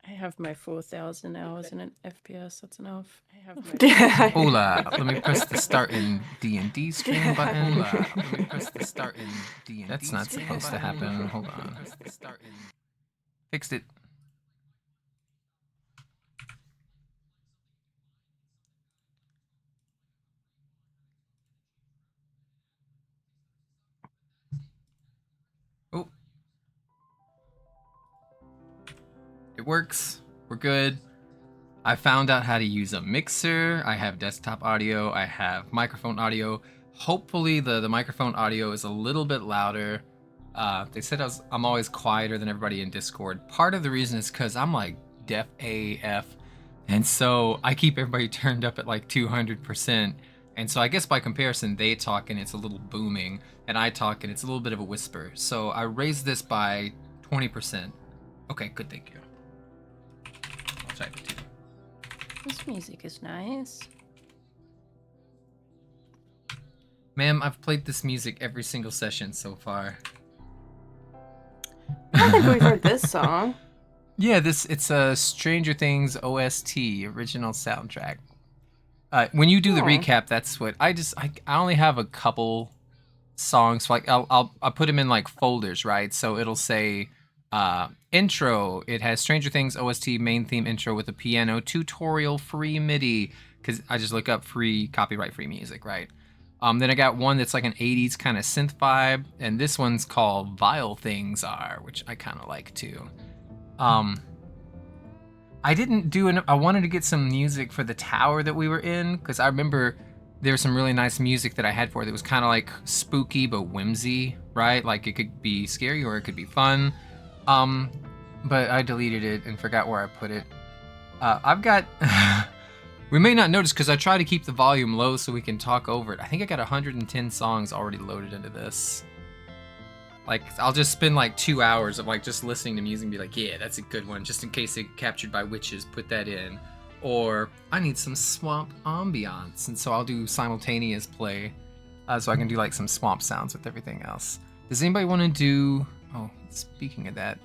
I have my 4,000 hours in an FPS. That's enough. I have my. Hola, let me press the start in D&D stream button. Hola, let me press the start in D&D. That's not supposed to happen. Hold on. Fixed it. Oh. It works. We're good. I found out how to use a mixer. I have desktop audio. I have microphone audio. Hopefully the microphone audio is a little bit louder. They said I'm always quieter than everybody in Discord. Part of the reason is because I'm like deaf AF. And so I keep everybody turned up at like 200%. And so I guess by comparison, they talk and it's a little booming, and I talk and it's a little bit of a whisper. So I raised this by 20%. Okay, good, thank you. I'll try it too. This music is nice. Ma'am, I've played this music every single session so far. I don't think we've heard this song. Yeah, it's a Stranger Things OST, original soundtrack. When you do the recap, that's what I only have a couple songs. So like I'll put them in like folders, right? So it'll say intro. It has Stranger Things OST main theme intro with a piano tutorial, free MIDI, because I just look up free copyright free music, right? Then I got one that's like an 80s kind of synth vibe, and this one's called Vile Things Are, which I kind of like too. I didn't do I wanted to get some music for the tower that we were in, because I remember there was some really nice music that I had for it that was kind of like spooky but whimsy, right? Like it could be scary or it could be fun. But I deleted it and forgot where I put it. I've got... we may not notice because I try to keep the volume low so we can talk over it. I think I got 110 songs already loaded into this. Like, I'll just spend like 2 hours of like just listening to music and be like, yeah, that's a good one. Just in case it captured by witches, put that in. Or I need some swamp ambiance. And so I'll do simultaneous play. So I can do like some swamp sounds with everything else. Does anybody want to do... Oh, speaking of that.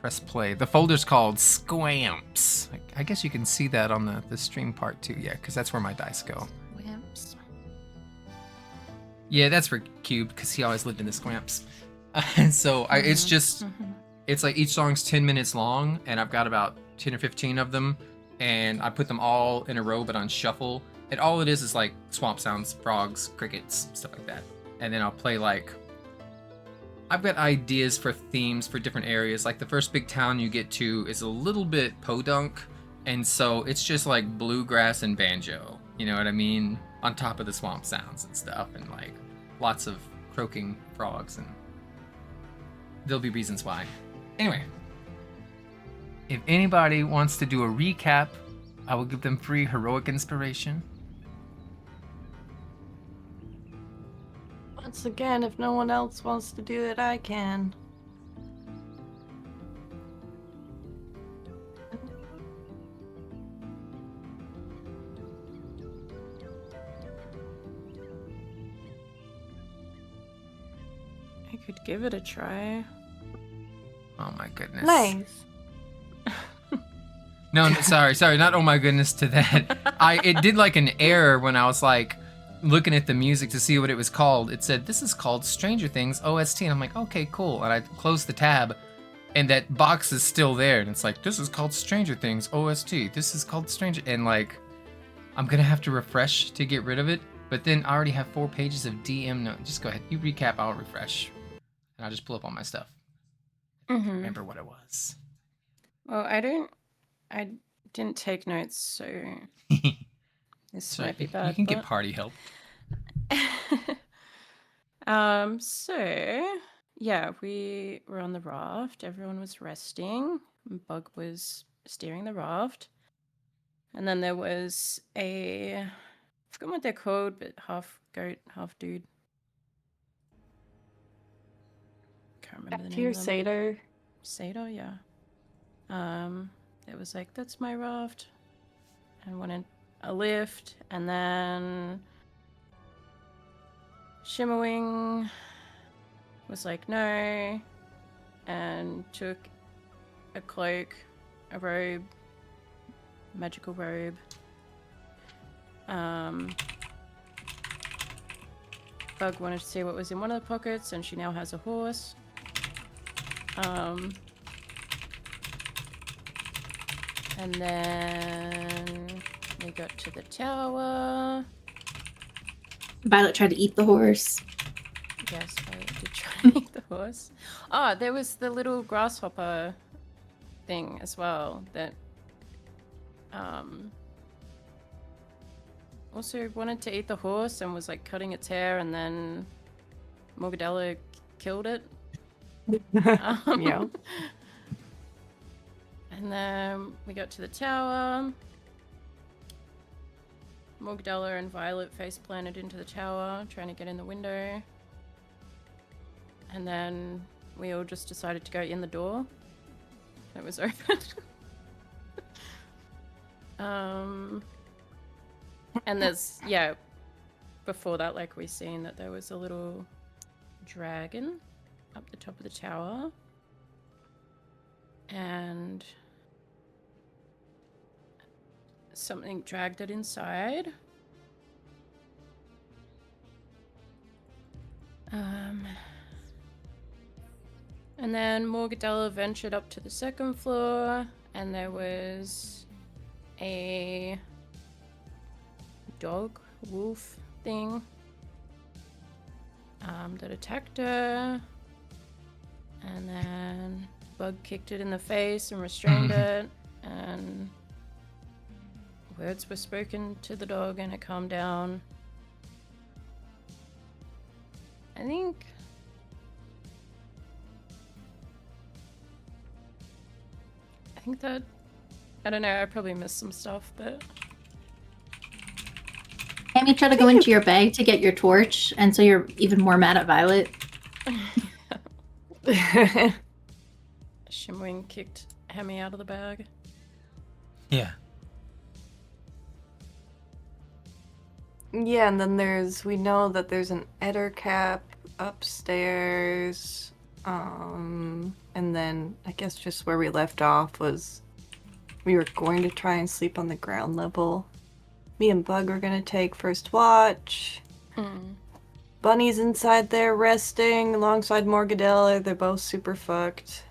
Press play. The folder's called Squamps. I guess you can see that on the stream part too. Yeah, because that's where my dice go. Squamps. Yeah, that's for Cube, because he always lived in the Squamps. And so it's just, it's like each song's 10 minutes long, and I've got about 10 or 15 of them, and I put them all in a row, but on shuffle. And all it is like swamp sounds, frogs, crickets, stuff like that. And then I'll play like, I've got ideas for themes for different areas. Like the first big town you get to is a little bit podunk, and so it's just like bluegrass and banjo. You know what I mean? On top of the swamp sounds and stuff, and like lots of croaking frogs, and there'll be reasons why. Anyway, if anybody wants to do a recap, I will give them free heroic inspiration. Once again, if no one else wants to do it, I can. I could give it a try. Oh my goodness. Nice. No, sorry, not oh my goodness to that. It did like an error when I was like looking at the music to see what it was called. It said, this is called Stranger Things OST, and I'm like, okay, cool. And I closed the tab, and that box is still there, and it's like, this is called Stranger Things OST. This is called Stranger, and like, I'm gonna have to refresh to get rid of it, but then I already have 4 pages of DM notes. Just go ahead, you recap, I'll refresh, and I'll just pull up all my stuff. Remember what it was. Well, I didn't take notes, so this might be bad. You can get party help. So yeah, we were on the raft. Everyone was resting. Bug was steering the raft, and then there was I forgot what they're called, but half goat, half dude. Can't remember the name of them. Satyr. Satyr, yeah. It was like, that's my raft, and wanted a lift, and then Shimmerwing was like, no. and took a cloak, a robe, magical robe. Bug wanted to see what was in one of the pockets, and she now has a horse. And then we got to the tower. Violet tried to eat the horse. Yes, I did try to eat the horse. Oh, there was the little grasshopper thing as well that also wanted to eat the horse and was like cutting its hair, and then Morgadella killed it. Yeah. And then we got to the tower. Morgadella and Violet face planted into the tower, trying to get in the window. And then we all just decided to go in the door. It was open. And there's, yeah, before that, like, we seen that there was a little dragon up the top of the tower. And something dragged it inside. And then Morgadella ventured up to the second floor, and there was a dog, wolf thing that attacked her. And then Bug kicked it in the face and restrained it, and words were spoken to the dog and it calmed down. I think that, I don't know, I probably missed some stuff, but Amy tried to go into your bag to get your torch, and so you're even more mad at Violet. Shimwing kicked Hemi out of the bag. Yeah. Yeah, and then we know that there's an Eder cap upstairs. And then I guess just where we left off was we were going to try and sleep on the ground level. Me and Bug were gonna take first watch. Bunny's inside there resting alongside Morgadella. They're both super fucked.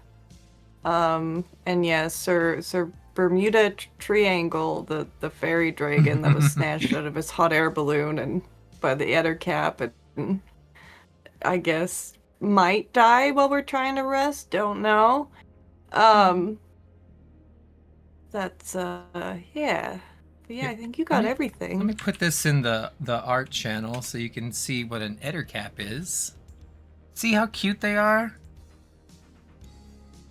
And yeah, Sir Bermuda Triangle, the fairy dragon that was snatched out of his hot air balloon and by the Eder cap, and I guess might die while we're trying to rest. Don't know. That's yeah. But yeah, I think you got everything. Let me put this in the art channel so you can see what an Ettercap is. See how cute they are?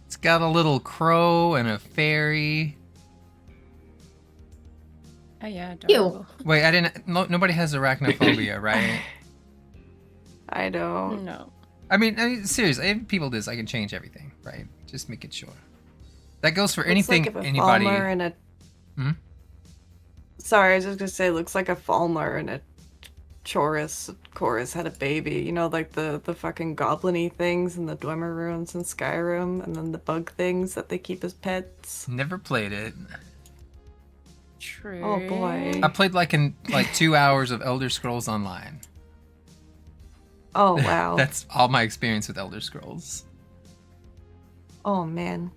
It's got a little crow and a fairy. Oh yeah, adorable. Wait, I didn't. Nobody has arachnophobia, right? I don't. No. I mean, seriously, if people do this, I can change everything, right? Just make it sure. That goes for Looks anything like if a anybody. Falmer and a... Sorry, I was just gonna say, looks like a Falmer and a chorus had a baby. You know, like the fucking goblin-y things in the Dwemer runes in Skyrim, and then the bug things that they keep as pets. Never played it. True. Oh boy. I played like 2 hours of Elder Scrolls Online. Oh wow. That's all my experience with Elder Scrolls. Oh man.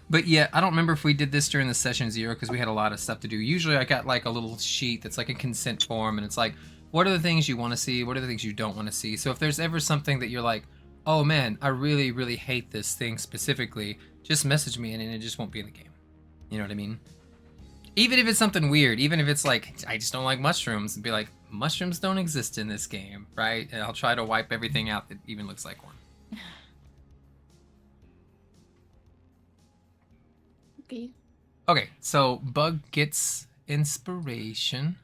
But yeah, I don't remember if we did this during the session 0 because we had a lot of stuff to do. Usually I got like a little sheet that's like a consent form, and it's like, what are the things you want to see? What are the things you don't want to see? So if there's ever something that you're like, oh man, I really, really hate this thing specifically, just message me and it just won't be in the game. You know what I mean? Even if it's something weird, even if it's like, I just don't like mushrooms, and be like, mushrooms don't exist in this game, right? And I'll try to wipe everything out that even looks like one. Okay. Okay, so Bug gets inspiration.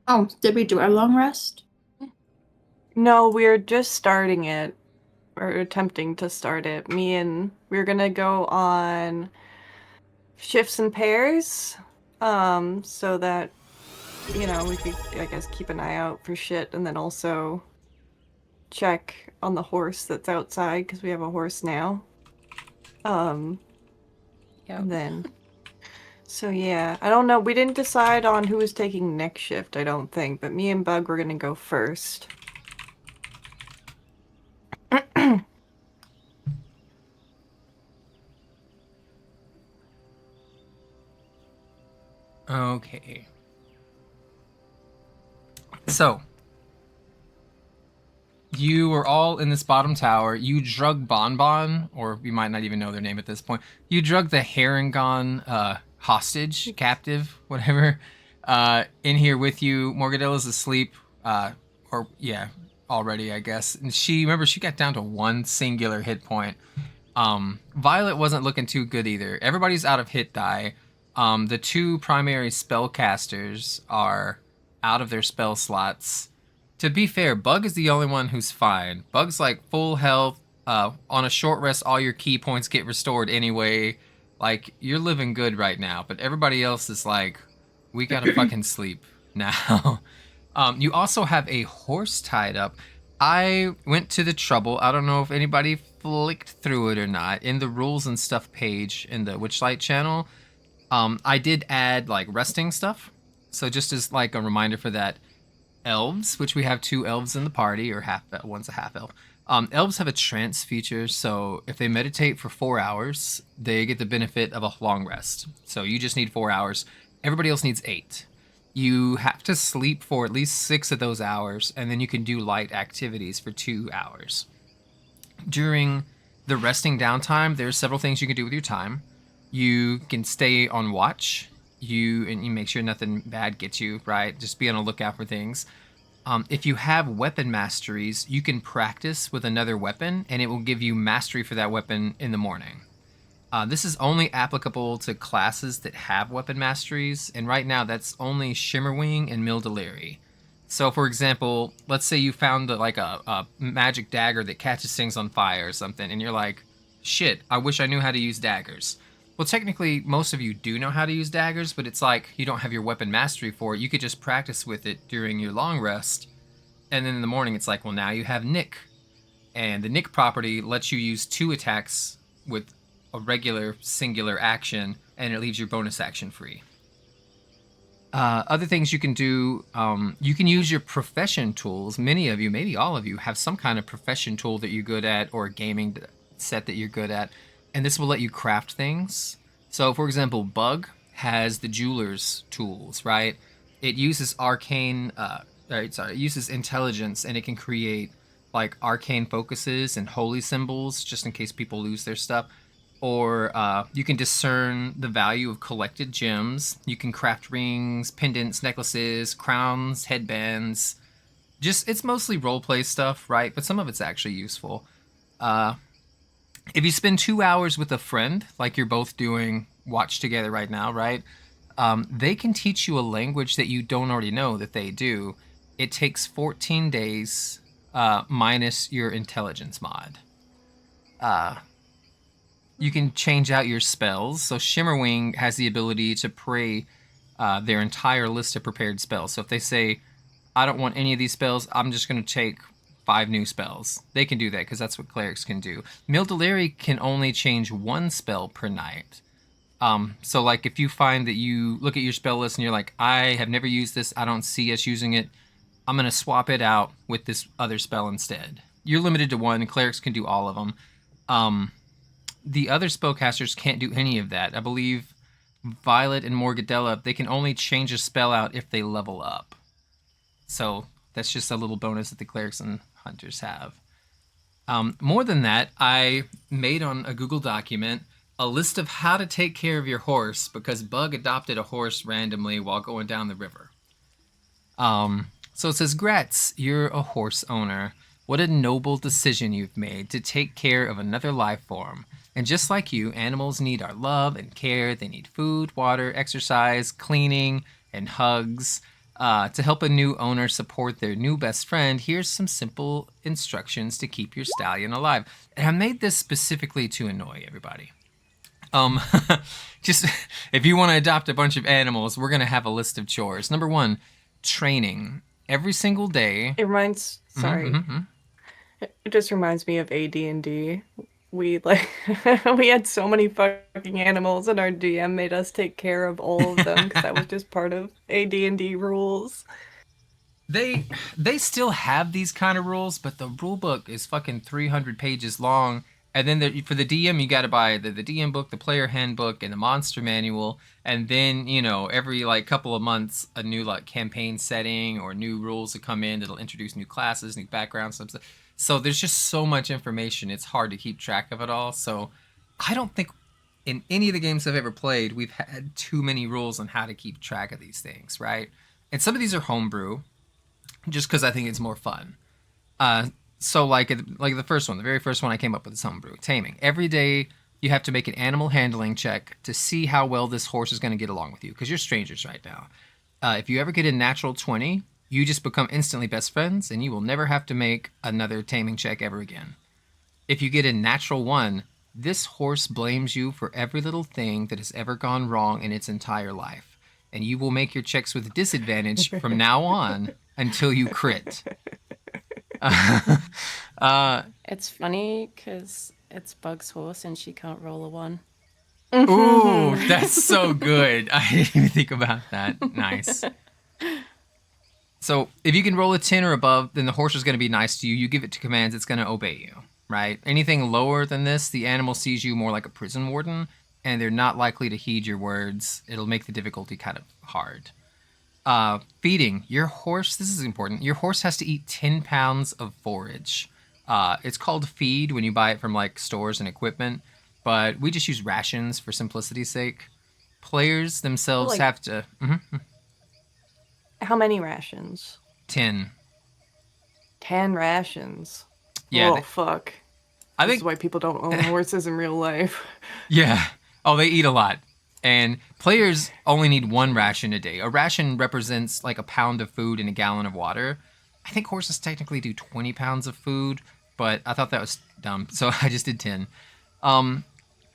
Oh, did we do our long rest? No, we're just starting it. or attempting to start it. We were gonna go on shifts and pairs, so that, you know, we could, I guess, keep an eye out for shit, and then also check on the horse that's outside, because we have a horse now. Yep. And then, so yeah, I don't know. We didn't decide on who was taking next shift, I don't think, but me and Bug were gonna go first. Okay. So, you were all in this bottom tower. You drug Bonbon, or you might not even know their name at this point. You drug the Harangon hostage, captive, whatever, in here with you. Morgadella's asleep, already, I guess. And she got down to one singular hit point. Violet wasn't looking too good either. Everybody's out of hit die. The two primary spellcasters are out of their spell slots. To be fair, Bug is the only one who's fine. Bug's like full health. On a short rest, all your key points get restored anyway. Like, you're living good right now. But everybody else is like, we gotta fucking sleep now. You also have a horse tied up. I went to the trouble. I don't know if anybody flicked through it or not. In the rules and stuff page in the Witchlight channel, I did add like resting stuff. So just as like a reminder for that, elves, which we have 2 elves in the party, or one's a half elf. Elves have a trance feature, so if they meditate for 4 hours, they get the benefit of a long rest. So you just need 4 hours. Everybody else needs 8. You have to sleep for at least 6 of those hours, and then you can do light activities for 2 hours. During the resting downtime, there's several things you can do with your time. You can stay on watch. You make sure nothing bad gets you, right? Just be on the lookout for things. If you have weapon masteries, you can practice with another weapon, and it will give you mastery for that weapon in the morning. This is only applicable to classes that have weapon masteries, and right now that's only Shimmerwing and Mildeleri. So, for example, let's say you found a magic dagger that catches things on fire or something, and you're like, shit, I wish I knew how to use daggers. Well, technically, most of you do know how to use daggers, but it's like you don't have your weapon mastery for it. You could just practice with it during your long rest, and then in the morning it's like, well, now you have Nick. And the Nick property lets you use 2 attacks with a regular singular action, and it leaves your bonus action free. Other things you can do, you can use your profession tools. Many of you, maybe all of you, have some kind of profession tool that you're good at, or a gaming set that you're good at. And this will let you craft things. So, for example, Bug has the jeweler's tools, right? It uses it uses intelligence, and it can create like arcane focuses and holy symbols just in case people lose their stuff. Or you can discern the value of collected gems. You can craft rings, pendants, necklaces, crowns, headbands. It's mostly roleplay stuff, right? But some of it's actually useful. If you spend 2 hours with a friend, like you're both doing watch together right now, right? They can teach you a language that you don't already know that they do. It takes 14 days minus your intelligence mod. You can change out your spells. So Shimmerwing has the ability to pray their entire list of prepared spells. So if they say, I don't want any of these spells, I'm just going to take 5 new spells. They can do that because that's what clerics can do. Mildeleri can only change 1 spell per night. So like if you find that you look at your spell list and you're like, I have never used this, I don't see us using it, I'm going to swap it out with this other spell instead. You're limited to 1, and clerics can do all of them. The other spellcasters can't do any of that. I believe Violet and Morgadella, they can only change a spell out if they level up. So that's just a little bonus that the clerics and hunters have. More than that, I made on a Google document a list of how to take care of your horse because Bug adopted a horse randomly while going down the river. So it says, Gratz, you're a horse owner. What a noble decision you've made to take care of another life form. And just like you, animals need our love and care. They need food, water, exercise, cleaning, and hugs. To help a new owner support their new best friend, here's some simple instructions to keep your stallion alive. And I made this specifically to annoy everybody. Just if you want to adopt a bunch of animals, we're gonna have a list of chores. Number 1, training every single day. It reminds. Sorry. It just reminds me of AD&D. We we had so many fucking animals, and our DM made us take care of all of them because that was just part of AD&D rules. They still have these kind of rules, but the rule book is fucking 300 pages long. And then for the DM, you got to buy the DM book, the player handbook, and the monster manual. And then, every like couple of months, a new like campaign setting or new rules that come in that'll introduce new classes, new backgrounds, stuff. So there's just so much information. It's hard to keep track of it all. So I don't think in any of the games I've ever played, we've had too many rules on how to keep track of these things, right? And some of these are homebrew, just because I think it's more fun. So like the first one, the very first one I came up with is homebrew. Taming. Every day you have to make an animal handling check to see how well this horse is going to get along with you, because you're strangers right now. If you ever get a natural 20, you just become instantly best friends, and you will never have to make another taming check ever again. If you get a natural 1, this horse blames you for every little thing that has ever gone wrong in its entire life, and you will make your checks with disadvantage from now on until you crit. It's funny because it's Bug's horse and she can't roll a 1. Ooh, that's so good. I didn't even think about that. Nice. So if you can roll a 10 or above, then the horse is going to be nice to you. You give it to commands, it's going to obey you, right? Anything lower than this, the animal sees you more like a prison warden, and they're not likely to heed your words. It'll make the difficulty kind of hard. Feeding. Your horse, this is important, your horse has to eat 10 pounds of forage. It's called feed when you buy it from like stores and equipment, but we just use rations for simplicity's sake. Players themselves have to... How many rations? 10. 10 rations. Yeah. Fuck. I This think is why people don't own horses in real life. Yeah. Oh, they eat a lot. And players only need 1 ration a day. A ration represents like a pound of food and a gallon of water. I think horses technically do 20 pounds of food, but I thought that was dumb, so I just did 10.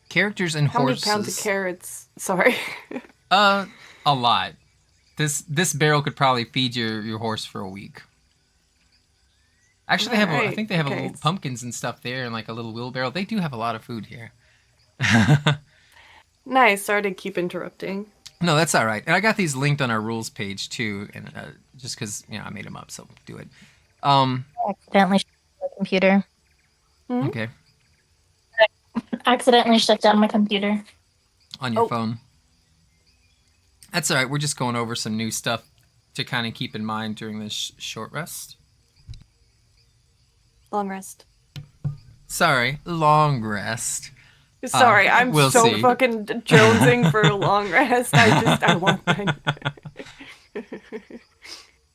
Characters and horses. How many pounds of carrots? Sorry. A lot. This barrel could probably feed your horse for a week. Actually, I think they have a little pumpkins and stuff there, and like a little wheelbarrow. They do have a lot of food here. Nice. Sorry to keep interrupting. No, that's all right. And I got these linked on our rules page too, and just because I made them up, so do it. I accidentally shut down my computer. Okay. Accidentally shut down my computer. On your phone. That's all right. We're just going over some new stuff to kind of keep in mind during this short rest. Long rest. Sorry, long rest. Sorry, I'm we'll so see. fucking jonesing for a long rest. I want mine.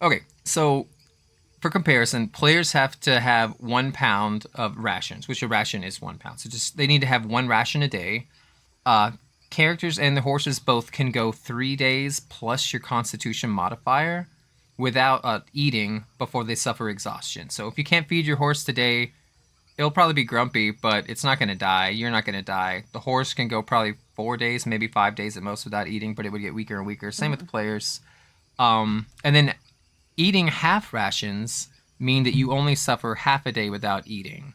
Okay, so for comparison, players have to have 1 pound of rations, which a ration is 1 pound. So they need to have 1 ration a day. Characters and the horses both can go 3 days plus your constitution modifier without eating before they suffer exhaustion. So if you can't feed your horse today, it'll probably be grumpy, but it's not going to die. You're not going to die. The horse can go probably 4 days, maybe 5 days at most without eating, but it would get weaker and weaker. Same with the players. And then eating half rations mean that you only suffer half a day without eating.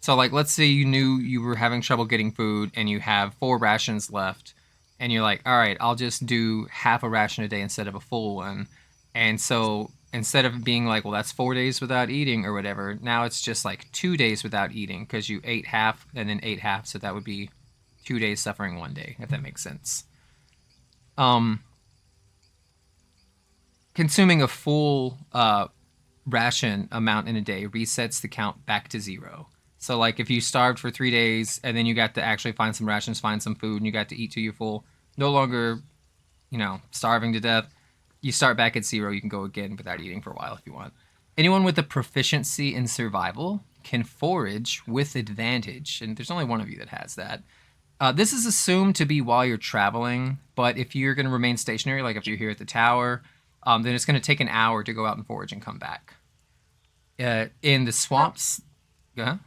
So like, let's say you knew you were having trouble getting food and you have 4 rations left and you're like, all right, I'll just do half a ration a day instead of a full one. And so instead of being like, well, that's 4 days without eating or whatever, now it's just like 2 days without eating because you ate half and then ate half. So that would be 2 days suffering 1 day, if that makes sense. Consuming a full ration amount in a day resets the count back to 0. So like if you starved for 3 days and then you got to actually find some rations, find some food, and you got to eat till you're full, no longer, starving to death, you start back at 0. You can go again without eating for a while if you want. Anyone with a proficiency in survival can forage with advantage, and there's only one of you that has that. This is assumed to be while you're traveling, but if you're going to remain stationary, like if you're here at the tower, then it's going to take an hour to go out and forage and come back. In the swamps, yeah.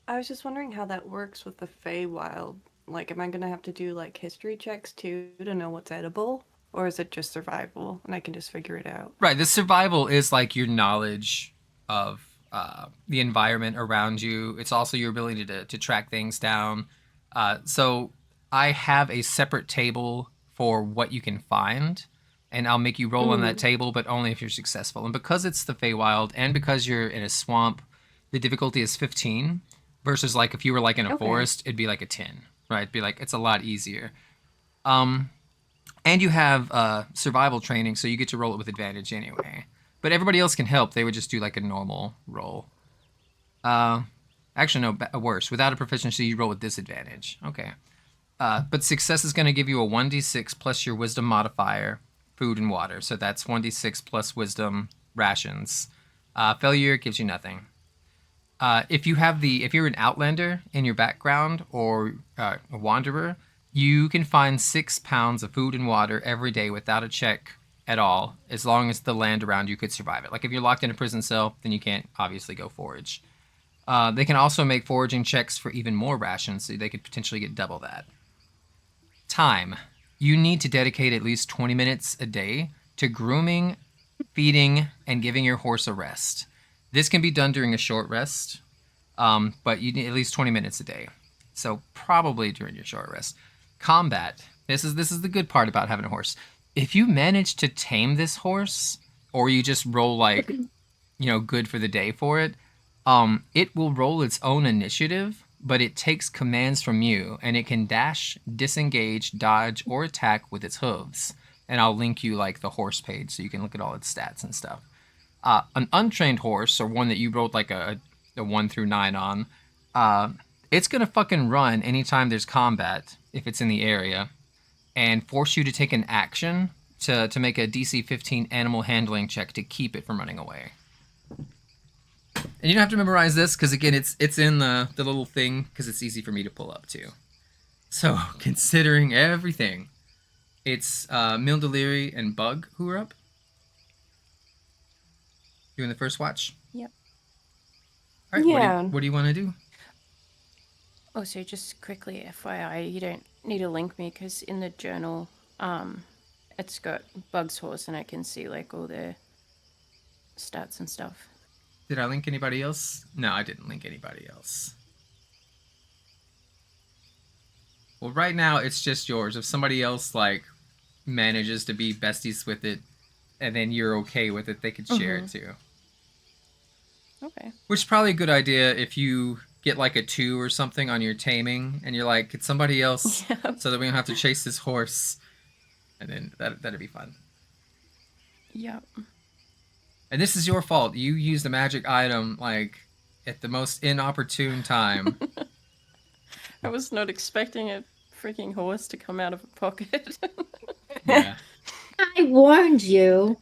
I was just wondering how that works with the Feywild. Like, am I gonna have to do like history checks too to know what's edible, or is it just survival and I can just figure it out? Right. The survival is like your knowledge of the environment around you. It's also your ability to track things down. So I have a separate table for what you can find, and I'll make you roll on that table, but only if you're successful. And because it's the Feywild, and because you're in a swamp, the difficulty is 15. Versus like if you were like in a forest, it'd be like a 10, right? It'd be like it's a lot easier. And you have survival training, so you get to roll it with advantage anyway. But everybody else can help. They would just do like a normal roll. Actually, no, worse. Without a proficiency, you roll with disadvantage. Okay. But success is going to give you a 1d6 plus your wisdom modifier, food and water. So that's 1d6 plus wisdom rations. Failure gives you nothing. If you're an outlander in your background or a wanderer, you can find 6 pounds of food and water every day without a check at all, as long as the land around you could survive it. Like if you're locked in a prison cell, then you can't obviously go forage. They can also make foraging checks for even more rations, so they could potentially get double that. Time. You need to dedicate at least 20 minutes a day to grooming, feeding, and giving your horse a rest. This can be done during a short rest, but you need at least 20 minutes a day. So probably during your short rest. Combat. This is the good part about having a horse. If you manage to tame this horse, or you just roll like, good for the day for it, it will roll its own initiative, but it takes commands from you, and it can dash, disengage, dodge, or attack with its hooves. And I'll link you like the horse page so you can look at all its stats and stuff. An untrained horse, or one that you rolled like a 1 through 9 on, it's going to fucking run anytime there's combat, if it's in the area, and force you to take an action to make a DC 15 animal handling check to keep it from running away. And you don't have to memorize this, because again, it's in the little thing, because it's easy for me to pull up too. So, considering everything, it's Mildeliri and Bug who are up. Doing the first watch? Yep. All right, Yeah. what do you want to do? Oh, so just quickly, FYI, you don't need to link me because in the journal, it's got Bug's horse and I can see like all their stats and stuff. Did I link anybody else? No, I didn't link anybody else. Well, right now it's just yours. If somebody else like manages to be besties with it, and then you're okay with it, they could share it too. Okay. Which is probably a good idea if you get like a 2 or something on your taming, and you're like, could somebody else, so that we don't have to chase this horse, and then that'd be fun. Yep. And this is your fault. You used a magic item like at the most inopportune time. I was not expecting a freaking horse to come out of a pocket. Yeah. I warned you.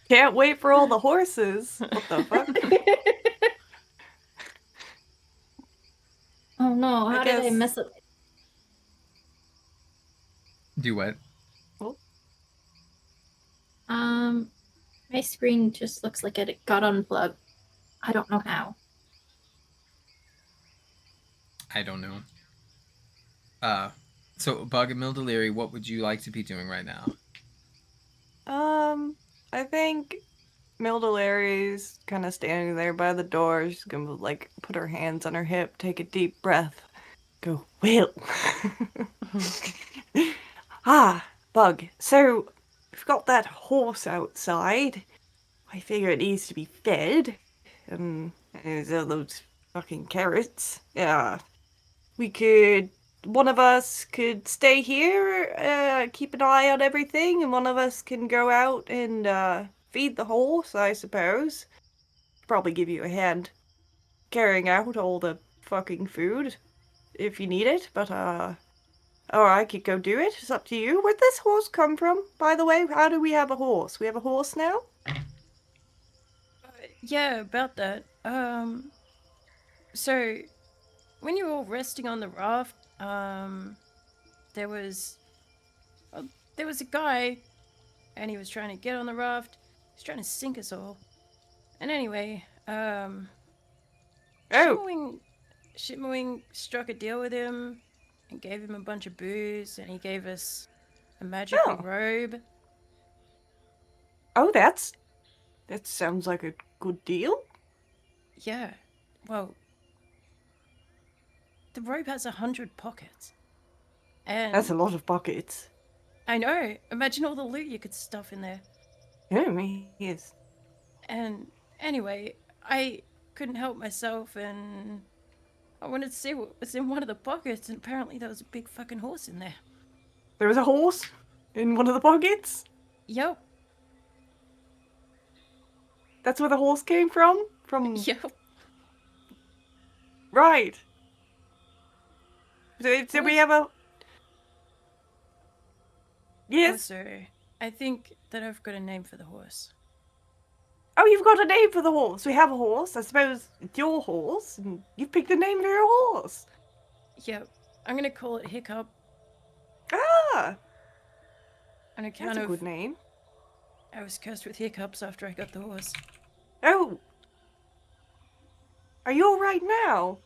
Can't wait for all the horses. What the fuck? Oh no, I how did I guess- mess up? Do what? My screen just looks like it got unplugged. I don't know how. I don't know. So Bug and Mildeliri, what would you like to be doing right now? I think Mildelari's kind of standing there by the door. She's gonna like put her hands on her hip, take a deep breath, go, Will. Bug. So we've got that horse outside. I figure it needs to be fed. There's all those fucking carrots. Yeah. One of us could stay here, keep an eye on everything, and one of us can go out and feed the horse, I suppose. Probably give you a hand carrying out all the fucking food if you need it, but or I could go do it. It's up to you. Where'd this horse come from, by the way? How do we have a horse? We have a horse now? Yeah, about that. So when you were all resting on the raft, there was a there was a guy, and he was trying to get on the raft. He was trying to sink us all. And anyway, Shimmerwing struck a deal with him and gave him a bunch of booze, and he gave us a magical robe. Oh, that sounds like a good deal. Yeah, well, the robe has 100 pockets. And That's a lot of pockets. I know. Imagine all the loot you could stuff in there. Yes. And anyway, I couldn't help myself, and I wanted to see what was in one of the pockets, and apparently there was a big fucking horse in there. There was a horse in one of the pockets? Yep. That's where the horse came from? Yep. Right. So we have a... Yes? Also, I think that I've got a name for the horse. Oh, you've got a name for the horse. We have a horse. I suppose it's your horse, and you've picked a name for your horse. Yep. I'm gonna call it Hiccup. Ah! And I That's a good name. I was cursed with hiccups after I got the horse. Oh! Are you alright now?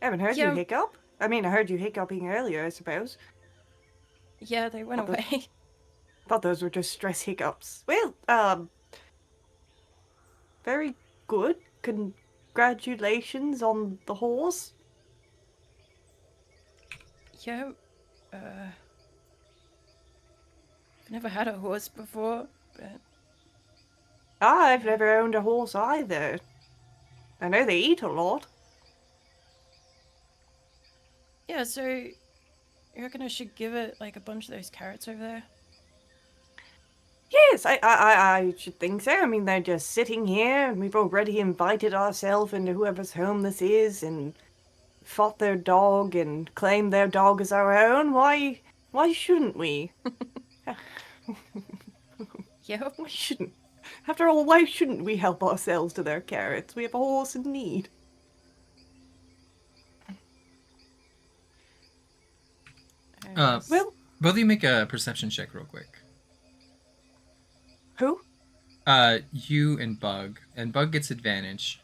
I haven't heard you hiccup. I mean, I heard you hiccuping earlier, I suppose. Yeah, they went away. Thought those were just stress hiccups. Well, very good. Congratulations on the horse. Yeah, I've never had a horse before, but... I've never owned a horse either. I know they eat a lot. Yeah, so you reckon I should give it like a bunch of those carrots over there? Yes, I should think so. I mean, they're just sitting here, and we've already invited ourselves into whoever's home this is, and fought their dog, and claimed their dog as our own. Why shouldn't we? Yep. We shouldn't. After all, why shouldn't we help ourselves to their carrots? We have a horse in need. Well, both of you make a perception check real quick. Who? You and Bug. And Bug gets advantage.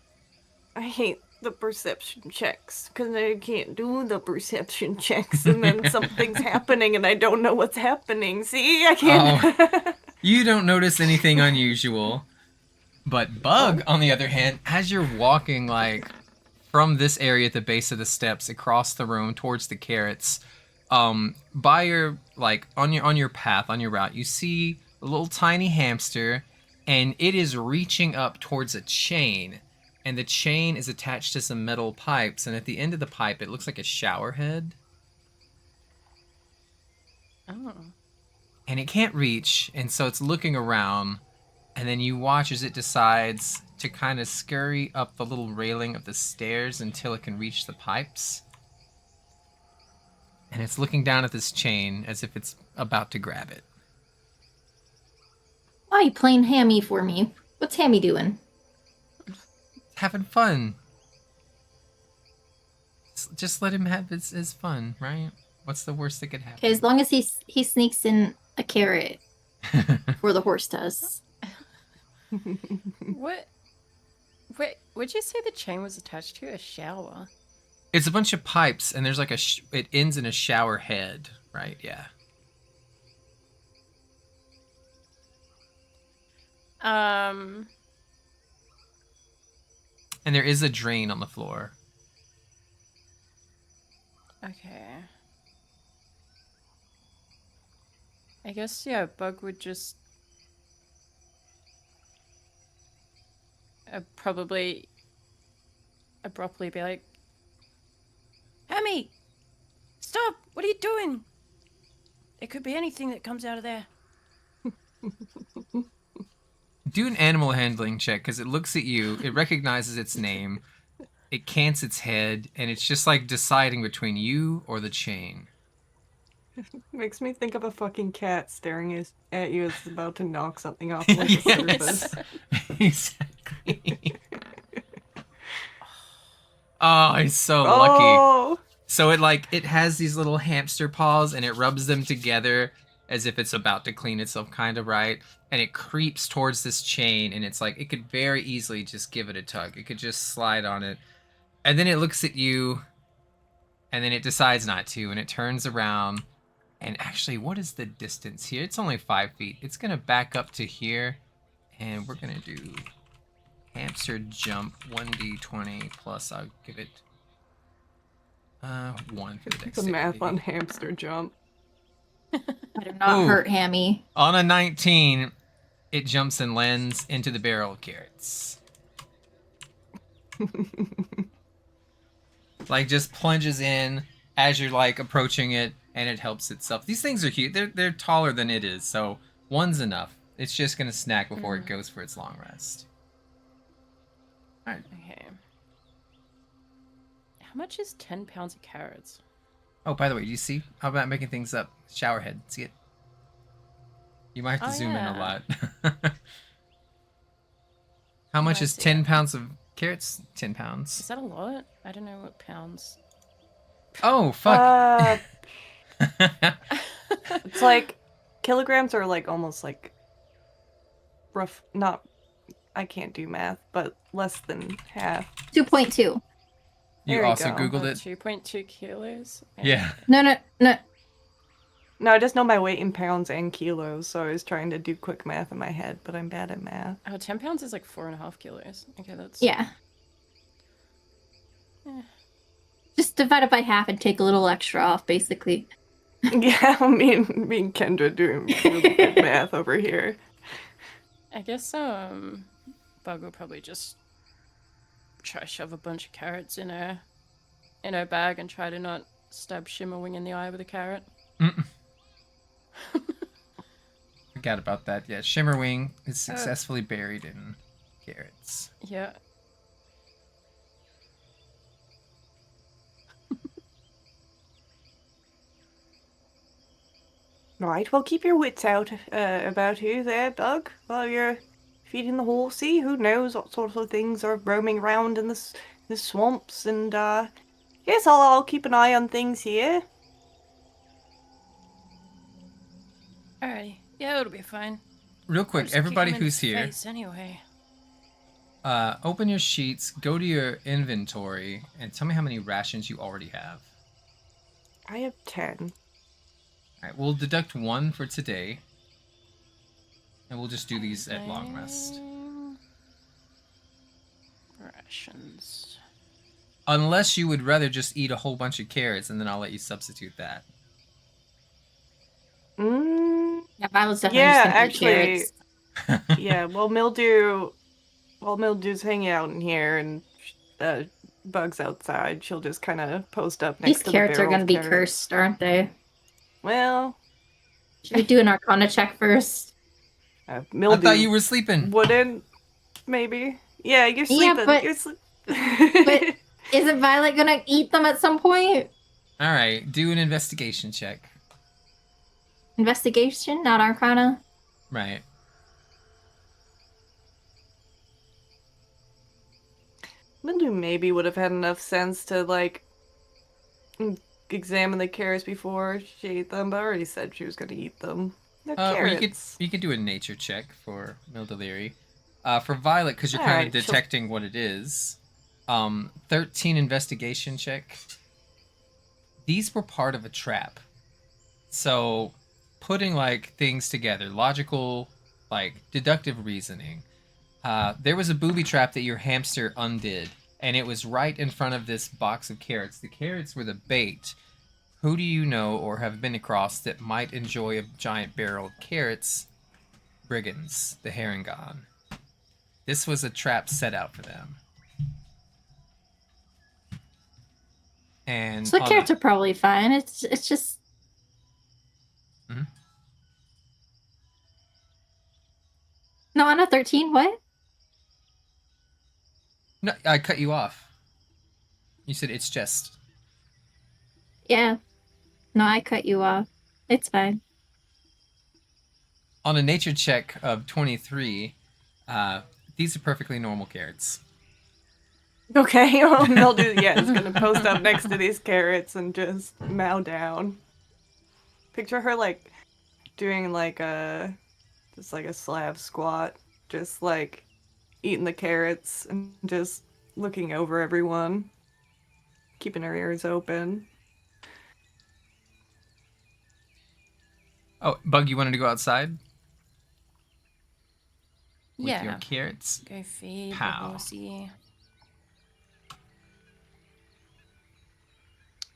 I hate the perception checks, because I can't do the perception checks, and then something's happening and I don't know what's happening. See, I can't... Oh, you don't notice anything unusual. But Bug, on the other hand, as you're walking, like, from this area at the base of the steps across the room towards the carrots, by your, like, on your path, on your route, you see a little tiny hamster, and it is reaching up towards a chain, and the chain is attached to some metal pipes, and at the end of the pipe, it looks like a shower head. Oh. And it can't reach, and so it's looking around, and then you watch as it decides to kind of scurry up the little railing of the stairs until it can reach the pipes. And it's looking down at this chain as if it's about to grab it. Why are you playing Hammy for me? What's Hammy doing? Having fun. Just let him have his fun, right? What's the worst that could happen? Okay, as long as he sneaks in a carrot before the horse does. What? Wait, would you say the chain was attached to a shower? It's a bunch of pipes, and there's like it ends in a shower head, right? Yeah. And there is a drain on the floor. Okay. I guess, yeah, Bug would just... probably abruptly be like, Hammy! Stop! What are you doing? It could be anything that comes out of there. Do an animal handling check, because it looks at you, it recognizes its name, it cants its head, and it's just like deciding between you or the chain. Makes me think of a fucking cat staring at you as it's about to knock something off like a surface. Exactly. Oh, it's so lucky. So it has these little hamster paws, and it rubs them together, as if it's about to clean itself, kind of, right? And it creeps towards this chain, and it's like it could very easily just give it a tug. It could just slide on it. And then it looks at you, and then it decides not to, and it turns around. And actually, what is the distance here? It's only 5 feet. It's going to back up to here, and we're going to do hamster jump 1d20 plus I'll give it 1 for the The dexterity. math on hamster jump. I do not Ooh. hurt Hammy. On a 19, it jumps and lands into the barrel of carrots. Like, just plunges in as you're, like, approaching it, and it helps itself. These things are huge. They're taller than it is, so 1's enough. It's just going to snack before it goes for its long rest. All right. Okay. How much is 10 pounds of carrots? Oh, by the way, do you see? How about making things up? Showerhead. See it? You might have to Oh, zoom in a yeah. lot. How much I is see 10 it. pounds of carrots? 10 Is pounds. that a lot? I don't know what pounds. Oh, fuck. It's like kilograms are like almost like rough. Not, I can't do math, but less than half. 2.2. You There you also go. Googled it? 2.2 kilos? Yeah. No. No, I just know my weight in pounds and kilos, so I was trying to do quick math in my head, but I'm bad at math. Oh, 10 pounds is like 4.5 kilos. Okay, that's... Yeah. Eh. Just divide it by half and take a little extra off, basically. Yeah, me and Kendra doing really good math over here. I guess, Bug will probably just try to shove a bunch of carrots in her bag and try to not stab Shimmerwing in the eye with a carrot. Forgot about that. Yeah, Shimmerwing is successfully buried in carrots. Yeah. Right, well, keep your wits out about you there, Bug, while you're feeding the horsey. Who knows what sorts of things are roaming around in the swamps, and yes, I'll keep an eye on things here. Alrighty. Yeah, it'll be fine. Real I'll quick, just kick everybody him in who's the here, face anyway. open your sheets, go to your inventory, and tell me how many rations you already have. I have 10. Alright, we'll deduct 1 for today. And we'll just do these at long rest. Rations. Unless you would rather just eat a whole bunch of carrots, and then I'll let you substitute that. Yeah, I was definitely Yeah, just gonna eat actually, carrots. yeah, while Mildew's hanging out in here and Bug's outside, she'll just kind of post up next These to the carrots are barrel gonna of be carrots. cursed, aren't they? Well, Should we do an Arcana check first? I Mildew thought you were sleeping. wouldn't, maybe. Yeah, you're Yeah, sleeping. but- You're sleep- but- Isn't Violet gonna eat them at some point? Alright, do an investigation check. Investigation, not Arcana. Right. Mildew maybe would have had enough sense to, like, examine the carrots before she ate them, but I already said she was going to eat them. They're Or carrots. you could do a nature check for Mildeleri. For Violet, because you're kind of Alright, she'll- detecting what it is. 13 investigation check. These were part of a trap. So, putting, like, things together, logical, like, deductive reasoning. There was a booby trap that your hamster undid, and it was right in front of this box of carrots. The carrots were the bait. Who do you know or have been across that might enjoy a giant barrel of carrots? Brigands, the Harengon. This was a trap set out for them. And So the on carrots are probably fine. It's just. Mhm. No, on a 13. What? No, I cut you off. You said it's just. Yeah. No, I cut you off. It's fine. On a nature check of 23, these are perfectly normal carrots. Okay, well, Mildew, yeah, is going to post up next to these carrots and just mow down. Picture her, like, doing like a slab squat, just like eating the carrots and just looking over everyone, keeping her ears open. Oh, Bug, you wanted to go outside with your Yeah. carrots? Go feed the Pow. horsey.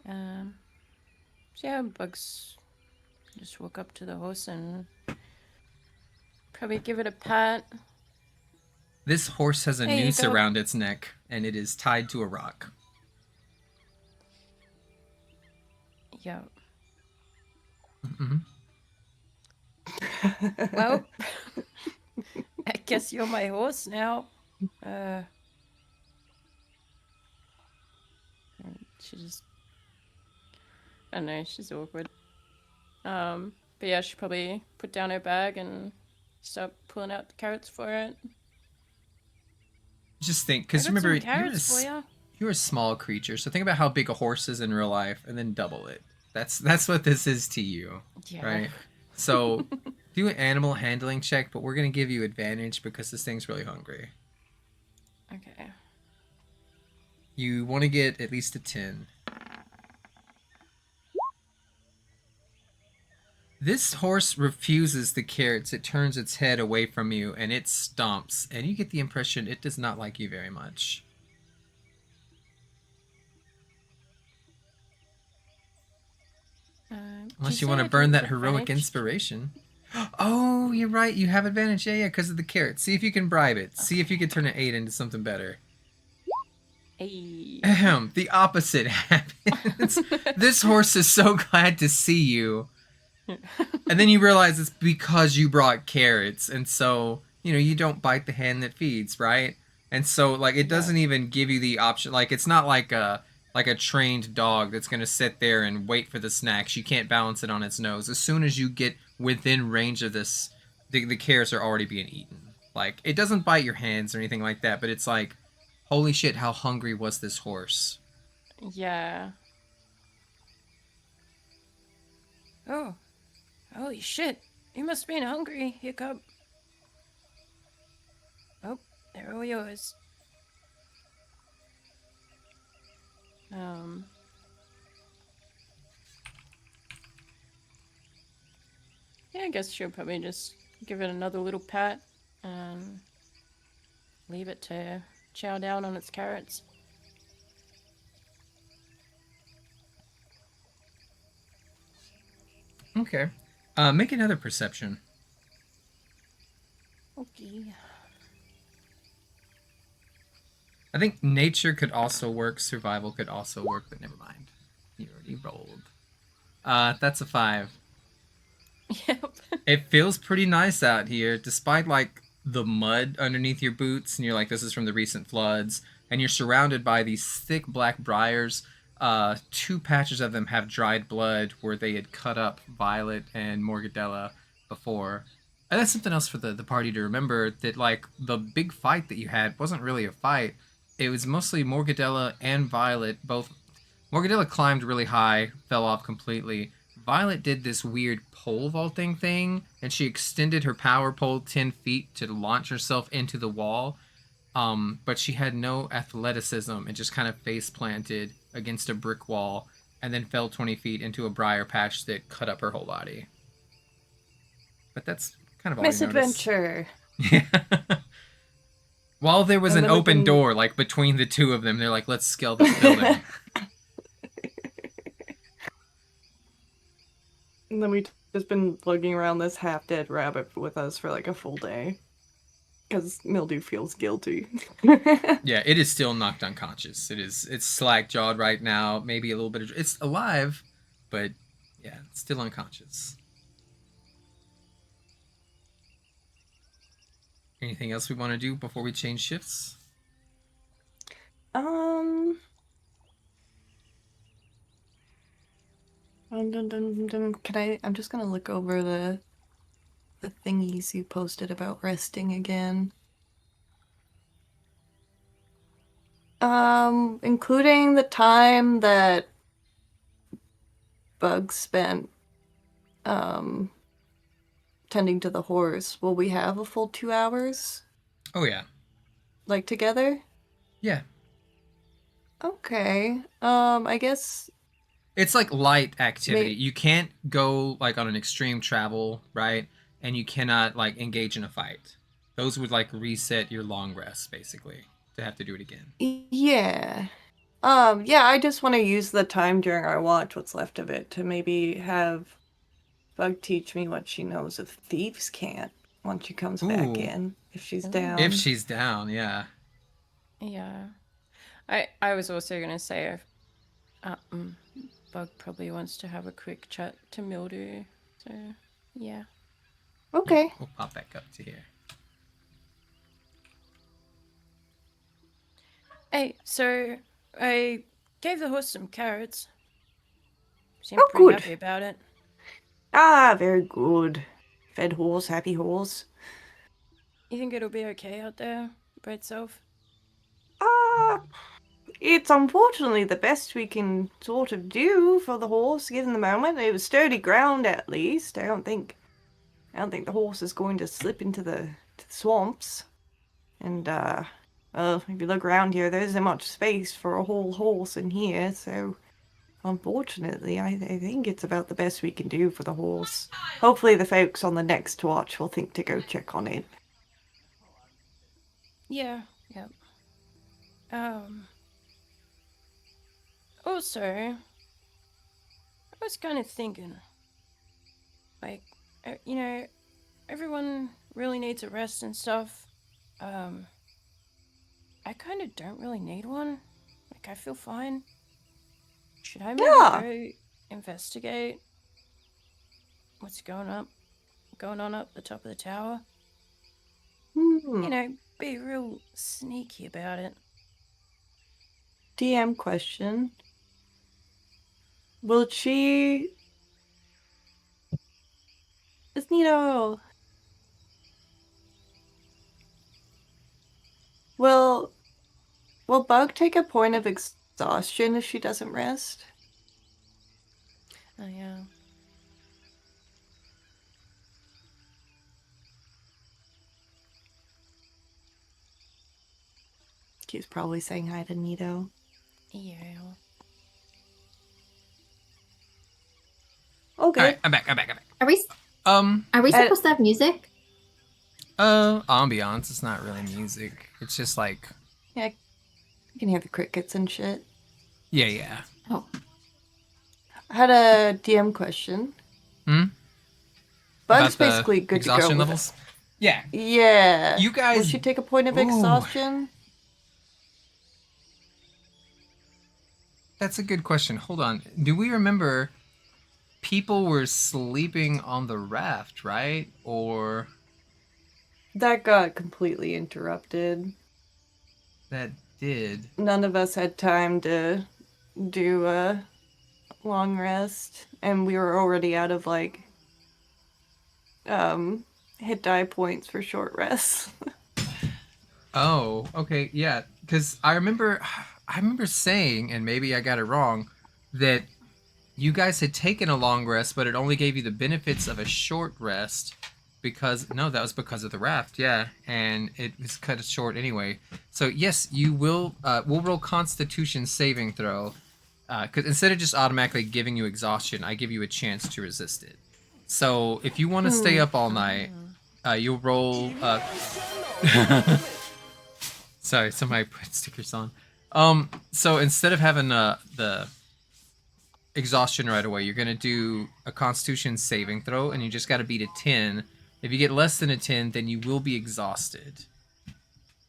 So yeah, Bugs just walk up to the horse and probably give it a pat. This horse has a There you noose go. around its neck, and it is tied to a rock. Yeah. Mm-hmm. Well, I guess you're my horse now. She just, I don't know, she's awkward. But yeah, she probably put down her bag and start pulling out the carrots for it. Just think, I because got remember, some carrots for you. you're a small creature, so think about how big a horse is in real life, and then double it. That's what this is to you, Yeah. right? So do an animal handling check, but we're gonna give you advantage because this thing's really hungry. Okay. You want to get at least a 10. This horse refuses the carrots. It turns its head away from you and it stomps, and you get the impression it does not like you very much. Unless you want to burn that heroic inspiration. Oh, you're right. You have advantage. Yeah, because of the carrot. See if you can bribe it. See if you can turn an 8 into something better. Hey. Ahem, the opposite happens. This horse is so glad to see you. And then you realize it's because you brought carrots. And so, you don't bite the hand that feeds, right? And so, like, it doesn't even give you the option. Like, it's not like a trained dog that's going to sit there and wait for the snacks. You can't balance it on its nose. As soon as you get within range of this, the carrots are already being eaten. Like, it doesn't bite your hands or anything like that, but it's like, holy shit, how hungry was this horse? Yeah. Oh. Holy shit. You must be hungry, Hiccup. Oh, they're all yours. Yeah, I guess she'll probably just give it another little pat and leave it to chow down on its carrots. Okay. Make another perception. Okay. I think nature could also work, survival could also work, but never mind. You already rolled. That's a 5. Yep. It feels pretty nice out here, despite like the mud underneath your boots, and you're like, this is from the recent floods, and you're surrounded by these thick black briars. 2 patches of them have dried blood where they had cut up Violet and Morgadella before. And that's something else for the party to remember, that like the big fight that you had wasn't really a fight. It was mostly Morgadella and Violet both. Morgadella climbed really high, fell off completely. Violet did this weird pole vaulting thing, and she extended her power pole 10 feet to launch herself into the wall. But she had no athleticism and just kind of face planted against a brick wall and then fell 20 feet into a briar patch that cut up her whole body. But that's kind of all Misadventure. Yeah. While there was And an then we open can- door, like between the two of them, they're like, let's scale this building. And then we've just been lugging around this half-dead rabbit with us for like a full day. Because Mildew feels guilty. Yeah, it is still knocked unconscious. It's slack-jawed right now. Maybe a little bit it's alive, but yeah, it's still unconscious. Anything else we want to do before we change shifts? I'm just gonna look over the thingies you posted about resting again. Including the time that Bug spent tending to the horse, will we have a full 2 hours? Oh yeah. Like, together? Yeah. Okay. I guess... It's like light activity. May- You can't go like on an extreme travel, right? And you cannot like engage in a fight. Those would like reset your long rest basically to have to do it again. Yeah. Yeah, I just want to use the time during our watch, what's left of it, to maybe have Bug teach me what she knows of thieves' can't once she comes back Ooh. in, if she's Ooh. down. If she's down, yeah. Yeah. I was also gonna say Bug probably wants to have a quick chat to Mildew. So yeah. Okay. We'll pop back up to here. Hey, so I gave the horse some carrots. Seemed Oh, pretty good. happy about it. Ah, very good. Fed horse, happy horse. You think it'll be okay out there by itself? It's unfortunately the best we can sort of do for the horse given the moment. It was sturdy ground at least. I don't think the horse is going to slip into the swamps. And well, if you look around here, there isn't much space for a whole horse in here, so unfortunately, I think it's about the best we can do for the horse. Hopefully the folks on the next watch will think to go check on it. Yeah. Also, I was kind of thinking, like, everyone really needs a rest and stuff. I kind of don't really need one. Like, I feel fine. Should I maybe go investigate what's going on up the top of the tower? Be real sneaky about it. DM question. Will she... Is Nito... Will Bug take a point of exhaustion if she doesn't rest? Oh, yeah. She's probably saying hi to Nito. Yeah. Okay. All right, I'm back. Are we supposed to have music? Ambiance. It's not really music. It's just like, Yeah, you can hear the crickets and shit. yeah. Oh. I had a DM question. Hmm? Bug's About the basically good to go exhaustion with levels? Yeah. Yeah. You guys- Will she take a point of Ooh. exhaustion? That's a good question. Hold on. Do we remember people were sleeping on the raft, right? Or That got completely interrupted. that did? None of us had time to do a long rest, and we were already out of like hit die points for short rests. Oh, okay, yeah. Because I remember saying, and maybe I got it wrong, that you guys had taken a long rest, but it only gave you the benefits of a short rest. Because that was because of the raft, yeah, and it was cut short anyway. So yes, you will. We'll roll Constitution saving throw, because instead of just automatically giving you exhaustion, I give you a chance to resist it. So if you want to stay up all night, you'll roll. Sorry, somebody put stickers on. So instead of having the exhaustion right away, you're gonna do a Constitution saving throw, and you just got to beat a 10. If you get less than a 10, then you will be exhausted.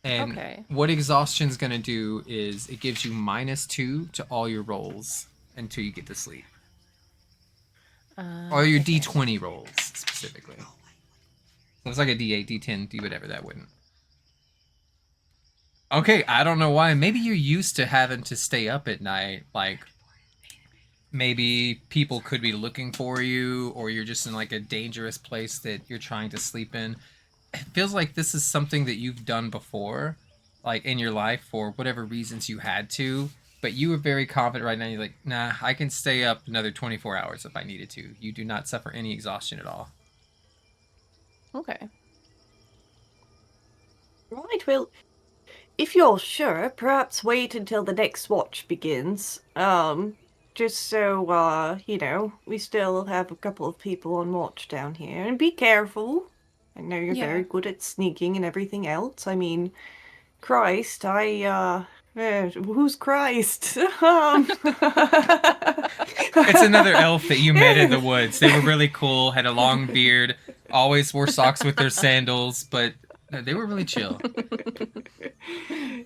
And Okay. what exhaustion's gonna do is it gives you -2 to all your rolls until you get to sleep. Or your Okay. D20 rolls specifically. So it's like a D8, D10, D whatever, that wouldn't. Okay, I don't know why. Maybe you're used to having to stay up at night. Like, maybe people could be looking for you, or you're just in like a dangerous place that you're trying to sleep in. It feels like this is something that you've done before, like in your life for whatever reasons you had to. But you were very confident right now. You're like, nah, I can stay up another 24 hours if I needed to. You do not suffer any exhaustion at all. Okay. Right, well, if you're sure, perhaps wait until the next watch begins. Just so, we still have a couple of people on watch down here. And be careful. I know you're Yeah. very good at sneaking and everything else. I mean, Christ, who's Christ? It's another elf that you met in the woods. They were really cool, had a long beard, always wore socks with their sandals, but they were really chill.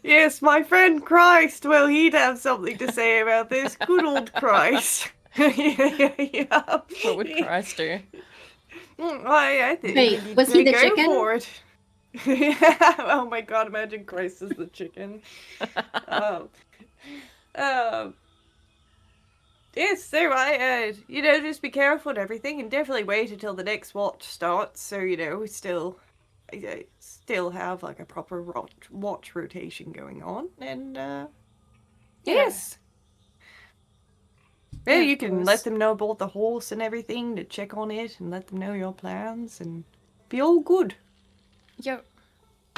Yes, my friend Christ. Well, he'd have something to say about this. Good old Christ. Yeah. What would Christ do? I think Wait, he'd was he the go chicken? for it. Yeah. Oh my god, imagine Christ as the chicken. um, um, yes, so just be careful and everything, and definitely wait until the next watch starts, so, we still have, like, a proper watch rotation going on, and, yes. Yeah, Yeah, you of can course. let them know about the horse and everything to check on it and let them know your plans and be all good. Yep.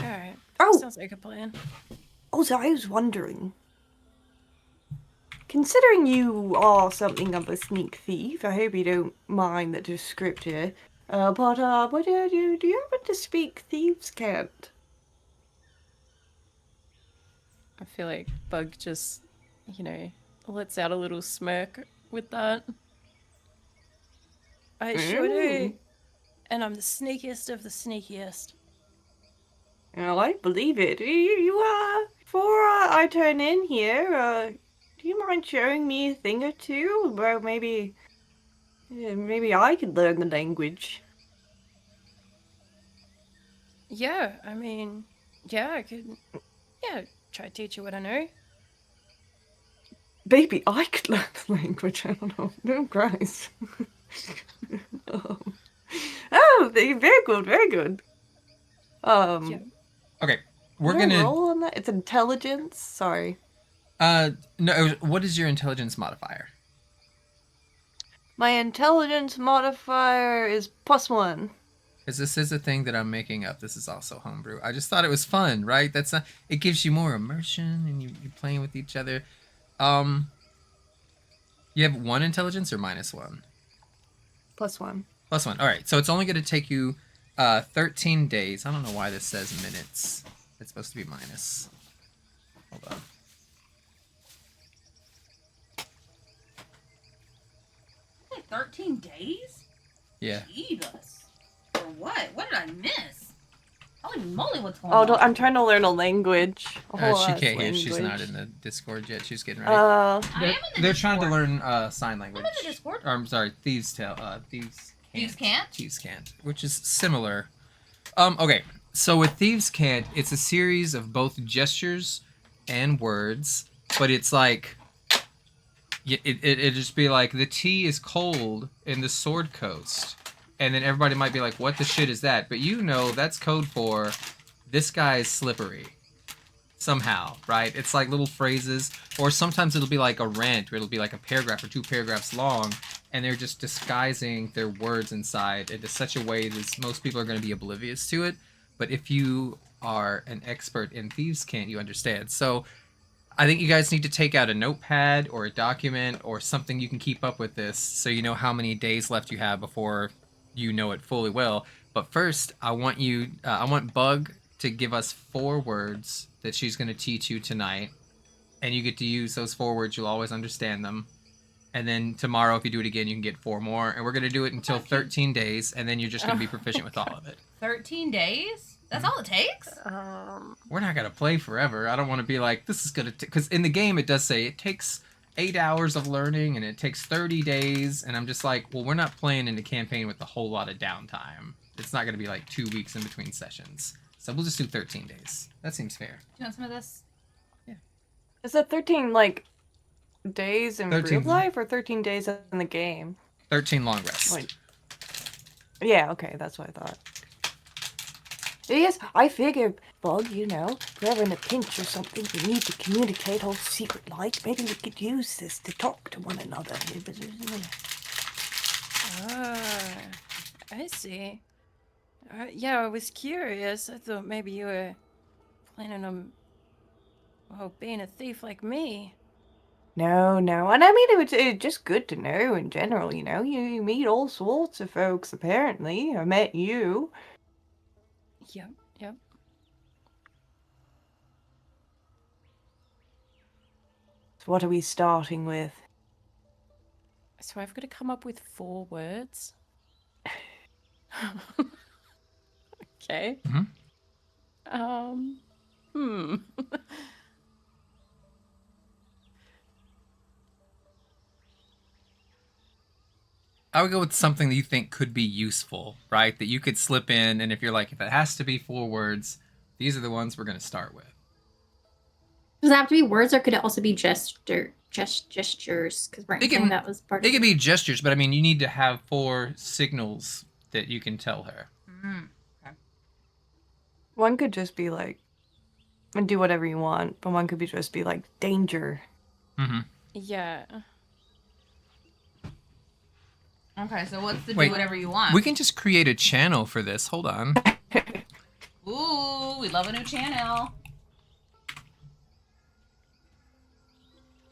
Alright. Oh! Sounds like a plan. Also, I was wondering, considering you are something of a sneak thief, I hope you don't mind the descriptor, but do you happen to speak thieves' cant? I feel like Bug just, lets out a little smirk with that. I sure do. And I'm the sneakiest of the sneakiest. Well, I believe it. Before I turn in here, do you mind showing me a thing or two? Well, maybe I could learn the language. Yeah, I mean, I could, try to teach you what I know. Maybe I could learn the language. I don't know. No, Christ. Very good, very good. Yeah. Okay, we're can I gonna. roll on that? It's intelligence. Sorry. No. What is your intelligence modifier? My intelligence modifier is +1. Because this is a thing that I'm making up. This is also homebrew. I just thought it was fun, right? That's not. It gives you more immersion, and you're playing with each other. You have 1 intelligence or -1? +1. +1. All right. So it's only going to take you 13 days. I don't know why this says minutes. It's supposed to be minus. Hold on. Wait, 13 days? Yeah. Jesus. For what? What did I miss? Holy moly, what's going Oh, on? I'm trying to learn a language. She can't hear. She's not in the Discord yet. She's getting ready. I am in the They're trying to Discord. learn sign language. I'm in the Discord. Or, I'm sorry, thieves' tale. Thieves' Thieves' Cant? Thieves' Cant, which is similar. Okay. So with Thieves' Cant, it's a series of both gestures and words, but it's like it'd just be like the tea is cold in the Sword Coast, and then everybody might be like, "What the shit is that?" But that's code for this guy is slippery. Somehow, right? It's like little phrases, or sometimes it'll be like a rant, where it'll be like a paragraph or 2 paragraphs long, and they're just disguising their words inside into such a way that most people are going to be oblivious to it. But if you are an expert in Thieves' Cant, you understand. So I think you guys need to take out a notepad or a document or something you can keep up with this, so you know how many days left you have before you know it fully well. But first, I want Bug to give us 4 words that she's going to teach you tonight, and you get to use those 4 words. You'll always understand them. And then tomorrow, if you do it again, you can get 4 more, and we're going to do it until 13 days, and then you're just going to be proficient with all of it. 13 days? That's all it takes? We're not going to play forever. I don't want to be like, this is going to... Because in the game, it does say it takes 8 hours of learning, and it takes 30 days, and I'm just like, well, we're not playing in a campaign with a whole lot of downtime. It's not going to be like 2 weeks in between sessions. So we'll just do 13 days. That seems fair. Do you want some of this? Is it 13, like, days in 13. real life or 13 days in the game? 13 long rests. Wait. Yeah, okay, that's what I thought. Yes, I figure, Bug, if we're ever in a pinch or something, we need to communicate all secret-like. Maybe we could use this to talk to one another. Ah, I see. Yeah, I was curious. I thought maybe you were planning on, well, being a thief like me. No, no. And I mean, it's just good to know in general, you know? You meet all sorts of folks, apparently. I met you. Yep, yep. So what are we starting with? So I've got to come up with 4 words. Okay. Mhm. Hmm. I would go with something that you think could be useful, right? That you could slip in, and if you're like, if it has to be 4 words, these are the ones we're going to start with. Does it have to be words, or could it also be gestures? Because weren't you It saying can, that was part it of could it? be gestures, but I mean, you need to have 4 signals that you can tell her. Okay. One could just be like, and do whatever you want, but one could be just be like, danger. Mm-hmm. Yeah. Okay, so what's the Wait, do whatever you want? We can just create a channel for this. Hold on. Ooh, we love a new channel.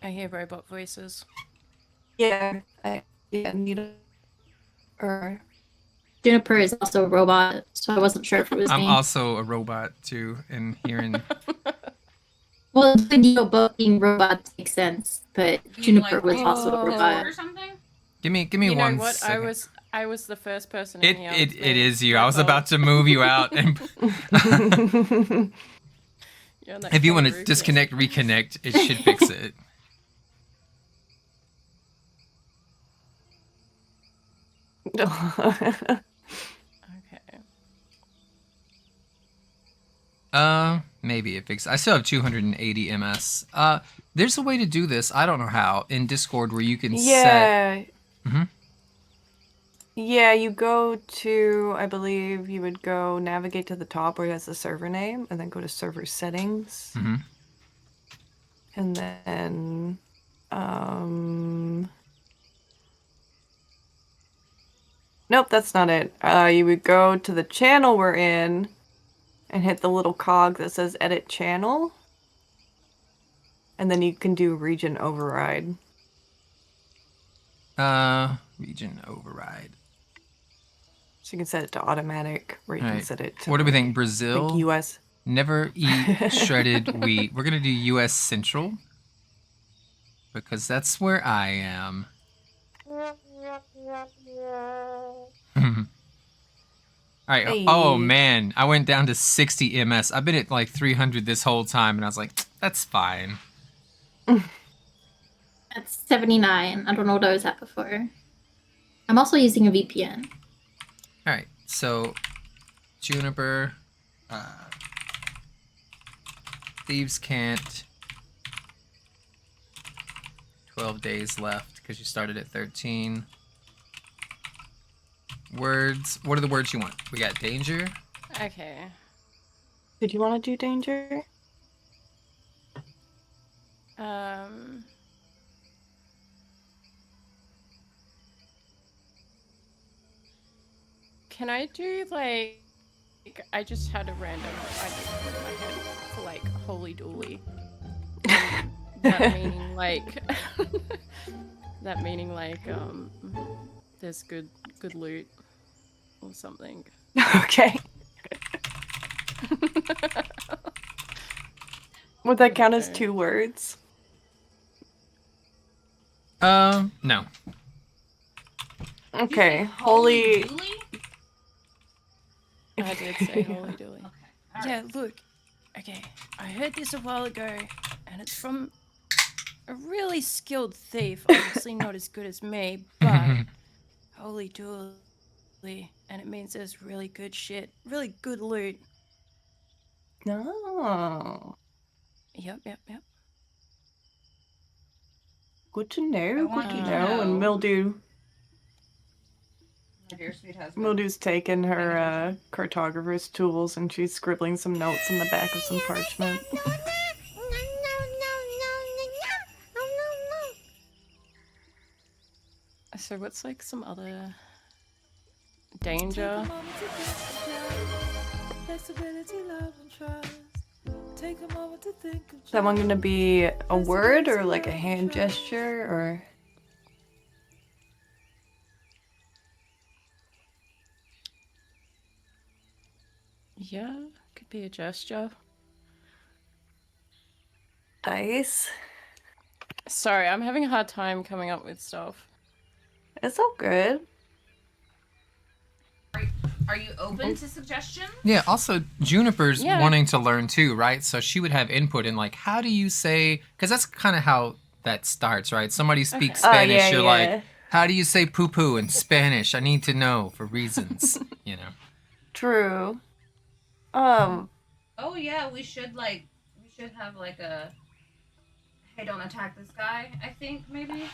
I hear robot voices. Yeah, Nita. Or Juniper is also a robot, so I wasn't sure if it was I'm me. also a robot too, and hearing. Well, the Neo both being robots makes sense, but You Juniper like was also a Oh. robot. or something? Give me You know one what? second. I was the first person in here. It is you. I was about to move you out, and if you want to disconnect, reconnect, it should fix it. Okay. Maybe it fixes. I still have 280 ms. There's a way to do this. I don't know how in Discord where you can set. yeah. Mhm. Yeah, you go to, I believe you would go navigate to the top where it has the server name, and then go to server settings. Mhm. And then, nope, that's not it. You would go to the channel we're in and hit the little cog that says edit channel. And then you can do region override. Region override. So you can set it to automatic, or you can Alright. set it to What do we think? like, Brazil? US. Never eat shredded wheat. We're gonna do US Central because that's where I am. All right. Hey. Oh man, I went down to 60 ms. I've been at like 300 this whole time, and I was like, that's fine. That's 79. I don't know what I was at before. I'm also using a VPN. All right. So, Juniper, thieves can't. 12 days left because you started at 13. Words. What are the words you want? We got danger. Okay. Did you want to do danger? Can I do like I just had a random idea in my head for like holy dooly. That meaning like that meaning like there's good loot or something. Okay. Would that count as Okay. 2 words? No. Okay. Holy. Dooley? I did say holy dooly. Okay. All right. Yeah, look. Okay, I heard this a while ago, and it's from a really skilled thief. Obviously not as good as me, but holy dooly. And it means there's really good shit. Really good loot. No. Yep. Good to know. want Good to you to know. And know. Mildew. My dear sweet husband. Mildew's taken her cartographer's tools and she's scribbling some notes on the back of some parchment. So what's like some other danger? Is that one gonna be a word or like a hand gesture or? Yeah, could be a gesture. Dice. Sorry, I'm having a hard time coming up with stuff. It's all good. Are you open to suggestions? Yeah, also Juniper's Yeah. wanting to learn too, right? So she would have input in like, how do you say, because that's kind of how that starts, right? Somebody speaks Okay. Spanish, yeah, you're yeah. like, how do you say poo poo in Spanish? I need to know for reasons, you know? True. Oh yeah, we should have like a hey, don't attack this guy, I think maybe.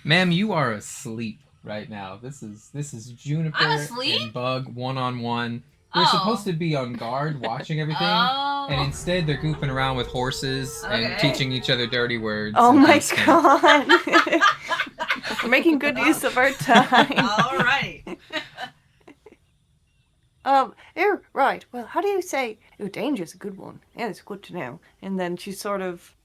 Ma'am, you are asleep right now. This is Juniper I'm asleep? and Bug one-on-one. They're Oh. supposed to be on guard watching everything. Oh. And instead they're goofing around with horses and Okay. teaching each other dirty words. Oh and my feasting. god. We're making good use of our time. Alright. Right. Well, how do you say? Oh, danger's a good one. Yeah, it's good to know. And then she sort of,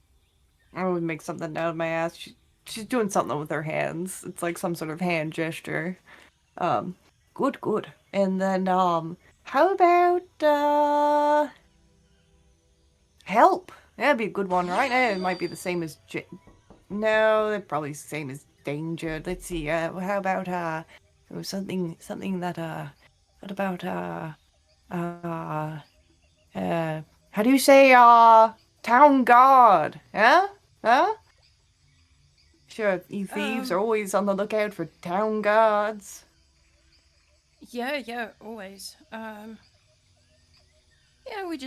I would make something out of my ass. She's doing something with her hands. It's like some sort of hand gesture. Good. And then, how about help? That'd be a good one, right? It might be the same as no, they're probably the same as danger. Let's see. How about something that what about how do you say town guard? Huh? Sure, you thieves are always on the lookout for town guards. Yeah, always. Yeah, we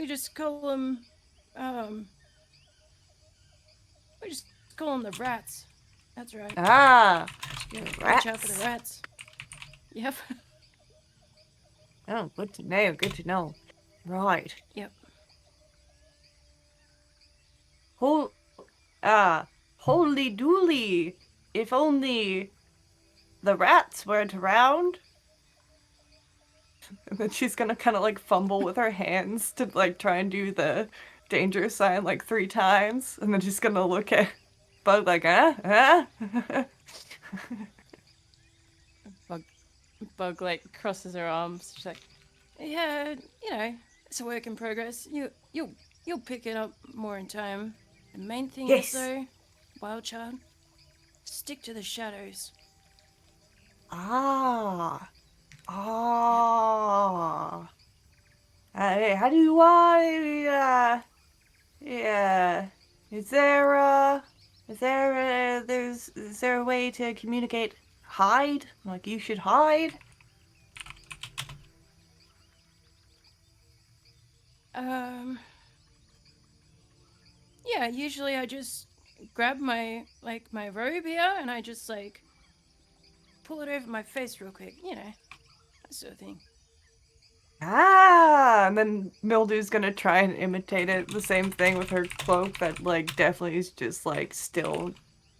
just call them, we just call them the rats. That's right. Ah, Yeah, rats. watch out for the rats. Yep. Oh, good to know. Right. Yep. Holy dooly! If only the rats weren't around. And then she's gonna kind of like fumble with her hands to like try and do the danger sign like 3 times, and then she's gonna look at Bug like, Bug like crosses her arms. She's like, yeah, it's a work in progress. You'll pick it up more in time. The main thing Yes. is though, wild child, stick to the shadows. How do I, yeah, is there a way to communicate hide? Like you should hide? Yeah, usually I just grab my robe here and I just like pull it over my face real quick, that sort of thing. And then Mildew's gonna try and imitate it, the same thing with her cloak that like definitely is just like still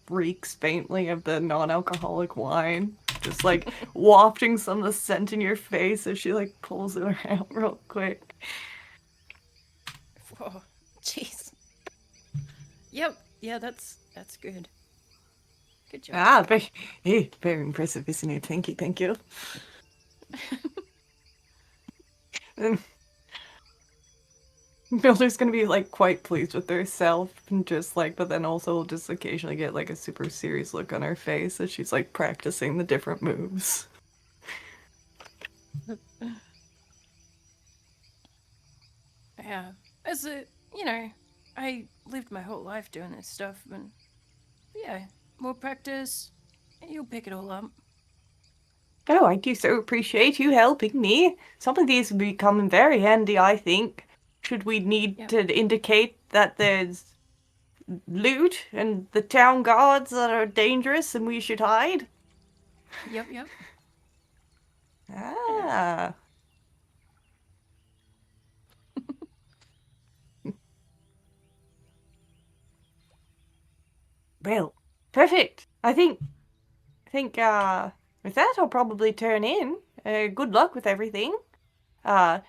reeks faintly of the non-alcoholic wine. Just like wafting some of the scent in your face as she like pulls it around real quick. Whoa, jeez. Yep, yeah, that's good. Good job. Very impressive, isn't it? Thank you. And Mildred's gonna be like quite pleased with herself and just like, but then also just occasionally get like a super serious look on her face as she's like practicing the different moves. Yeah, I lived my whole life doing this stuff, and yeah, more practice, you'll pick it all up. Oh, I do so appreciate you helping me. Some of these will be coming very handy, I think. Should we need to indicate that there's loot and the town guards that are dangerous and we should hide? Yep. Ah. Well, perfect. I think with that, I'll probably turn in. Good luck with everything. Uh,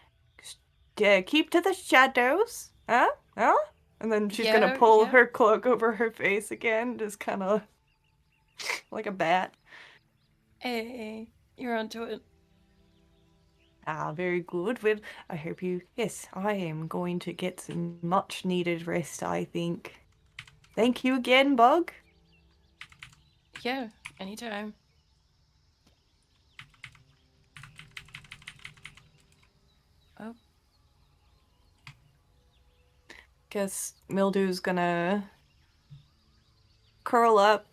keep to the shadows. Huh? Huh? And then she's gonna Yeah, pull yeah. her cloak over her face again, just kind of like a bat. Hey, you're onto it. Ah, very good. Well, I hope you. Yes, I am going to get some much needed rest, I think. Thank you again, Bug. Yeah, anytime. Oh, Guess Mildew's gonna curl up.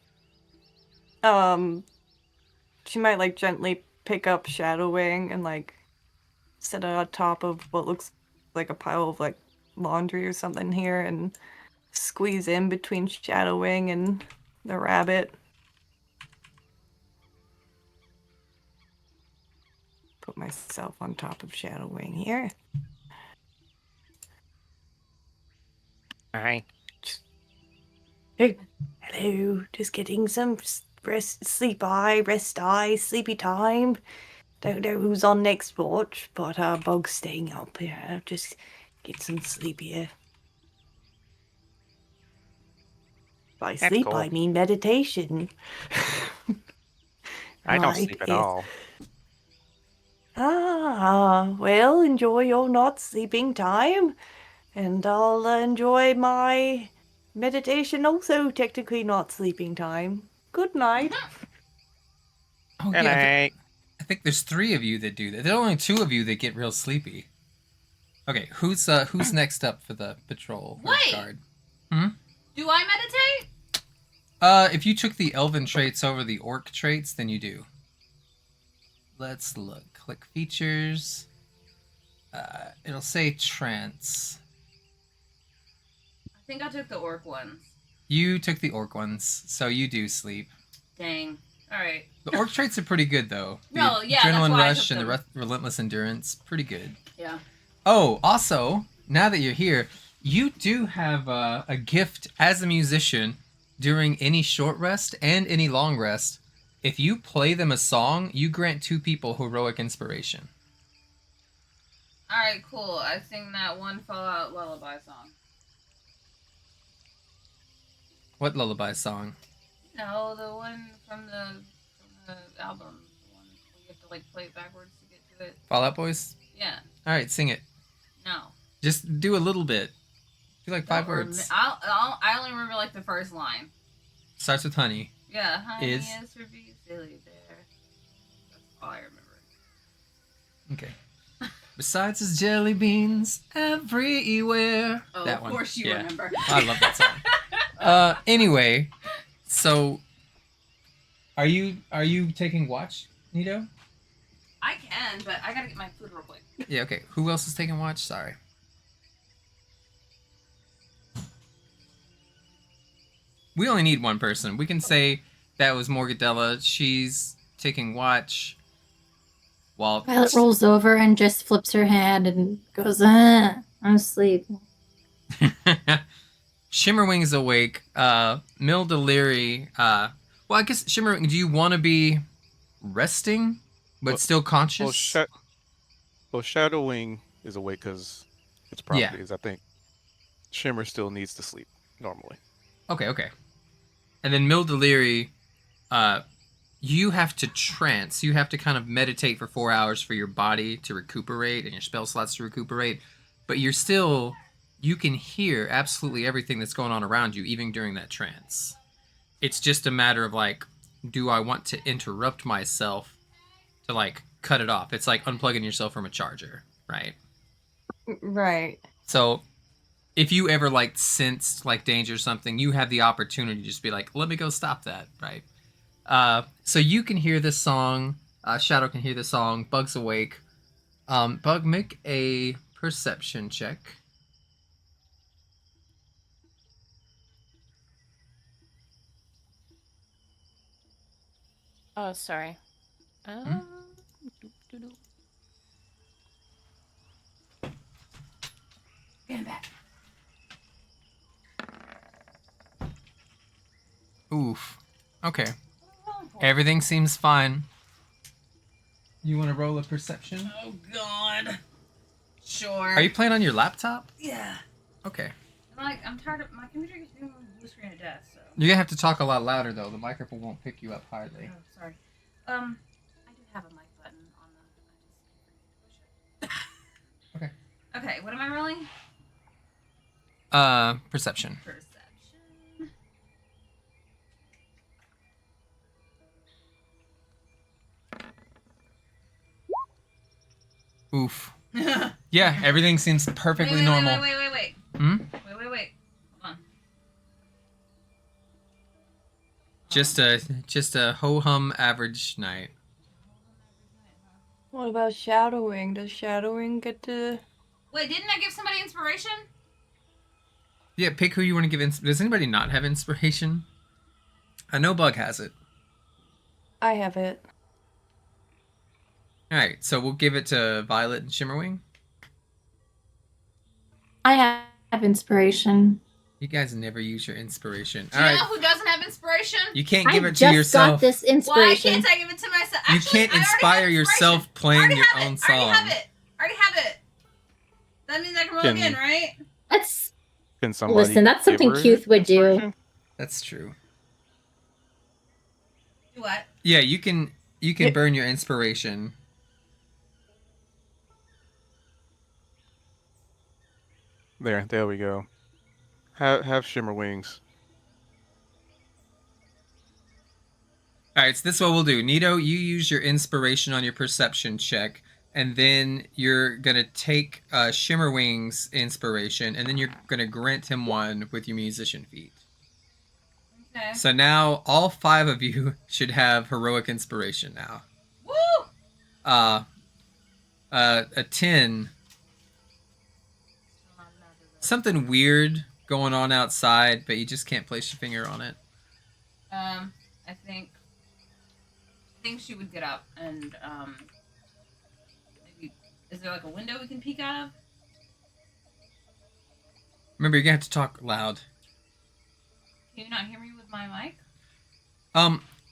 She might like gently pick up Shadowwing and like sit it on top of what looks like a pile of like laundry or something here and squeeze in between Shadowwing and the rabbit. Put myself on top of Shadowwing here. Hi. Hey, hello. Just getting some rest, rest eye, sleepy time. Don't know who's on next watch, but Bug's staying up here. Just get some sleep here. By That's sleep, cool. I mean meditation. I don't Right, sleep at yes. all. Ah, well, enjoy your not sleeping time, and I'll enjoy my meditation also technically not sleeping time. Good night. Oh Good yeah, night. I think there's 3 of you that do that. There are only 2 of you that get real sleepy. Okay, who's next up for the patrol or Wait! guard? Do I meditate? If you took the elven traits over the orc traits, then you do. Let's look. Click features. It'll say trance. I think I took the orc ones. You took the orc ones, so you do sleep. Dang. Alright. The orc traits are pretty good though. The No, yeah, that's adrenaline why I rush took and the them. relentless endurance, pretty good. Yeah. Oh, also, now that you're here, you do have a gift as a musician during any short rest and any long rest. If you play them a song, you grant 2 people heroic inspiration. Alright, cool. I sing that one Fallout Lullaby song. What lullaby song? No, the one from the album. The one where you have to like play it backwards to get to it. Fallout Boys? Yeah. All right, sing it. No. Just do a little bit. Do like 5 words. I only remember like the first line. Starts with honey. Yeah, honey Is- is for bee silly bear. That's all I remember. Okay. Besides his jelly beans everywhere. Oh, That of one. course you Yeah. remember. I love that song. Anyway, so are you taking watch, Nito? I can, but I gotta get my food real quick. Yeah, okay. Who else is taking watch? Sorry. We only need one person. We can say that was Morgadella. She's taking watch. While Violet rolls over and just flips her hand and goes, I'm asleep. Shimmerwing's awake. Mil Deliri. Well, I guess Shimmerwing. Do you want to be resting, but Well- still conscious? Well, Shadowwing is awake because it's properties. I think Shimmer still needs to sleep normally. Okay. And then Mil Deliri, you have to trance. You have to kind of meditate for 4 hours for your body to recuperate and your spell slots to recuperate. But you can hear absolutely everything that's going on around you, even during that trance. It's just a matter of like, do I want to interrupt myself to like cut it off? It's like unplugging yourself from a charger, right? Right. So if you ever like sensed like danger or something, you have the opportunity to just be like, let me go stop that, right? So you can hear this song. Shadow can hear the song. Bug's awake. Bug, make a perception check. oh, sorry. Doo-doo. Get back. Oof. Okay. Everything seems fine. You want to roll a perception? Oh God. Sure. Are you playing on your laptop? Yeah. Okay. I'm tired of my computer keeps doing blue screen at desk. So. You're gonna have to talk a lot louder though. The microphone won't pick you up hardly. Oh, sorry. I do have a mic button on the. Okay. Okay. What am I rolling? Perception. Perception. Oof. Yeah, everything seems perfectly normal. Wait. Hmm? Wait. Hold on. Just a ho hum average night. What about shadowing? Does shadowing get to... Wait, didn't I give somebody inspiration? Yeah, pick who you want to give. Does anybody not have inspiration? I know Bug has it. I have it. All right, so we'll give it to Violet and Shimmerwing. I have inspiration. You guys never use your inspiration. Do you know who doesn't have inspiration? You can't I give it to just yourself. got this Why inspiration. can't I give it to myself? You Actually, can't I already inspire have yourself inspiration. playing your I own already song. have it. That means I can roll again, right? That's Can somebody listen. That's give something her Keith would do. inspiration? That's true. Do what? Yeah, you can burn your inspiration. There we go. Have shimmer wings. All right, so this is what we'll do. Nito, you use your inspiration on your perception check, and then you're gonna take Shimmerwing's inspiration, and then you're gonna grant him one with your musician feat. Okay. So now all 5 of you should have heroic inspiration now. Woo! A 10. Something weird going on outside, but you just can't place your finger on it. I think she would get up and maybe is there like a window we can peek out of? Remember, you're gonna have to talk loud. Can you not hear me with my mic?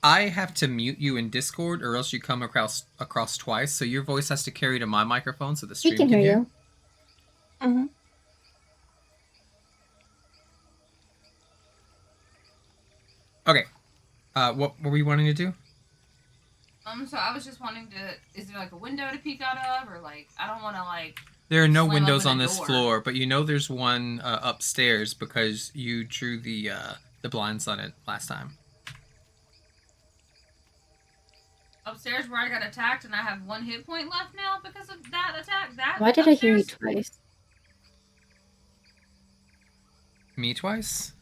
I have to mute you in Discord, or else you come across twice. So your voice has to carry to my microphone, so the We stream can hear you. Mm-hmm. Okay. What were we wanting to do? So I was just wanting to. Is there like a window to peek out of, or like I don't want to like. There are no Slam windows open on a this door. floor, but you know there's one upstairs because you drew the blinds on it last time. Upstairs where I got attacked and I have 1 hit point left now because of that attack. Why did I hear you upstairs? twice? Me twice?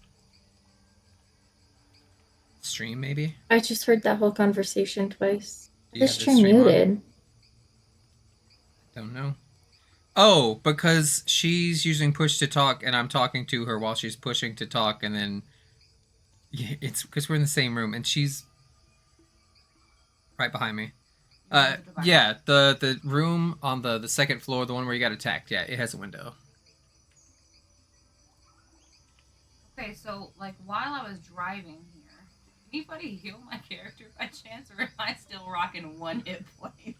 Stream maybe? I just heard that whole conversation twice. Do you This have the stream stream on? muted. Don't know. Oh, because she's using push to talk and I'm talking to her while she's pushing to talk, and then yeah, it's because we're in the same room and she's right behind me. Yeah, the room on the second floor, the one where you got attacked, yeah, it has a window. Okay, so like while I was driving here, did anybody heal my character by chance, or am I still rocking 1 hit point?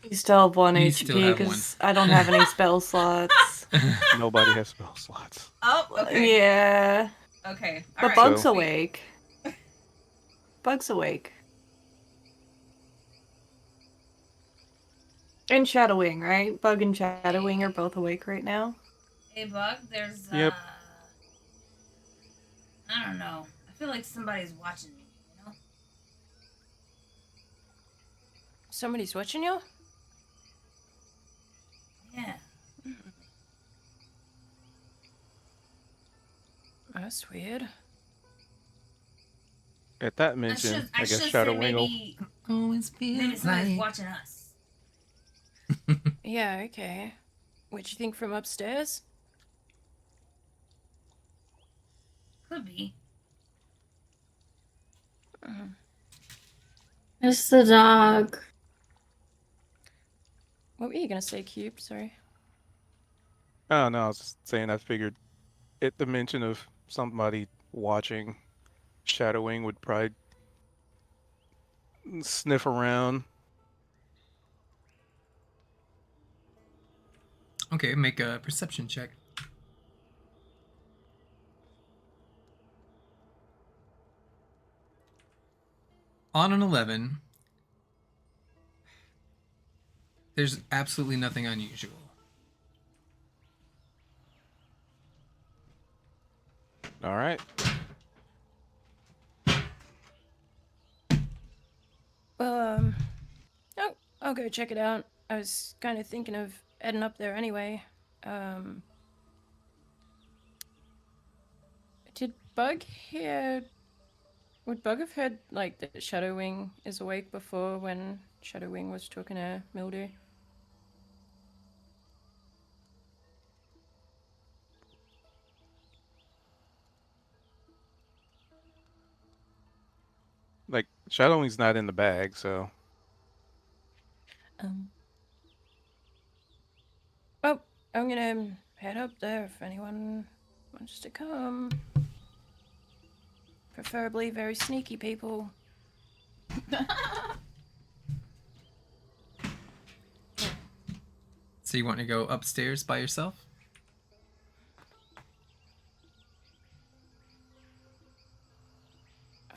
You still have 1 You still HP have because I don't have any spell slots. Nobody has spell slots. Oh, okay. Yeah. Okay. But alright. Bug's So- awake. Bug's awake. And Shadowwing, right? Bug and Shadowwing are both awake right now. Hey, Bug, there's Yep. I don't know. I feel like somebody's watching me, you know? Somebody's watching you? Yeah. That's weird. At that mention, I guess say Shadow Wing will. maybe, Always maybe somebody's watching us. Yeah, okay. What'd you think from upstairs? Could be. It's the dog. What were you gonna say, Cube? Sorry. Oh no, I was just saying. I figured, at the mention of somebody watching, Shadow Wing would probably sniff around Okay, make a perception check. On an 11, there's absolutely nothing unusual. All right. Well, I'll go check it out. I was kind of thinking of heading up there anyway. Did Bug hear... Would Bug have heard, like, that Shadowwing is awake before when Shadowwing was talking to Mildew? Like Shadowwing's not in the bag, so Well, I'm gonna head up there if anyone wants to come. Preferably very sneaky people. So you want to go upstairs by yourself?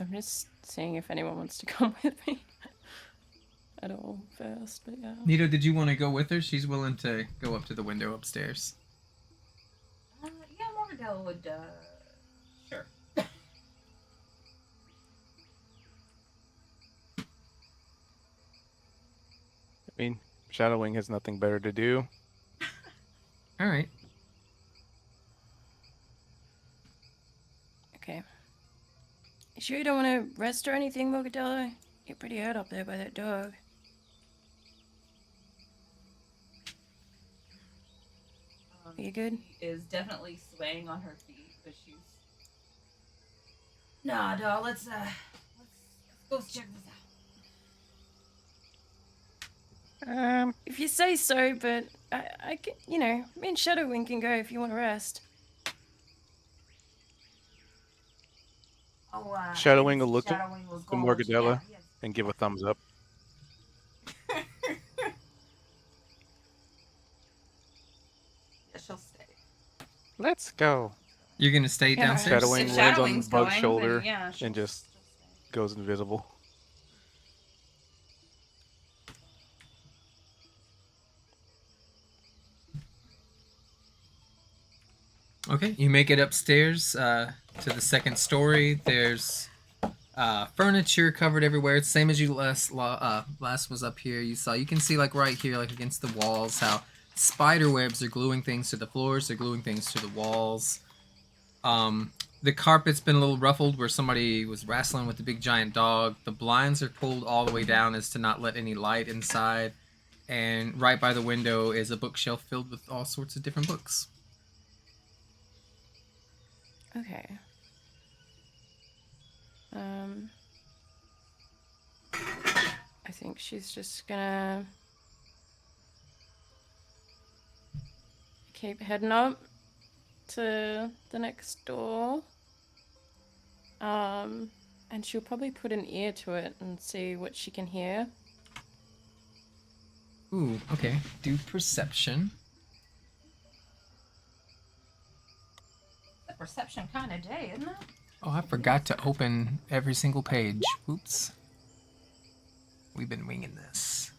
I'm just seeing if anyone wants to come with me at all first, but yeah. Nito, did you want to go with her? She's willing to go up to the window upstairs. Yeah, Morgadell would, sure. I mean, Shadowwing has nothing better to do. All right. Okay. You sure you don't want to rest or anything, Morgadella? You're pretty hurt up there by that dog. Are you good? She is definitely swaying on her feet, but she's... Nah, dog, let's go check this out. If you say so, but I can, you know, me and Shadowwing can go if you want to rest. Oh, Shadowwing will look at Shadowwing will the go. Morgadella Yeah, and give a thumbs up. yeah, she'll stay. Let's go. You're gonna stay Yeah, downstairs. Shadowwing If lands on Shadowwing's Bug's going, shoulder then yeah, and just she'll stay. goes invisible. Okay, you make it upstairs to the second story. There's furniture covered everywhere. It's same as you last was up here. You can see like right here, like against the walls, how spider webs are gluing things to the floors. They're gluing things to the walls. The carpet's been a little ruffled where somebody was wrestling with the big giant dog. The blinds are pulled all the way down as to not let any light inside. And right by the window is a bookshelf filled with all sorts of different books. Okay. I think she's just gonna keep heading up to the next door. And she'll probably put an ear to it and see what she can hear. Ooh, okay. Do perception. It's a perception kind of day, isn't it? Oh, I forgot to open every single page. Oops. We've been winging this.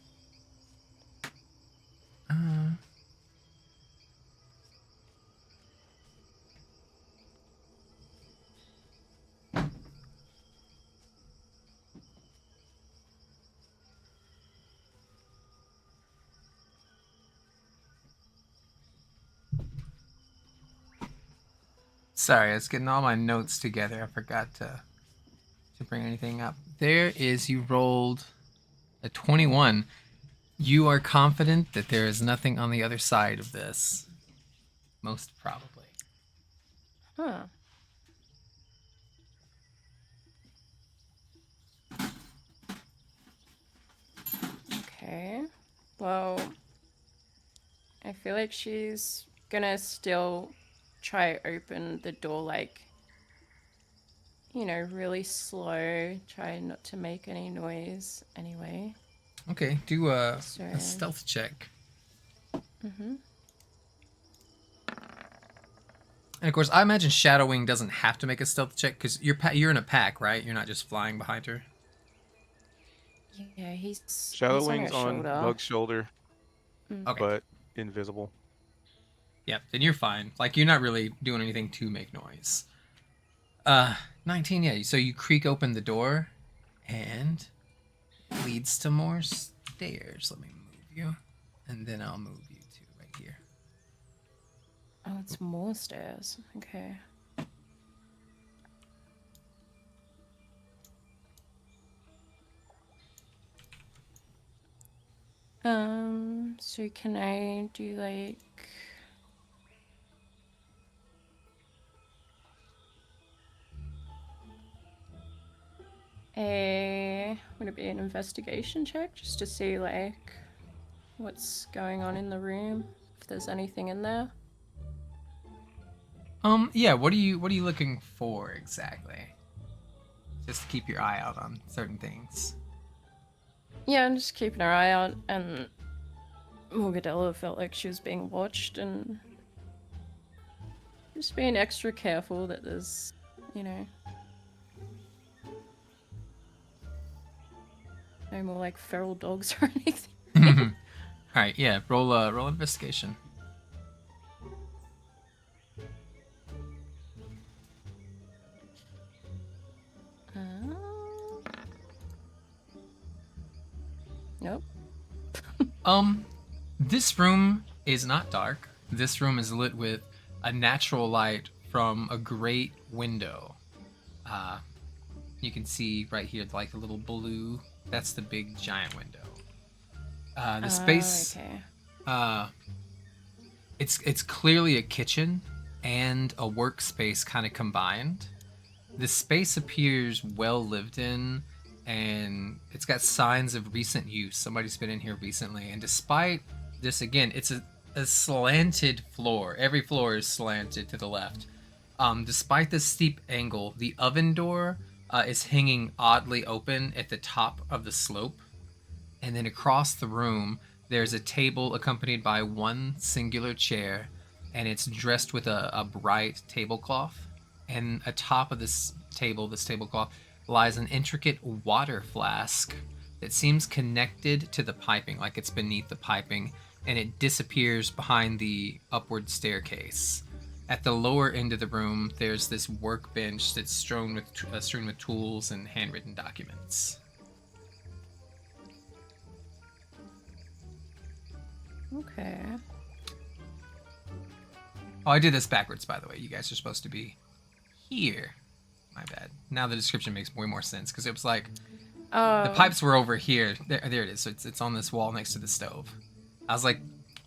Sorry, I was getting all my notes together. I forgot to bring anything up. There is, you rolled a 21. You are confident that there is nothing on the other side of this. Most probably. Huh. Okay. Well, I feel like she's gonna still try open the door, like, you know, really slow. Try not to make any noise anyway. Okay, do a So- stealth check. Mm-hmm. And of course, I imagine Shadowwing doesn't have to make a stealth check because you're in a pack, right? You're not just flying behind her. Yeah, he's on Shadowwing's her on shoulder. Bug's shoulder, Okay. but invisible. Yep, then you're fine. Like, you're not really doing anything to make noise. 19, yeah. So you creak open the door, and it leads to more stairs. Let me move you, and then I'll move you to right here. Oh, it's more stairs. Okay. So can I do like would it be an investigation check just to see like what's going on in the room, if there's anything in there? Yeah. What are you looking for exactly? Just to keep your eye out on certain things. Yeah, I'm just keeping an eye out, and Morgadella felt like she was being watched, and just being extra careful that there's, you know, no more like feral dogs or anything. All right. Yeah. Roll investigation. Nope. This room is not dark. This room is lit with a natural light from a great window. You can see right here, like a little blue. That's the big giant window. The space. Okay. It's clearly a kitchen and a workspace kind of combined. The space appears well lived in, and it's got signs of recent use. Somebody's been in here recently, and despite this, again, it's a slanted floor. Every floor is slanted to the left. Despite the steep angle, the oven door is hanging oddly open at the top of the slope. And then across the room, there's a table accompanied by one singular chair, and it's dressed with a bright tablecloth. And atop of this tablecloth, lies an intricate water flask that seems connected to the piping, like it's beneath the piping, and it disappears behind the upward staircase. At the lower end of the room, there's this workbench that's strewn with tools and handwritten documents. Okay. Oh, I did this backwards, by the way. You guys are supposed to be here. My bad. Now the description makes way more sense, because it was like the pipes were over here. There it is. So it's on this wall next to the stove. I was like,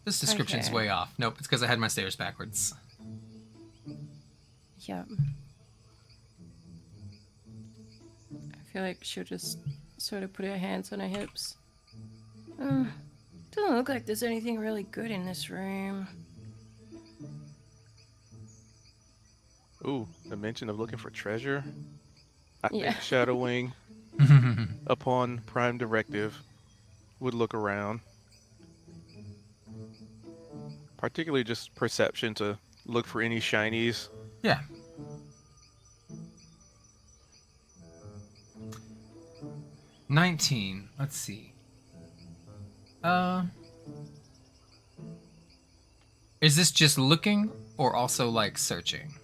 this description's Okay. way off. Nope, it's because I had my stairs backwards. Yeah. I feel like she'll just sort of put her hands on her hips. Doesn't look like there's anything really good in this room. Ooh, the mention of looking for treasure. I Yeah. think Shadowwing, upon prime directive, would look around. Particularly just perception to look for any shinies. Yeah. $19. Let's see. Is this just looking or also like searching?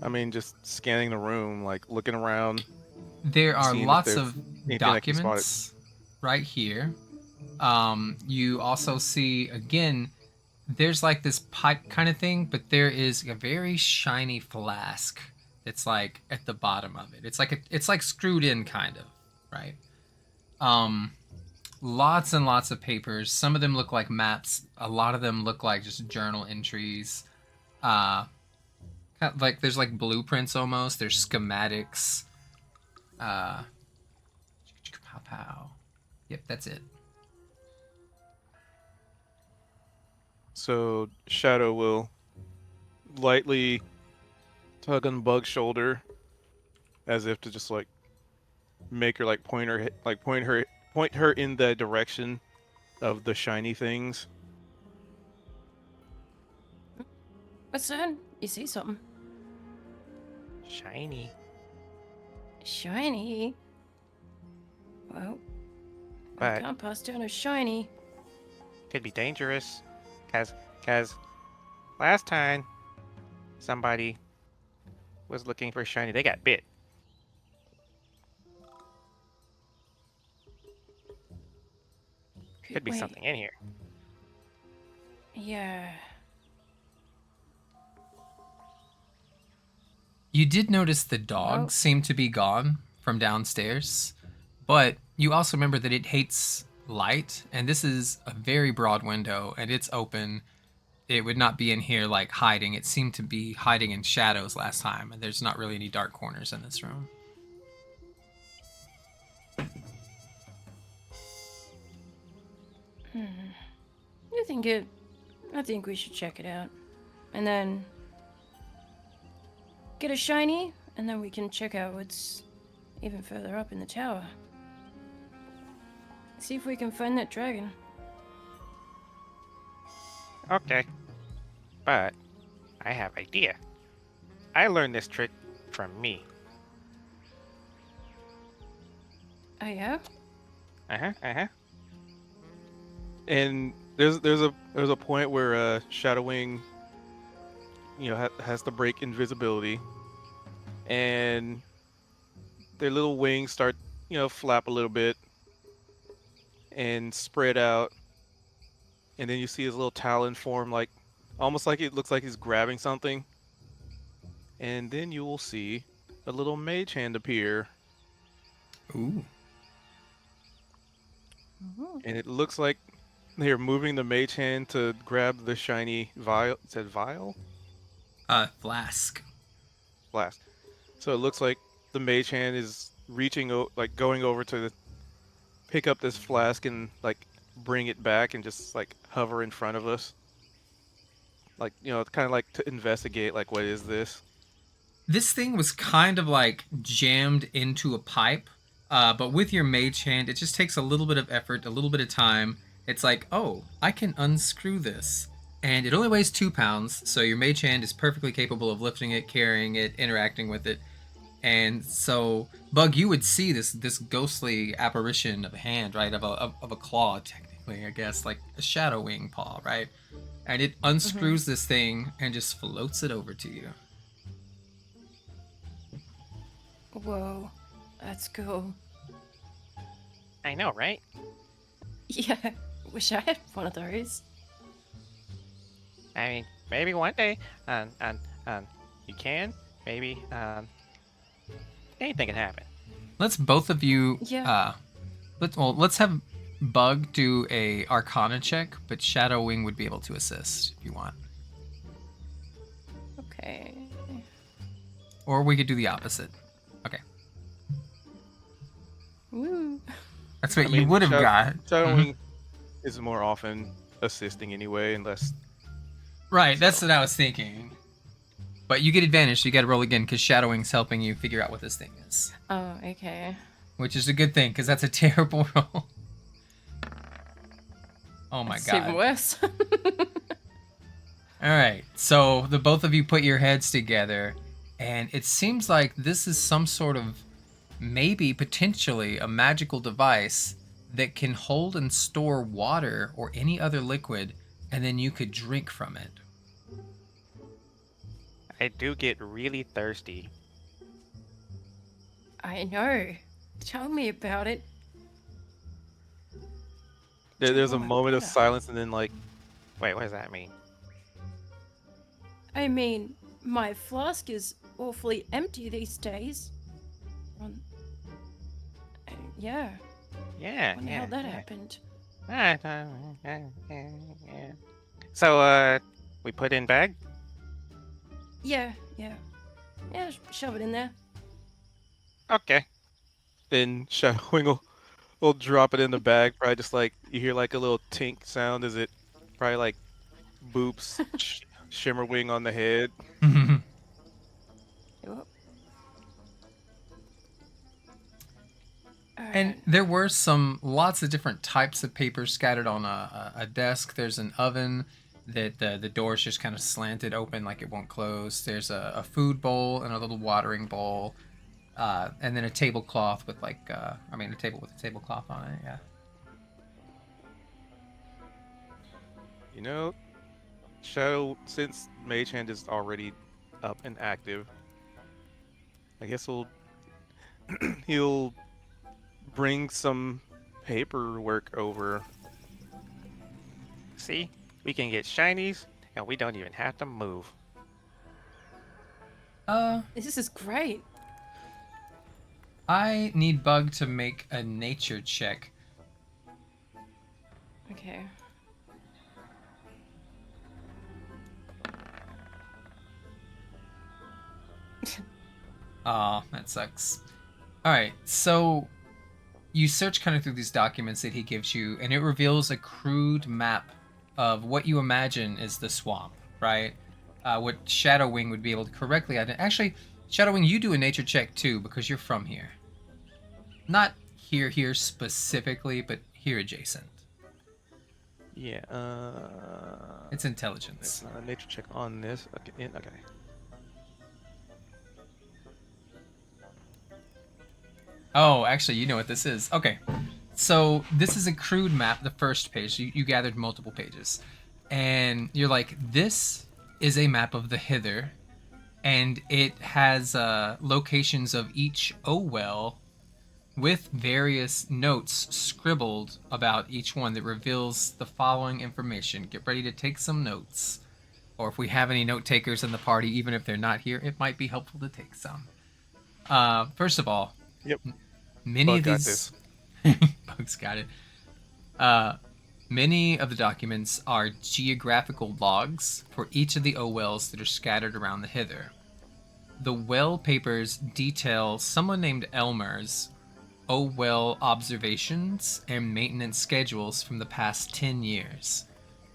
I mean, just scanning the room, like looking around. There are Seeing if lots there's of anything I can spot. documents right here. You also see, again, there's like this pipe kind of thing, but there is a very shiny flask that's like at the bottom of it. It's like screwed in kind of, right? Lots and lots of papers. Some of them look like maps. A lot of them look like just journal entries. Kind of like there's like blueprints almost. There's schematics. Pow pow. Yep, that's it. So Shadow will lightly tug on Bug's shoulder, as if to just like make her like point her in the direction of the shiny things. What's that? You see something? Shiny. Shiny? Well, I But can't pass down a shiny. could be dangerous. Cause last time somebody was looking for shiny, they got bit. Could be Wait, something in here. Yeah. You did notice the dog Well- seemed to be gone from downstairs, but you also remember that it hates light, and this is a very broad window, and it's open. It would not be in here like hiding. It seemed to be hiding in shadows last time, and there's not really any dark corners in this room. I think we should check it out. And then get a shiny, and then we can check out what's even further up in the tower. See if we can find that dragon. Okay. But I have idea. I learned this trick from me. Oh yeah? Uh-huh. And there's a point where Shadowwing, has to break invisibility, and their little wings start, flap a little bit and spread out, and then you see his little talon form, like almost like it looks like he's grabbing something, and then you will see a little mage hand appear, Ooh. and it looks like they're moving the mage hand to grab the shiny vial. It said vial? Flask. Blast. So it looks like the mage hand is reaching, going over to pick up this flask and like bring it back and just like hover in front of us. Like, kind of like to investigate, like, what is this? This thing was kind of like jammed into a pipe, but with your mage hand, it just takes a little bit of effort, a little bit of time. It's like, oh, I can unscrew this. And it only weighs 2 pounds, so your mage hand is perfectly capable of lifting it, carrying it, interacting with it. And so, Bug, you would see this ghostly apparition of a hand, right? Of a claw, technically, I guess, like a shadow wing paw, right? And it unscrews this thing and just floats it over to you. Whoa, that's cool. I know, right? Yeah, wish I had one of those. I mean, maybe one day, you can. Maybe, anything can happen. Let's both of you, Yeah. let's have Bug do a Arcana check, but Shadow Wing would be able to assist if you want. Okay. Or we could do the opposite. Okay. Woo. That's what I you mean, would have got. Shadowwing is more often assisting anyway, unless. Right, that's what I was thinking. But you get advantage, so you gotta roll again, because Shadowwing's helping you figure out what this thing is. Oh, okay. Which is a good thing, because that's a terrible roll. Oh my It's god. even worse. Alright, so the both of you put your heads together, and it seems like this is some sort of, maybe potentially, a magical device that can hold and store water or any other liquid, and then you could drink from it. I do get really thirsty. I know. Tell me about it. There's a Oh my moment of God. silence, and then like, Wait, what does that mean? I mean, my flask is awfully empty these days. Yeah, Yeah, wonder yeah. how that yeah. happened. Yeah. So, we put in bag? Yeah. Shove it in there. Okay. then Shadowwing will drop it in the bag. Probably just like you hear like a little tink sound as it probably like boops Shimmerwing on the head. Yup. And Alright. there were lots of different types of papers scattered on a desk. There's an oven. that the door's just kind of slanted open, like it won't close. There's a food bowl and a little watering bowl, and then a tablecloth with like, a table with a tablecloth on it. Yeah. You know, Shadow, since Mage Hand is already up and active, I guess he'll bring some paperwork over. See, we can get shinies, and we don't even have to move. This is great. I need Bug to make a nature check. Okay. Aw, that sucks. Alright, so you search kind of through these documents that he gives you, and it reveals a crude map of what you imagine is the swamp, right? What Shadowwing would be able to correctly identify. Actually, Shadowwing, you do a nature check too, because you're from here. Not here specifically, but here adjacent. Yeah. It's intelligence. It's not a nature check on this. Okay. Okay. Oh, actually, you know what this is. Okay. So this is a crude map, the first page. You gathered multiple pages. And you're like, this is a map of the Hither. And it has locations of each well with various notes scribbled about each one that reveals the following information. Get ready to take some notes. Or if we have any note takers in the party, even if they're not here, it might be helpful to take some. First of all, Yep. Many Bug of got these this. Bug's got it. Many of the documents are geographical logs for each of the wells that are scattered around the Hither. The well papers detail someone named Elmer's well observations and maintenance schedules from the past 10 years.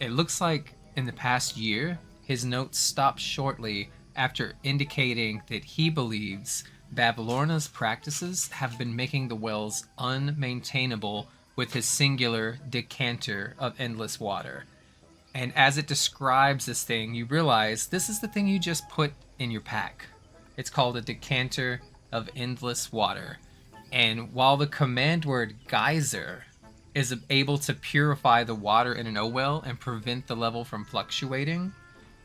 It looks like in the past year, his notes stopped shortly after indicating that he believes Bavlorna's practices have been making the wells unmaintainable with his singular decanter of endless water. And as it describes this thing, you realize this is the thing you just put in your pack. It's called a decanter of endless water. And while the command word geyser is able to purify the water in an well and prevent the level from fluctuating,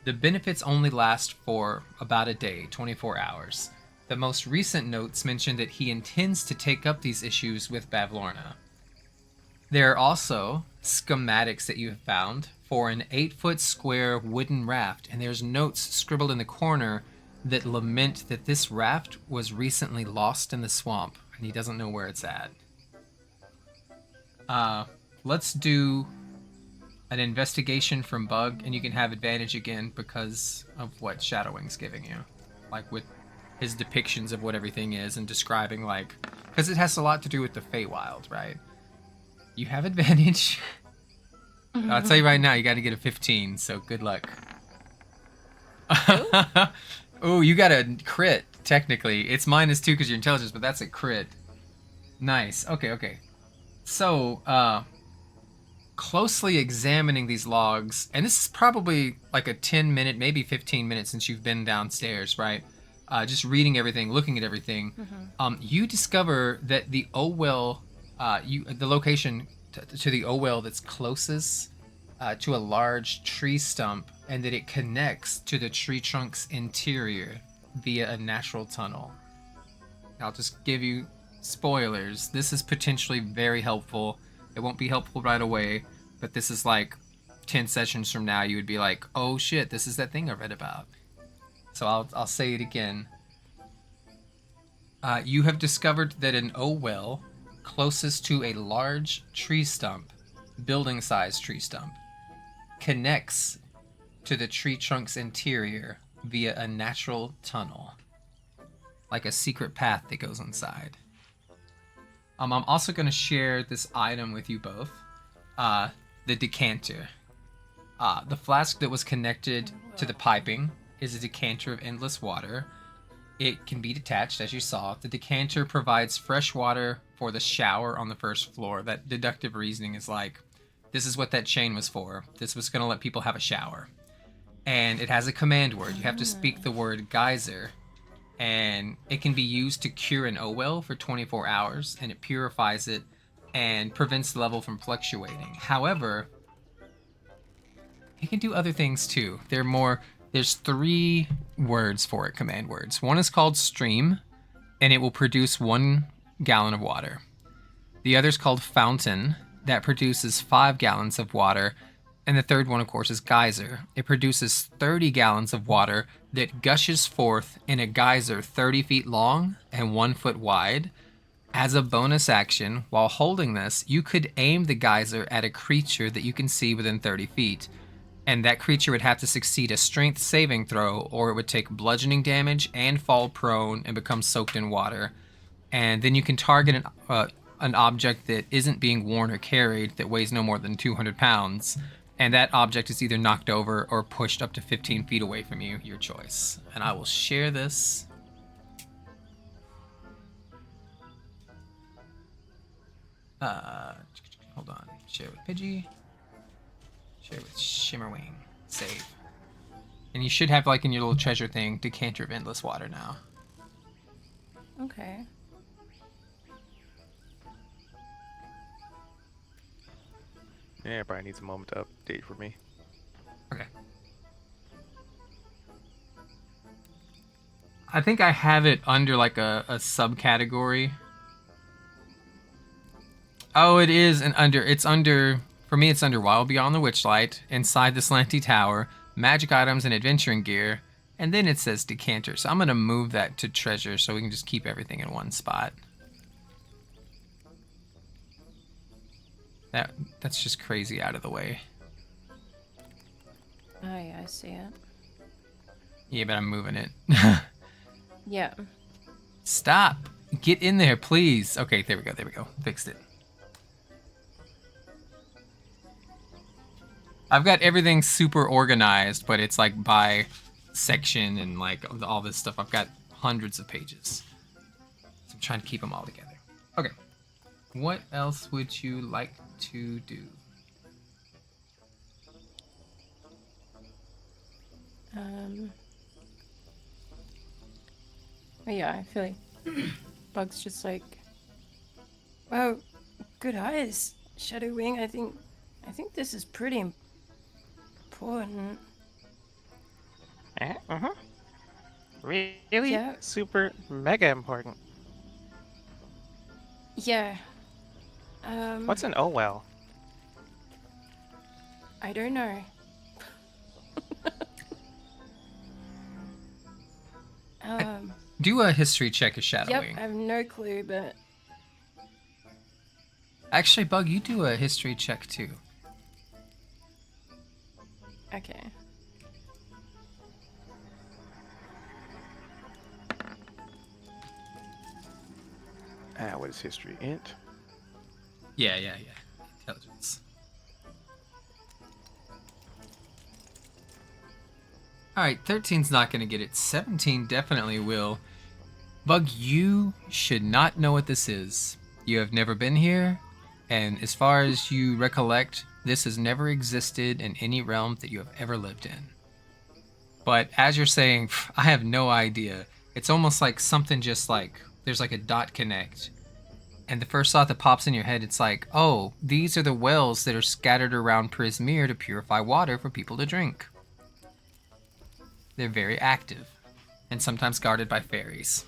the benefits only last for about a day, 24 hours. The most recent notes mention that he intends to take up these issues with Bavlorna. There are also schematics that you have found for an 8-foot square wooden raft, and there's notes scribbled in the corner that lament that this raft was recently lost in the swamp, and he doesn't know where it's at. Let's do an investigation from Bug, and you can have advantage again because of what Shadowwing's giving you. Like with his depictions of what everything is and describing, like, because it has a lot to do with the Feywild, right? You have advantage. I'll tell you right now, you got to get a 15, so good luck. Oh, you got a crit, technically. It's -2 because you're intelligence, but that's a crit. Nice. Okay. So, closely examining these logs, and this is probably like a 10-minute, maybe 15 minutes since you've been downstairs, right? Just reading everything, looking at everything. You discover that the well, the location to the well that's closest to a large tree stump, and that it connects to the tree trunk's interior via a natural tunnel. I'll just give you spoilers. This is potentially very helpful. It won't be helpful right away, but this is like 10 sessions from now, you would be like, oh shit, this is that thing I read about. So I'll say it again. You have discovered that an well closest to a large tree stump, building-sized tree stump, connects to the tree trunk's interior via a natural tunnel, like a secret path that goes inside. I'm also going to share this item with you both. The decanter. The flask that was connected to the piping is a decanter of endless water. It can be detached, as you saw. The decanter provides fresh water for the shower on the first floor. That deductive reasoning is like, This is what that chain was for. This was going to let people have a shower. And it has a command word. You have to speak the word geyser. And it can be used to cure an well for 24 hours. And it purifies it and prevents the level from fluctuating. However, it can do other things too. There's 3 words for it, command words. One is called stream, and it will produce 1 gallon of water. The other is called fountain, that produces 5 gallons of water. And the third one, of course, is geyser. It produces 30 gallons of water that gushes forth in a geyser 30 feet long and 1 foot wide. As a bonus action, while holding this, you could aim the geyser at a creature that you can see within 30 feet. And that creature would have to succeed a strength saving throw, or it would take bludgeoning damage and fall prone and become soaked in water. And then you can target an object that isn't being worn or carried that weighs no more than 200 pounds. And that object is either knocked over or pushed up to 15 feet away from you, your choice. And I will share this. Hold on. Share with Pidgey. Share with Shimmerwing. Save. And you should have, like, in your little treasure thing, Decanter of Endless Water now. Okay. Yeah, probably needs a moment to update for me. Okay. I think I have it under, like, a subcategory. Oh, it is it's under, for me, it's under Wild Beyond the Witchlight, inside the Slanty Tower, magic items and adventuring gear, and then it says Decanter. So I'm going to move that to treasure so we can just keep everything in one spot. That's just crazy out of the way. Oh, yeah, I see it. Yeah, but I'm moving it. Yeah. Stop. Get in there, please. Okay, there we go. Fixed it. I've got everything super organized, but it's like by section and like all this stuff. I've got hundreds of pages. So I'm trying to keep them all together. Okay. What else would you like to do? Oh, yeah, I feel like Bug's just like, wow, good eyes, Shadowwing. I think this is pretty important. Really? Yeah. Super mega important. Yeah. What's an well? I don't know. Do a history check of Yep, Shadowwing. I have no clue, but Actually, Bug, you do a history check too. okay. What is history? Int? Yeah. Intelligence. Alright, 13's not going to get it. 17 definitely will. Bug, you should not know what this is. You have never been here, and as far as you recollect, this has never existed in any realm that you have ever lived in. But as you're saying, I have no idea. It's almost like something just like, there's like a dot connect. And the first thought that pops in your head, it's like, oh, these are the wells that are scattered around Prismeer to purify water for people to drink. They're very active, and sometimes guarded by fairies.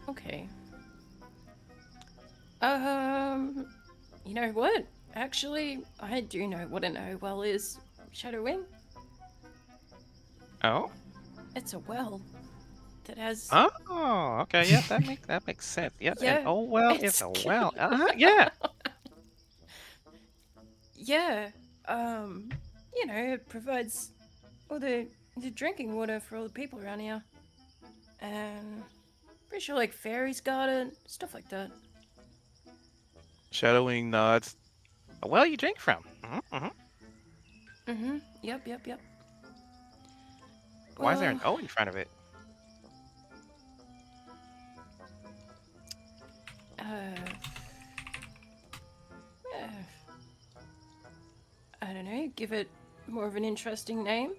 Okay. You know what? Actually, I do know what an well is, Shadowwing. Oh? It's a well that has. Oh, okay. Yeah, that makes sense. Yeah. Yeah, An well is it's a good. well. Yeah. Yeah. You know, it provides all the drinking water for all the people around here. And pretty sure like fairies got it, stuff like that. Shadowwing nods. A well you drink from. Yep. Why is there an Well, O in front of it? I don't know, give it more of an interesting name.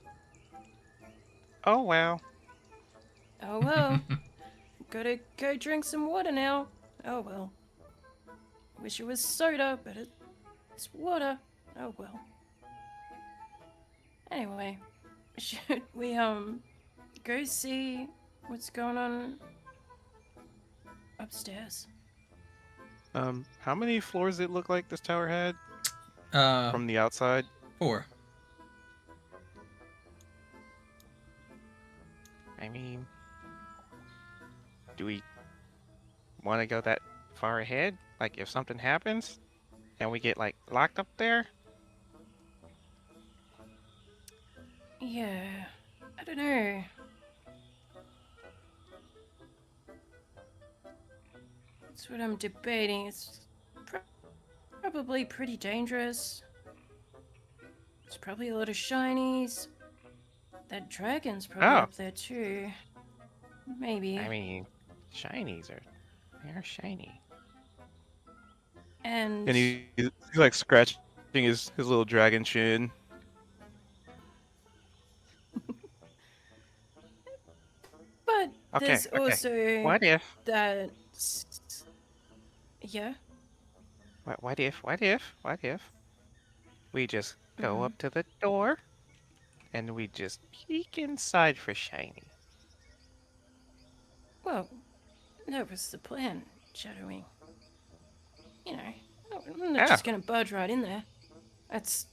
Oh well. Oh well. Gotta go drink some water now. Oh well. Wish it was soda, but it's water. Oh well. Anyway, should we go see what's going on upstairs? How many floors did it look like this tower had Uh, from the outside? 4. I mean, do we want to go that far ahead? Like, if something happens and we get like locked up there? Yeah, I don't know. That's what I'm debating. It's probably pretty dangerous. There's probably a lot of shinies. That dragon's probably Oh. up there too. Maybe. I mean, shinies are they are shiny. And And he's like scratching his little dragon chin. but Okay, there's okay. also What if? that. Yeah. What if we just go Mhm. up to the door and we just peek inside for shiny? Well, that was the plan, Shadowing. You know, I'm not just gonna budge right in there. That's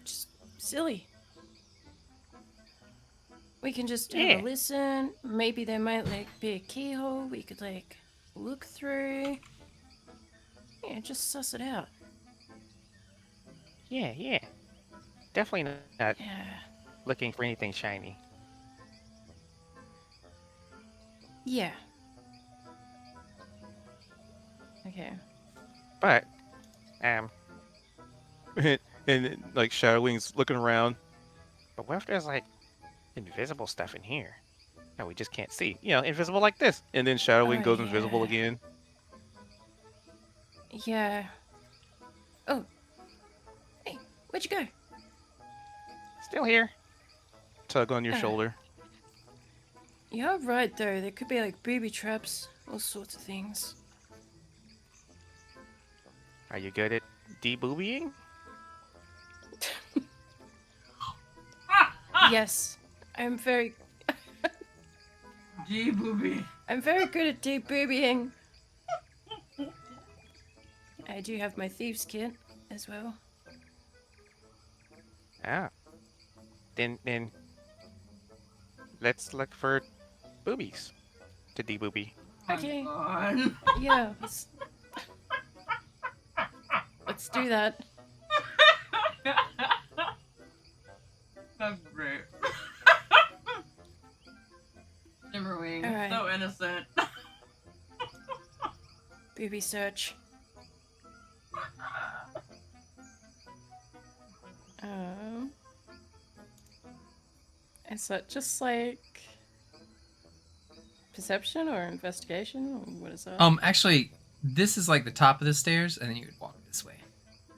just silly. We can just have Yeah. a listen. Maybe there might like be a keyhole we could like look through. Yeah, just suss it out. Yeah. Definitely not Yeah. looking for anything shiny. Yeah. Okay. But, and like Shadowwing's looking around. but what if there's like invisible stuff in here that we just can't see? You know, invisible like this. And then Shadowwing Oh, goes invisible yeah. again. Yeah. Oh. Hey, where'd you go? Still here. Tug on your Uh. shoulder. You're right though. There could be like booby traps, all sorts of things. Are you good at deboobying? Yes, I'm very. Gee, booby. I'm very good at deep boobying. I do have my thieves kit as well. Ah. Then let's look for boobies to debooby. Okay. God. Yeah. Let's do that. That's great. Shimmerwing, Alright. so innocent. Booby search. Is that just like perception or investigation? Or what is that? Actually, this is like the top of the stairs, and then you would walk this way,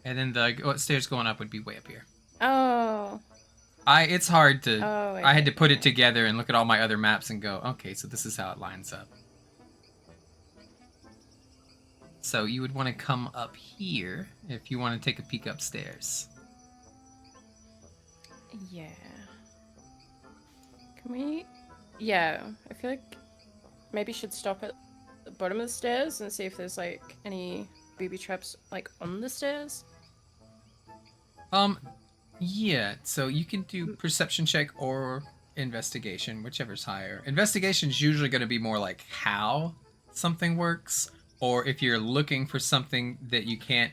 and then the stairs going up would be way up here. Oh. It's hard to. Oh. I had to okay. put it together and look at all my other maps and go, okay, so this is how it lines up. So you would want to come up here if you want to take a peek upstairs. Yeah. Can we? Yeah, I feel like maybe should stop at the bottom of the stairs and see if there's like any booby traps like on the stairs. Yeah, so you can do perception check or investigation, whichever's higher. Investigation's usually going to be more like how something works, or if you're looking for something that you can't.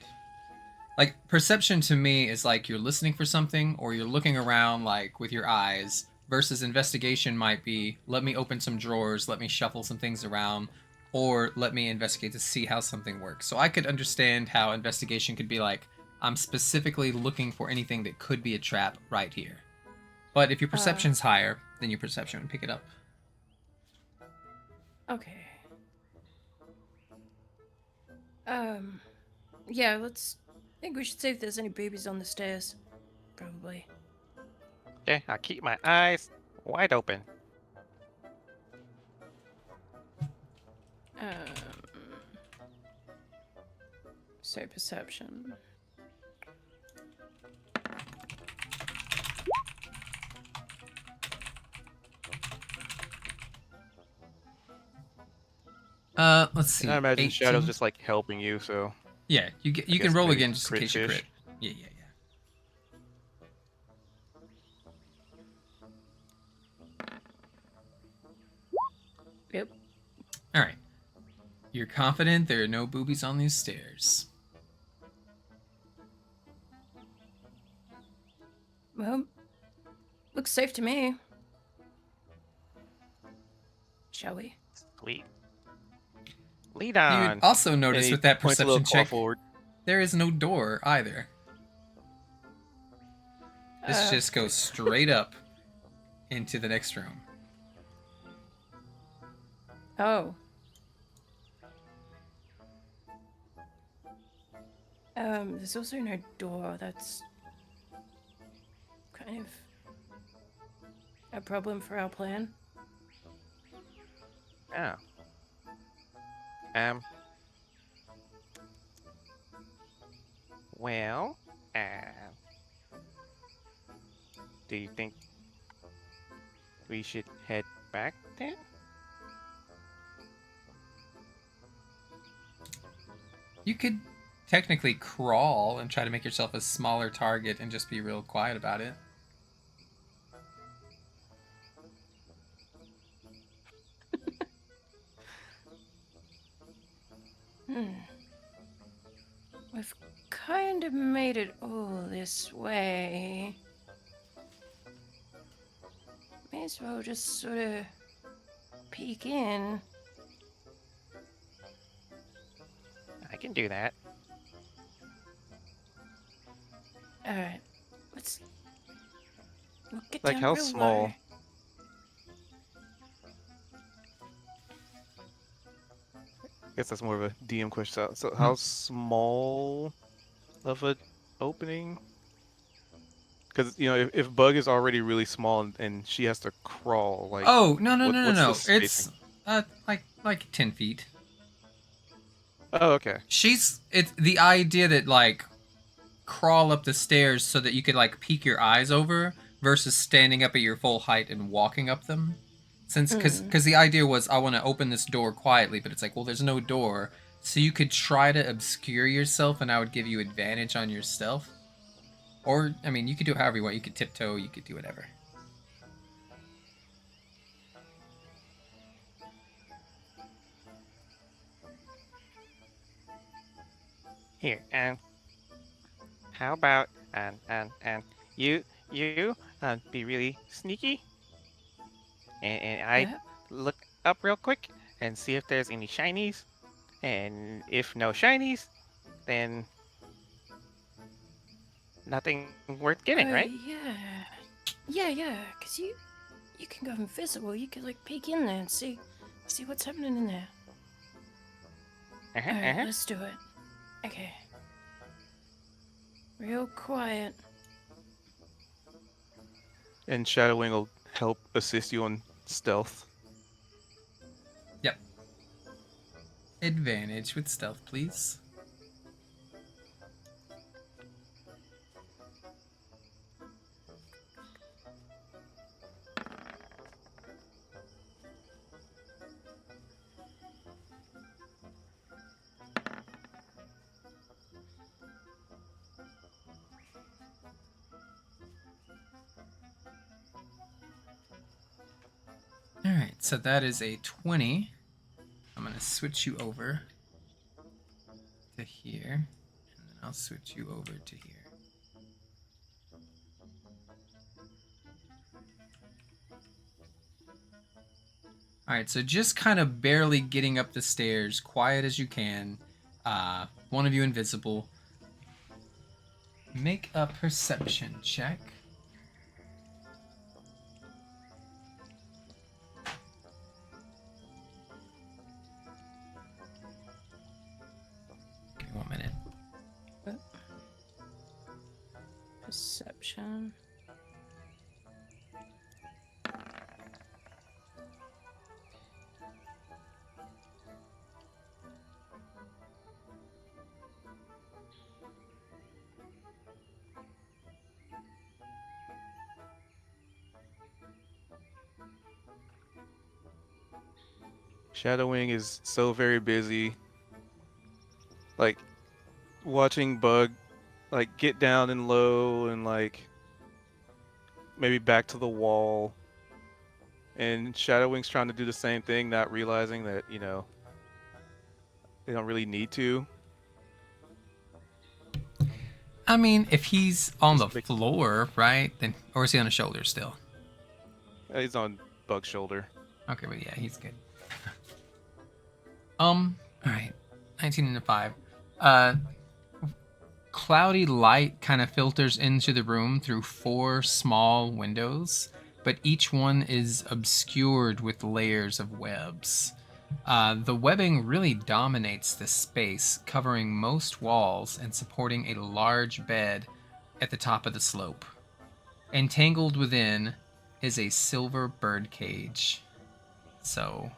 Like, perception to me is like you're listening for something, or you're looking around like with your eyes, versus investigation might be, let me open some drawers, let me shuffle some things around, or let me investigate to see how something works. So I could understand how investigation could be like, I'm specifically looking for anything that could be a trap right here. But if your perception's higher, then your perception would pick it up. Okay. Yeah, let's think we should see if there's any boobies on the stairs. Probably. Okay, I'll keep my eyes wide open. So perception. Let's see. I imagine 18. Shadow's just like helping you, so Yeah, you can guess roll maybe again just in crit case you fish. crit. Yeah. Yep. All right. You're confident there are no boobies on these stairs. Well, looks safe to me. Shall we? Sweet. Lead You on. would also And notice he with that points a little perception claw check, forward. there is no door either. This Uh, just goes straight up into the next room. Oh. There's also no door. That's kind of a problem for our plan. Oh. Well, do you think we should head back then? You could technically crawl and try to make yourself a smaller target and just be real quiet about it. We've kind of made it all this way. May as well just sort of peek in. I can do that. Alright. We'll get Like down how real small? low. I guess that's more of a DM question. So how small of a opening? Because if Bug is already really small and she has to crawl, like Oh, no. what's the It's spacing? like 10 feet. Oh, okay. It's the idea that like crawl up the stairs so that you could like peek your eyes over versus standing up at your full height and walking up them. Since because the idea was I want to open this door quietly, but it's like, well, there's no door, so you could try to obscure yourself, and I would give you advantage on your stealth. Or I mean, you could do it however you want. You could tiptoe. You could do whatever. Here, how about you be really sneaky, and I Yeah. look up real quick and see if there's any shinies, and if no shinies, then nothing worth getting, right? Yeah, because you can go invisible. You could like peek in there and see what's happening in there. Alright, let's do it. Okay. Real quiet. And Shadowwing will help assist you on stealth. Yep. Advantage with stealth, please. Alright, so that is a 20. I'm going to switch you over to here, and then I'll switch you over to here. Alright, so just kind of barely getting up the stairs, quiet as you can. One of you invisible. Make a perception check. Give me 1 minute. Perception. Shadowing is so very busy. Like watching Bug like get down and low and like maybe back to the wall. And Shadowwing's trying to do the same thing, not realizing that, they don't really need to. I mean, if he's on Just the make- floor, right? Then, or is he on his shoulder still? He's on Bug's shoulder. Okay, but yeah, he's good. All right, 19 and a 5. Cloudy light kind of filters into the room through 4 small windows, but each one is obscured with layers of webs. The webbing really dominates the space, covering most walls and supporting a large bed at the top of the slope. Entangled within is a silver bird cage. So,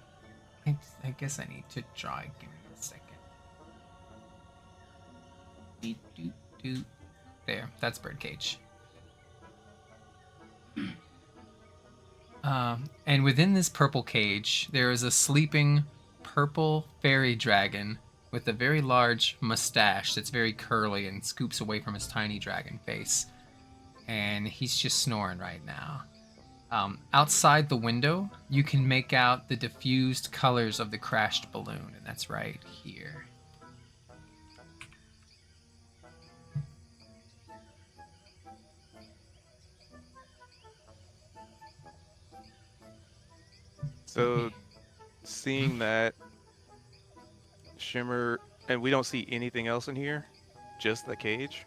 I guess I need to try. Give me a second. There, that's birdcage. And within this purple cage, there is a sleeping purple fairy dragon with a very large mustache that's very curly and scoops away from his tiny dragon face. And he's just snoring right now. Outside the window, you can make out the diffused colors of the crashed balloon, and that's right here. So, seeing that, Shimmer, and we don't see anything else in here, just the cage.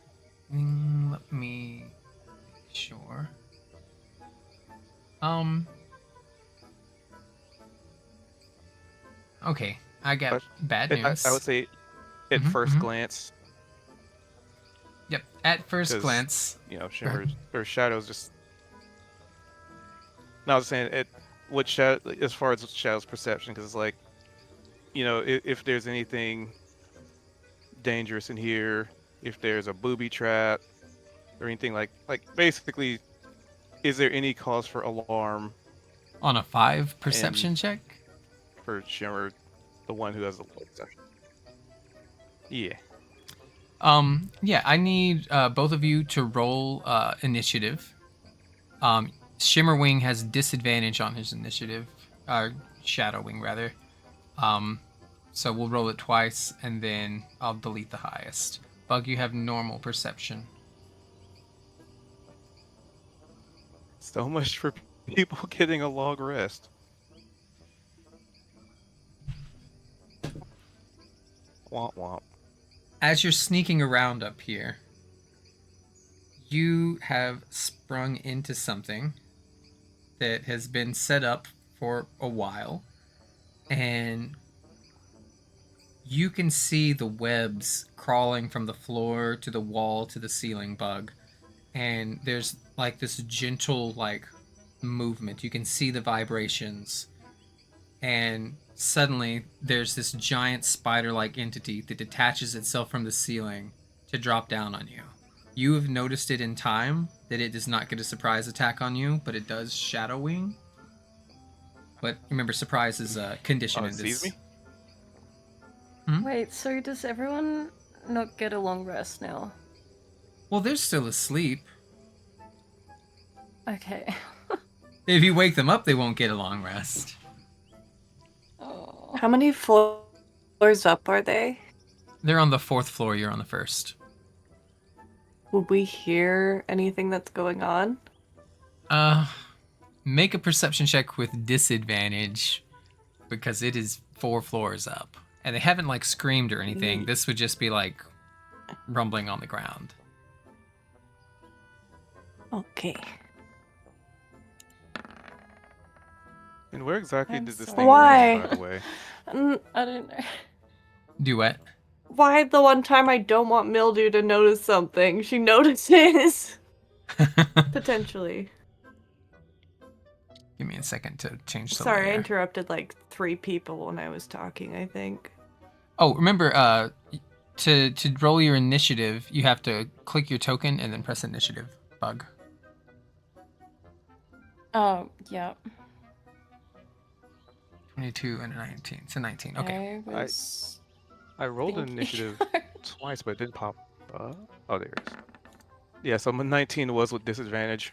Let me make sure. Okay, I got But bad I news. would say, at Mhm, first mhm. glance, Yep, at first 'cause, glance. Shimmer or Shadow's just. No, I was saying what Shadow, as far as Shadow's perception, because it's like, if there's anything dangerous in here, if there's a booby trap or anything like basically, is there any cause for alarm On a 5 perception check? for Shimmer, the one who has the low perception? Yeah. Yeah, I need both of you to roll initiative. Shimmerwing has disadvantage on his initiative, Shadowwing rather. So we'll roll it twice, and then I'll delete the highest. Bug, you have normal perception. So much for people getting a long rest. Womp womp. As you're sneaking around up here, you have sprung into something that has been set up for a while, and you can see the webs crawling from the floor to the wall to the ceiling, Bug. And there's like this gentle like movement. You can see the vibrations. And suddenly there's this giant spider-like entity that detaches itself from the ceiling to drop down on you. You have noticed it in time that it does not get a surprise attack on you, but it does Shadowwing. But remember, surprise is a condition Oh, in it this. sees me? Wait, so does everyone not get a long rest now? Well, they're still asleep. Okay. If you wake them up, they won't get a long rest. Oh. How many floors up are they? They're on the 4th floor, you're on the 1st. Would we hear anything that's going on? Make a perception check with disadvantage because it is 4 floors up. And they haven't like screamed or anything. This would just be like rumbling on the ground. Okay. And where exactly I'm did this sorry. thing Why? land, by the way? I don't know. Duet. Why the one time I don't want Mildew to notice something, she notices? Potentially. Give me a second to change the Sorry, I layer. interrupted like 3 people when I was talking, I think. Oh, remember, to roll your initiative, you have to click your token and then press initiative, Bug. Oh, yeah. 22 and a 19. It's a 19. Okay. I rolled an thinking initiative hard. twice, but it didn't pop up. Oh, there it is. Yeah, so my 19 was with disadvantage.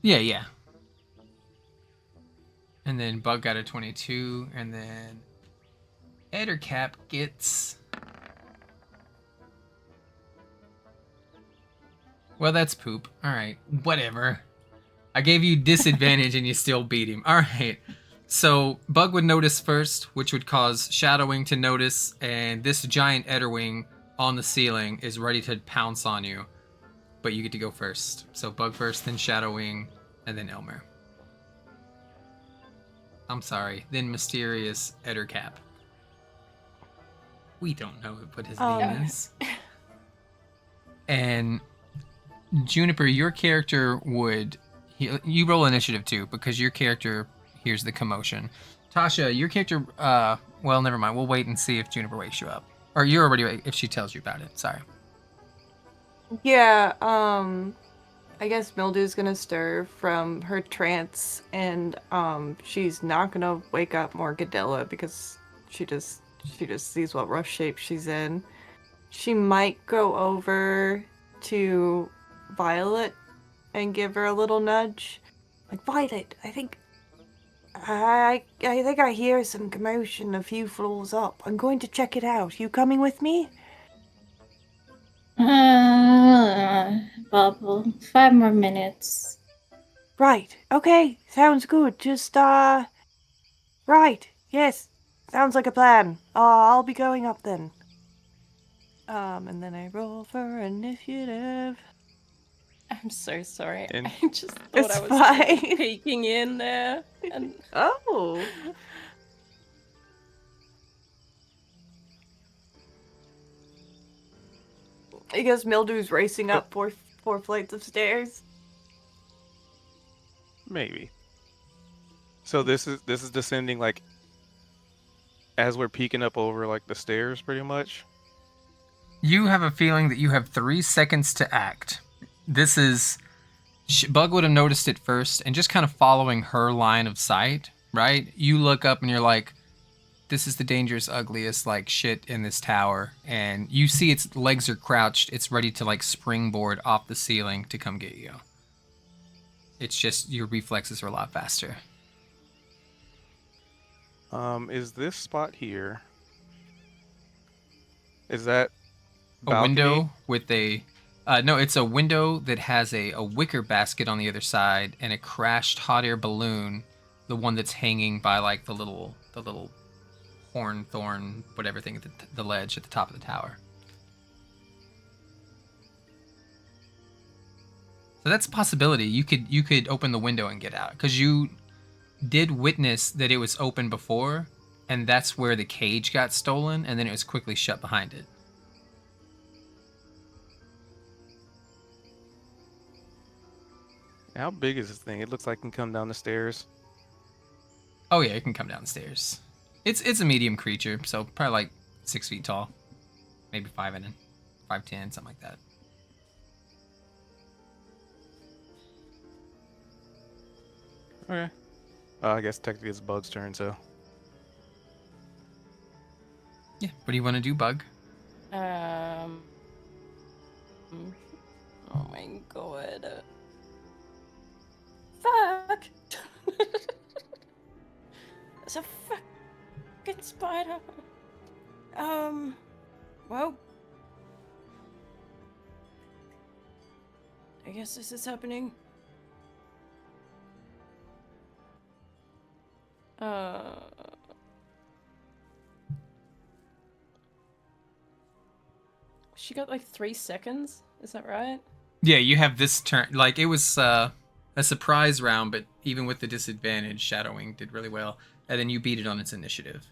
Yeah. And then Bug got a 22, and then Ettercap gets... Well, that's poop. Alright, whatever. I gave you disadvantage and you still beat him. Alright. So, Bug would notice first, which would cause Shadowwing to notice, and this giant Etterwing on the ceiling is ready to pounce on you. But you get to go first. So, Bug first, then Shadowwing, and then Elmer. I'm sorry, then Mysterious Ettercap. We don't know what his name is. And Juniper, your character would... You roll initiative too, because your character hears the commotion. Tasha, your character... well, never mind. We'll wait and see if Juniper wakes you up. Or you're already... if she tells you about it. Sorry. Yeah, I guess Mildew's gonna stir from her trance, and she's not gonna wake up Morgadilla because she just sees what rough shape she's in. She might go over to Violet and give her a little nudge. Like, Violet, I think I hear some commotion a few floors up. I'm going to check it out. You coming with me? Bubble. 5 more minutes. Right. Okay. Sounds good. Just, right. Yes. Sounds like a plan. I'll be going up then. And then I roll for initiative. I'm so sorry. And- I just thought It's I was fine. peeking in there. And Oh. I guess Mildew's racing up four flights of stairs. Maybe. So this is descending like as we're peeking up over like the stairs, pretty much. You have a feeling that you have 3 seconds to act. This is... Bug would have noticed it first, and just kind of following her line of sight, right? You look up and you're like, this is the dangerous, ugliest, like, shit in this tower. And you see its legs are crouched. It's ready to, like, springboard off the ceiling to come get you. It's just your reflexes are a lot faster. Is this spot here? Is that A balcony? window with a... no, it's a window that has a wicker basket on the other side and a crashed hot air balloon, the one that's hanging by, like, the little horn, thorn, whatever thing at the ledge at the top of the tower. So that's a possibility. You could open the window and get out, because you did witness that it was open before, and that's where the cage got stolen, and then it was quickly shut behind it. How big is this thing? It looks like it can come down the stairs. Oh yeah, it can come downstairs. It's a medium creature, so probably like 6 feet tall, maybe 5'10", something like that. Okay. I guess technically it's Bug's turn, so. Yeah. What do you want to do, Bug? oh my god. Fuck. It's a fucking spider. Well, I guess this is happening. She got like 3 seconds. Is that right? Yeah, you have this turn. Like, it was a surprise round, but even with the disadvantage, Shadowwing did really well. And then you beat it on its initiative.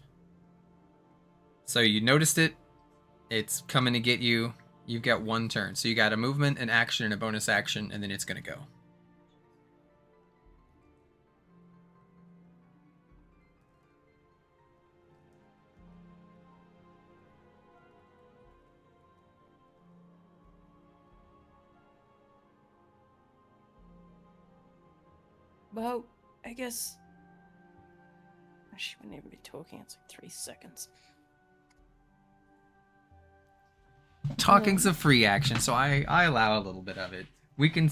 So you noticed it. It's coming to get you. You've got one turn. So you got a movement, an action, and a bonus action, and then it's going to go. Well, I guess she wouldn't even be talking. It's like 3 seconds. Talking's a free action, so I allow a little bit of it. We can,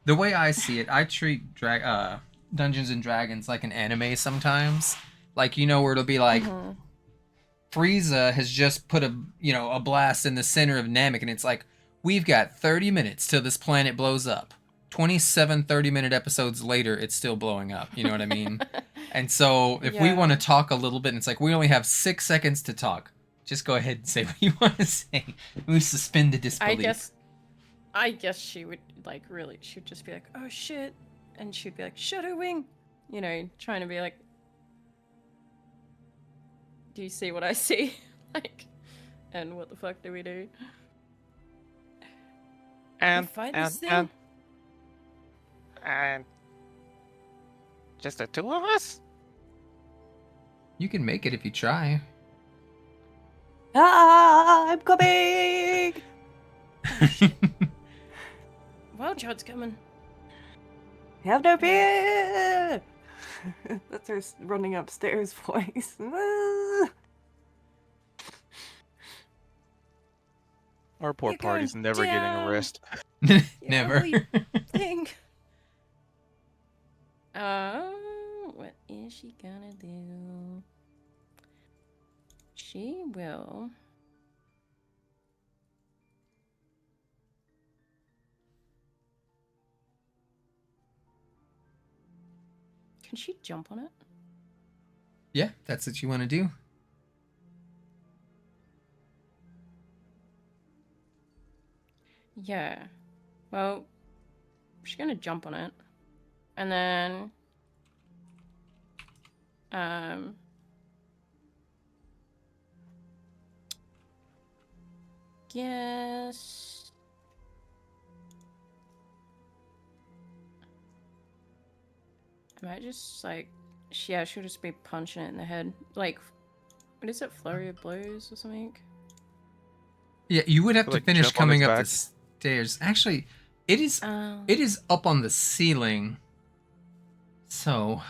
the way I see it, I treat Dungeons and Dragons like an anime sometimes. Like, you know, where it'll be like, Frieza has just put a blast in the center of Namek, and it's like, we've got 30 minutes till this planet blows up. 27 30-minute episodes later, it's still blowing up. You know what I mean? And so if we want to talk a little bit, and it's like, we only have 6 seconds to talk. Just go ahead and say what you want to say. We suspend the disbelief. I guess she would like really. She'd just be like, "Oh shit," and she'd be like, "Shadow Wing," you know, trying to be like, "Do you see what I see?" Like, and what the fuck do we do? And We fight this thing? and just the two of us? You can make it if you try. I'm coming! Well, Chad's coming. Have no fear! That's her running upstairs voice. Our poor You're party's going never getting a down. rest. Never. Holy thing. What is she gonna do? She will. Can she jump on it? Yeah, that's what you want to do. Yeah. Well, she's gonna jump on it. And then guess I might just like she'll just be punching it in the head. Like, what is it, flurry of blows or something? Yeah, you would have to Like, finish jump on coming its up the back? stairs. Actually, it is up on the ceiling. So,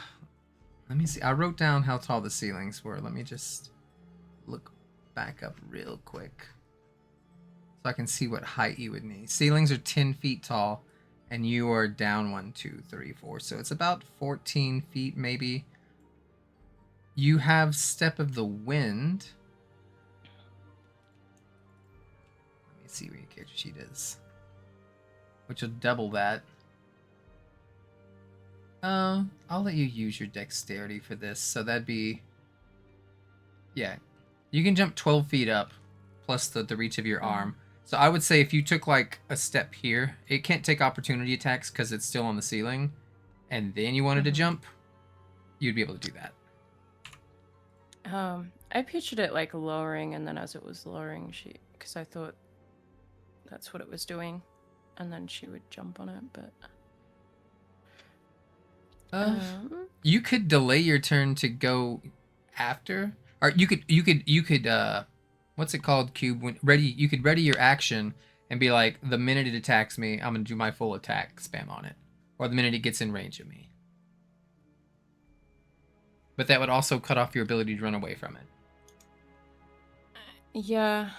let me see. I wrote down how tall the ceilings were. Let me just look back up real quick so I can see what height you would need. Ceilings are 10 feet tall, and you are down 1, 2, 3, 4. So it's about 14 feet, maybe. You have Step of the Wind. Let me see where your character sheet is, which will double that. I'll let you use your dexterity for this. So that'd be, yeah, you can jump 12 feet up, plus the reach of your arm. So I would say if you took like a step here, it can't take opportunity attacks because it's still on the ceiling, and then you wanted to jump, you'd be able to do that. I pictured it like lowering, and then as it was lowering, because I thought that's what it was doing, and then she would jump on it, but. You could delay your turn to go after, or you could what's it called, Cube? When ready, you could ready your action and be like, the minute it attacks me, I'm gonna do my full attack spam on it, or the minute it gets in range of me. But that would also cut off your ability to run away from it. Yeah.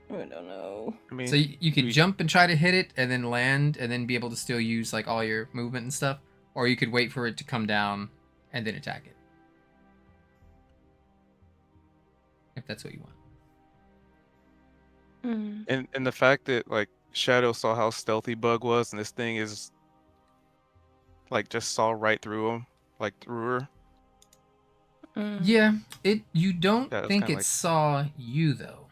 I don't know. I mean, So you could jump and try to hit it, and then land, and then be able to still use like all your movement and stuff, or you could wait for it to come down and then attack it, if that's what you want. and the fact that like Shadow saw how stealthy Bug was, and this thing is like just saw right through him, like through her. Yeah, you don't Yeah, think kinda it like... saw you though.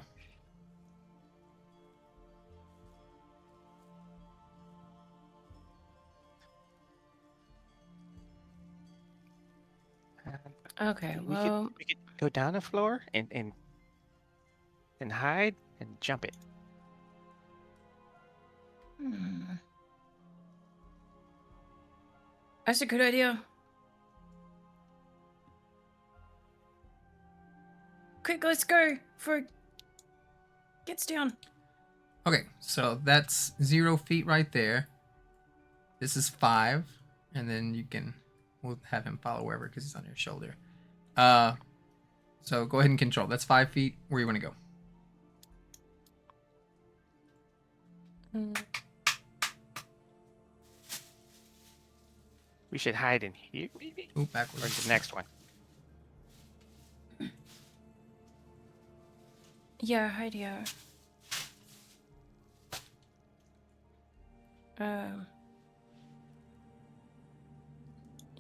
Okay, We well, could go down the floor and hide and jump it. that's a good idea. Quick, let's go for gets down. Okay, so that's 0 feet right there. This is 5, and then we'll have him follow wherever because he's on your shoulder. So go ahead and control. That's 5 feet. Where you want to go? We should hide in here, maybe? Ooh, Or backwards. the next one. Yeah, hide here.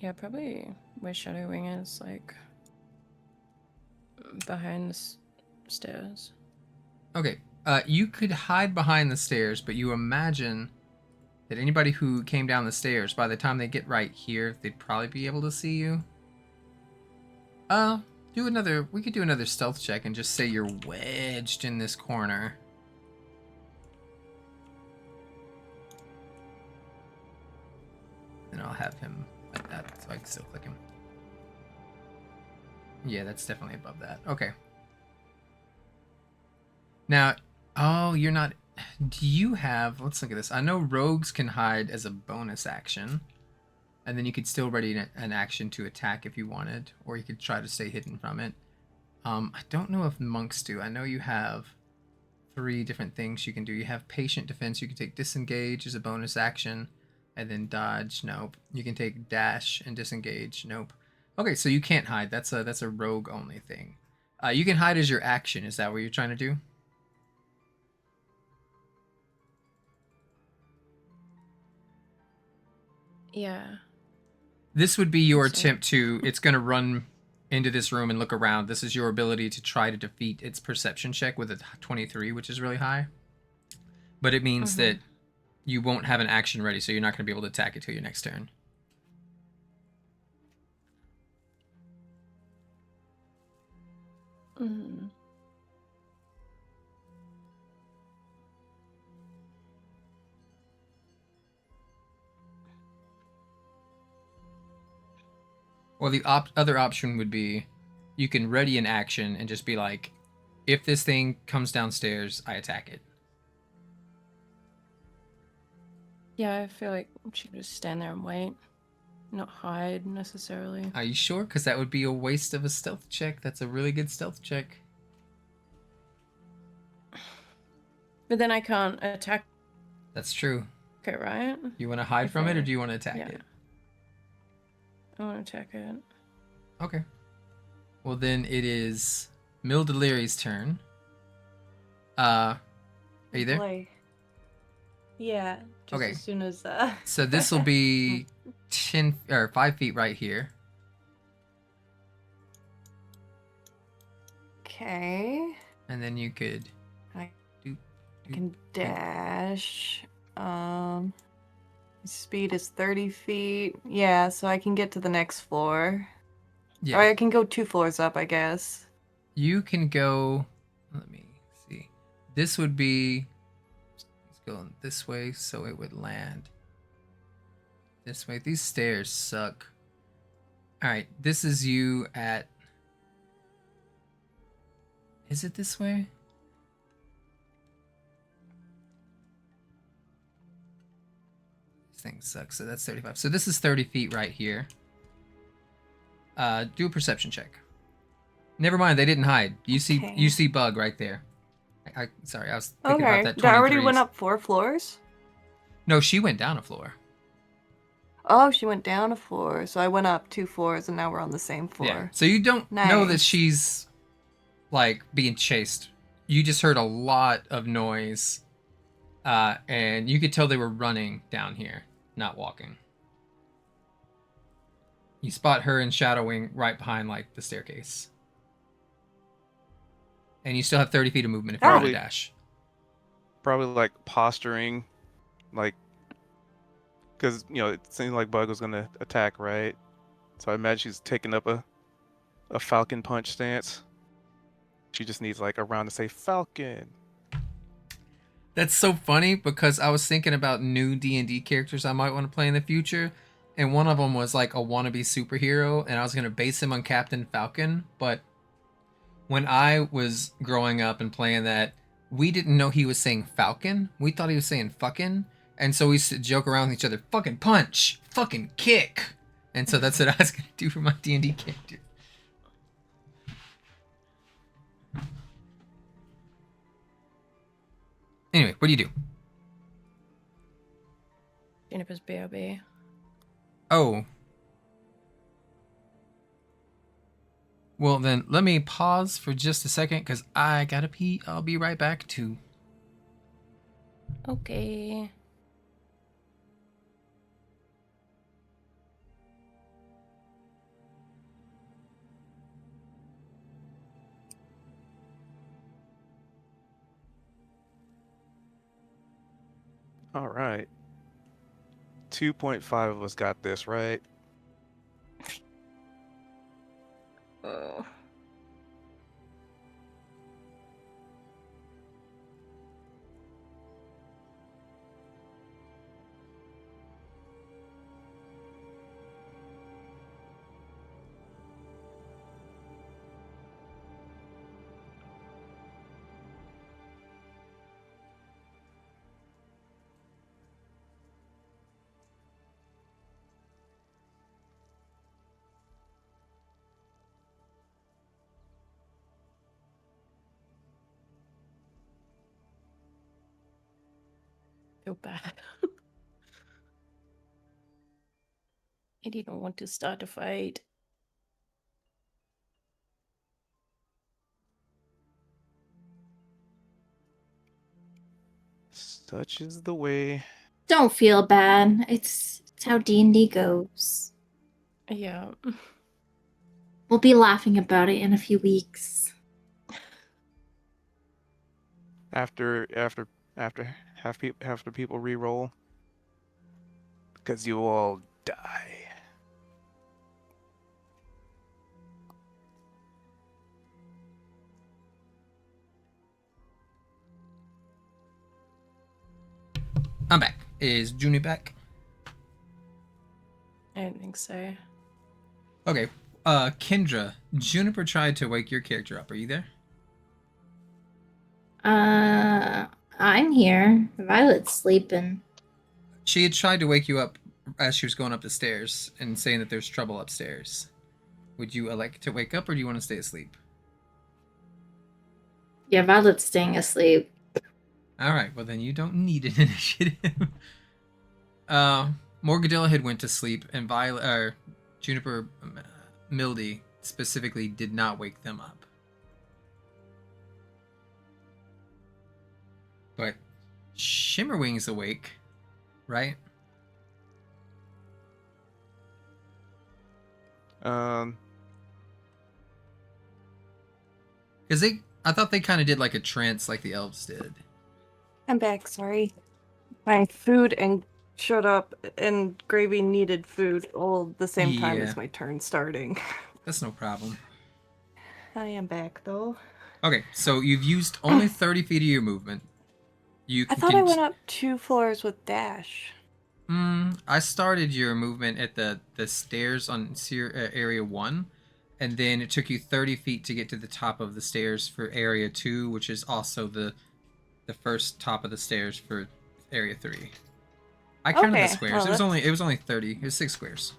Yeah, probably where Shadow Wing is, like behind the stairs. Okay, you could hide behind the stairs, but you imagine that anybody who came down the stairs, by the time they get right here, they'd probably be able to see you. We could do another stealth check and just say you're wedged in this corner. And I'll have him like that so I can still click him. Yeah, that's definitely above that. Okay. Now, oh, you're not... Do you have... Let's look at this. I know rogues can hide as a bonus action. And then you could still ready an action to attack if you wanted. Or you could try to stay hidden from it. I don't know if monks do. I know you have 3 different things you can do. You have patient defense. You can take disengage as a bonus action. And then dodge. Nope. You can take dash and disengage. Nope. Okay, so you can't hide. That's a rogue only thing. You can hide as your action. Is that what you're trying to do? Yeah. This would be your So- attempt to... It's going to run into this room and look around. This is your ability to try to defeat its perception check with a 23, which is really high. But it means that you won't have an action ready, so you're not going to be able to attack it till your next turn. Mm. Well, the other option would be you can ready an action and just be like, if this thing comes downstairs, I attack it. Yeah, I feel like she could just stand there and wait. Not hide necessarily. Are you sure? Because that would be a waste of a stealth check. That's a really good stealth check. But then I can't attack That's true. it, right? You want to hide from it, or Okay. do you want to attack Yeah. it? I want to attack it. Okay. Well, then it is Mildeliri's turn. Are you there? Boy. Yeah. Just Okay. as soon as So this will be 10 or 5 feet right here. Okay. And then you could I do can dash. Speed is 30 feet. Yeah, so I can get to the next floor. yeah. Or I can go 2 floors up, I guess. You can go. Let me see. This would be. It's going this way, so it would land this way. These stairs suck. All right, this is you at. Is it this way? This thing sucks. So that's 35. So this is 30 feet right here. Do a perception check. Never mind, they didn't hide. You Okay. see bug right there. Sorry, I was thinking Okay. about that. That already 23s. went up 4 floors? No, she went down a floor. Oh, she went down a floor. So I went up 2 floors and now we're on the same floor. Yeah. So you don't know that Nice. she's like being chased. You just heard a lot of noise, and you could tell they were running down here, not walking. You spot her and Shadowwing right behind like the staircase. And you still have 30 feet of movement if you want to Probably- dash. Probably like posturing, like, because it seemed like Bug was gonna attack, right? So I imagine she's taking up a a falcon punch stance. She just needs like a round to say falcon. That's so funny because I was thinking about new D&D characters I might want to play in the future, and one of them was like a wannabe superhero, and I was going to base him on Captain Falcon, but when I was growing up and playing that, we didn't know he was saying falcon. We thought he was saying fucking, and so we used to joke around with each other, fucking punch, fucking kick. And so that's what I was going to do for my D&D character. Anyway, what do you do? Juniper's BRB. Oh. Well, then let me pause for just a second because I gotta pee. I'll be right back too. Okay. All right. 2.5 of us got this, right? Oh. Feel bad. I didn't want to start a fight. Such is the way. Don't feel bad. It's how D&D goes. Yeah. We'll be laughing about it in a few weeks. After people re-roll, because you all die. I'm back. Is Junie back? I don't think so. Okay. Kendra, Juniper tried to wake your character up. Are you there? I'm here. Violet's sleeping. She had tried to wake you up as she was going up the stairs and saying that there's trouble upstairs. Would you elect to wake up or do you want to stay asleep? Yeah, Violet's staying asleep. Alright, well then you don't need an initiative. Morgadilla had went to sleep and Juniper Mildy specifically did not wake them up. But Shimmerwing's awake, right? Because I thought they kind of did like a trance like the elves did. I'm back, sorry. My food and showed up and Gravy needed food all at the same time Yeah. as my turn starting. That's no problem. I am back though. Okay, so you've used only 30 feet of your movement. You I can thought I went up 2 floors with Dash. I started your movement at the stairs on area 1, and then it took you 30 feet to get to the top of the stairs for area 2, which is also the first top of the stairs for area 3. I counted the Okay, squares. well, It was only 30. It was 6 squares.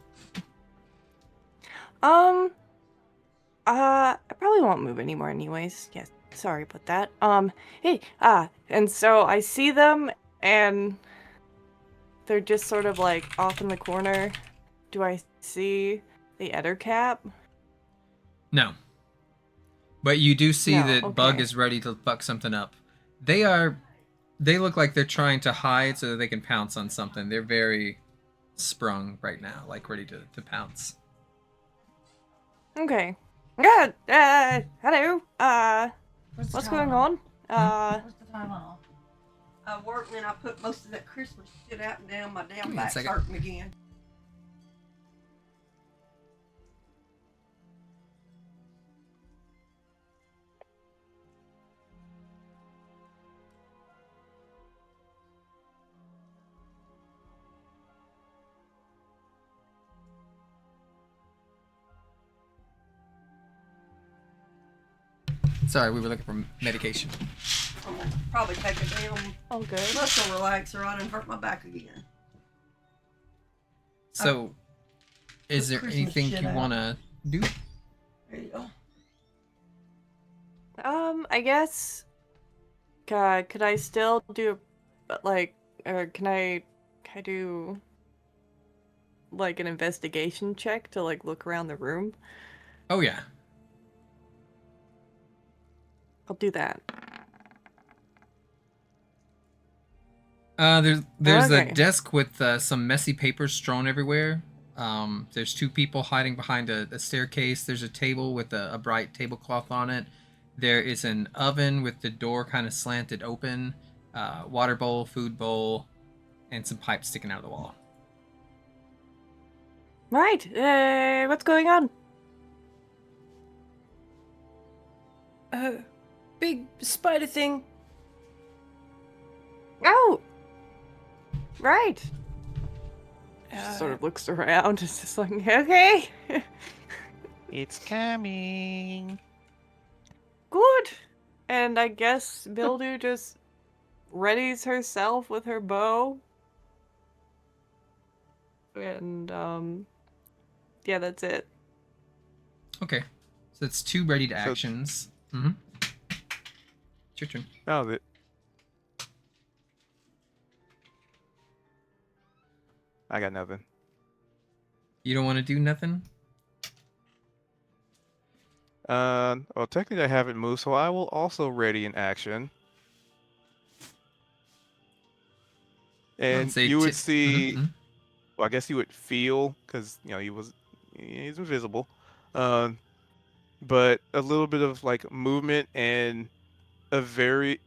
I probably won't move anymore anyways. Yes, sorry about that. Hey, and so I see them and they're just sort of like off in the corner. Do I see the Ettercap? No. But you do see No, that Bug okay. is ready to fuck something up. They look like they're trying to hide so that they can pounce on something. They're very sprung right now, like ready to pounce. Okay. Good. Hello. What's going on? Where's the Tylenol? I worked and then I put most of that Christmas shit out and down my Give damn me a back's second. hurting again. Sorry, we were looking for medication. I'm gonna probably take a damn All good. muscle relaxer on and hurt my back again. So, is there Christmas anything shit you out. want to do? There you go. I guess. God, could I still do, like, or can I do, like, an investigation check to, like, look around the room? Oh yeah. I'll do that. There's Okay. a desk with some messy papers strewn everywhere. There's two people hiding behind a staircase. There's a table with a bright tablecloth on it. There is an oven with the door kind of slanted open. Water bowl, food bowl, and some pipes sticking out of the wall. Right. What's going on? Big spider thing. Oh. Right. She Uh, sort of looks around. It's just like, okay. It's coming. Good. And I guess Mildew just readies herself with her bow. And, yeah, that's it. Okay. So it's two ready to So- actions. Mm-hmm. It's your turn. That was it. I got nothing. You don't want to do nothing? Well, technically I haven't moved, so I will also ready an action. And say you would ti- see, Mhm, mhm. well, I guess you would feel, because, you know, he's invisible. But a little bit of, like, movement and a very,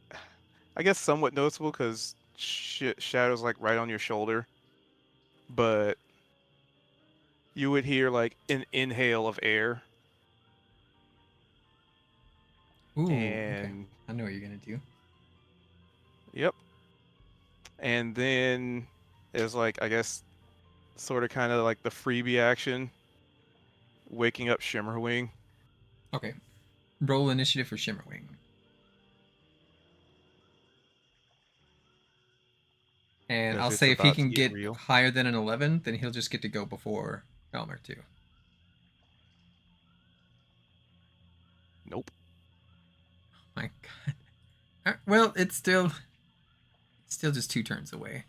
I guess, somewhat noticeable, because Shadow's, like, right on your shoulder. But you would hear, like, an inhale of air. Ooh, okay. And I know what you're gonna do. yep. And then is like, I guess, sort of kind of like the freebie action, waking up Shimmerwing. Okay. Roll initiative for Shimmerwing. And If I'll it's say if he about to can get get real. higher than an 11, then he'll just get to go before Elmer too. Nope. My God. Well, it's still just 2 turns away.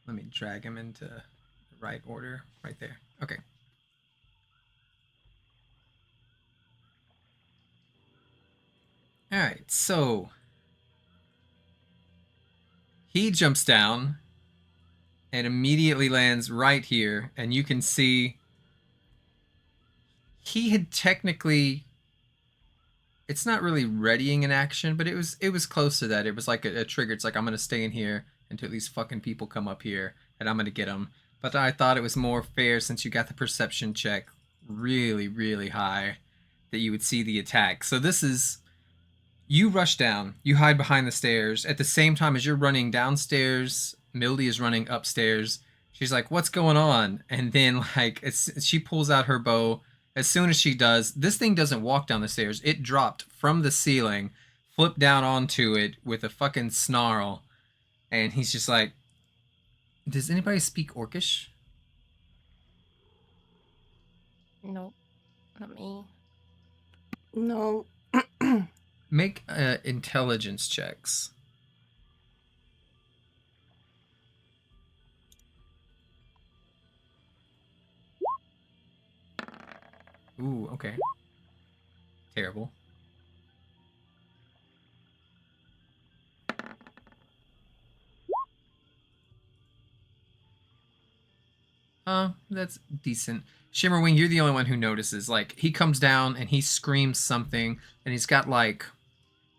Let me drag him into the right order right there. Okay. All right. So he jumps down and immediately lands right here, and you can see he had technically, it's not really readying an action, but it was close to that. It was like a trigger. It's like, I'm gonna stay in here until these fucking people come up here and I'm gonna get them. But I thought it was more fair, since you got the perception check really, really high, that you would see the attack. So this is, you rush down, you hide behind the stairs. At the same time as you're running downstairs, Mildy is running upstairs. She's like, what's going on? And then, like, she pulls out her bow. As soon as she does, this thing doesn't walk down the stairs. It dropped from the ceiling, flipped down onto it with a fucking snarl. And he's just like, does anybody speak Orcish? Nope, not me. No. Make intelligence checks. Ooh, okay. Terrible. That's decent. Shimmerwing, you're the only one who notices. Like, he comes down and he screams something, and he's got, like,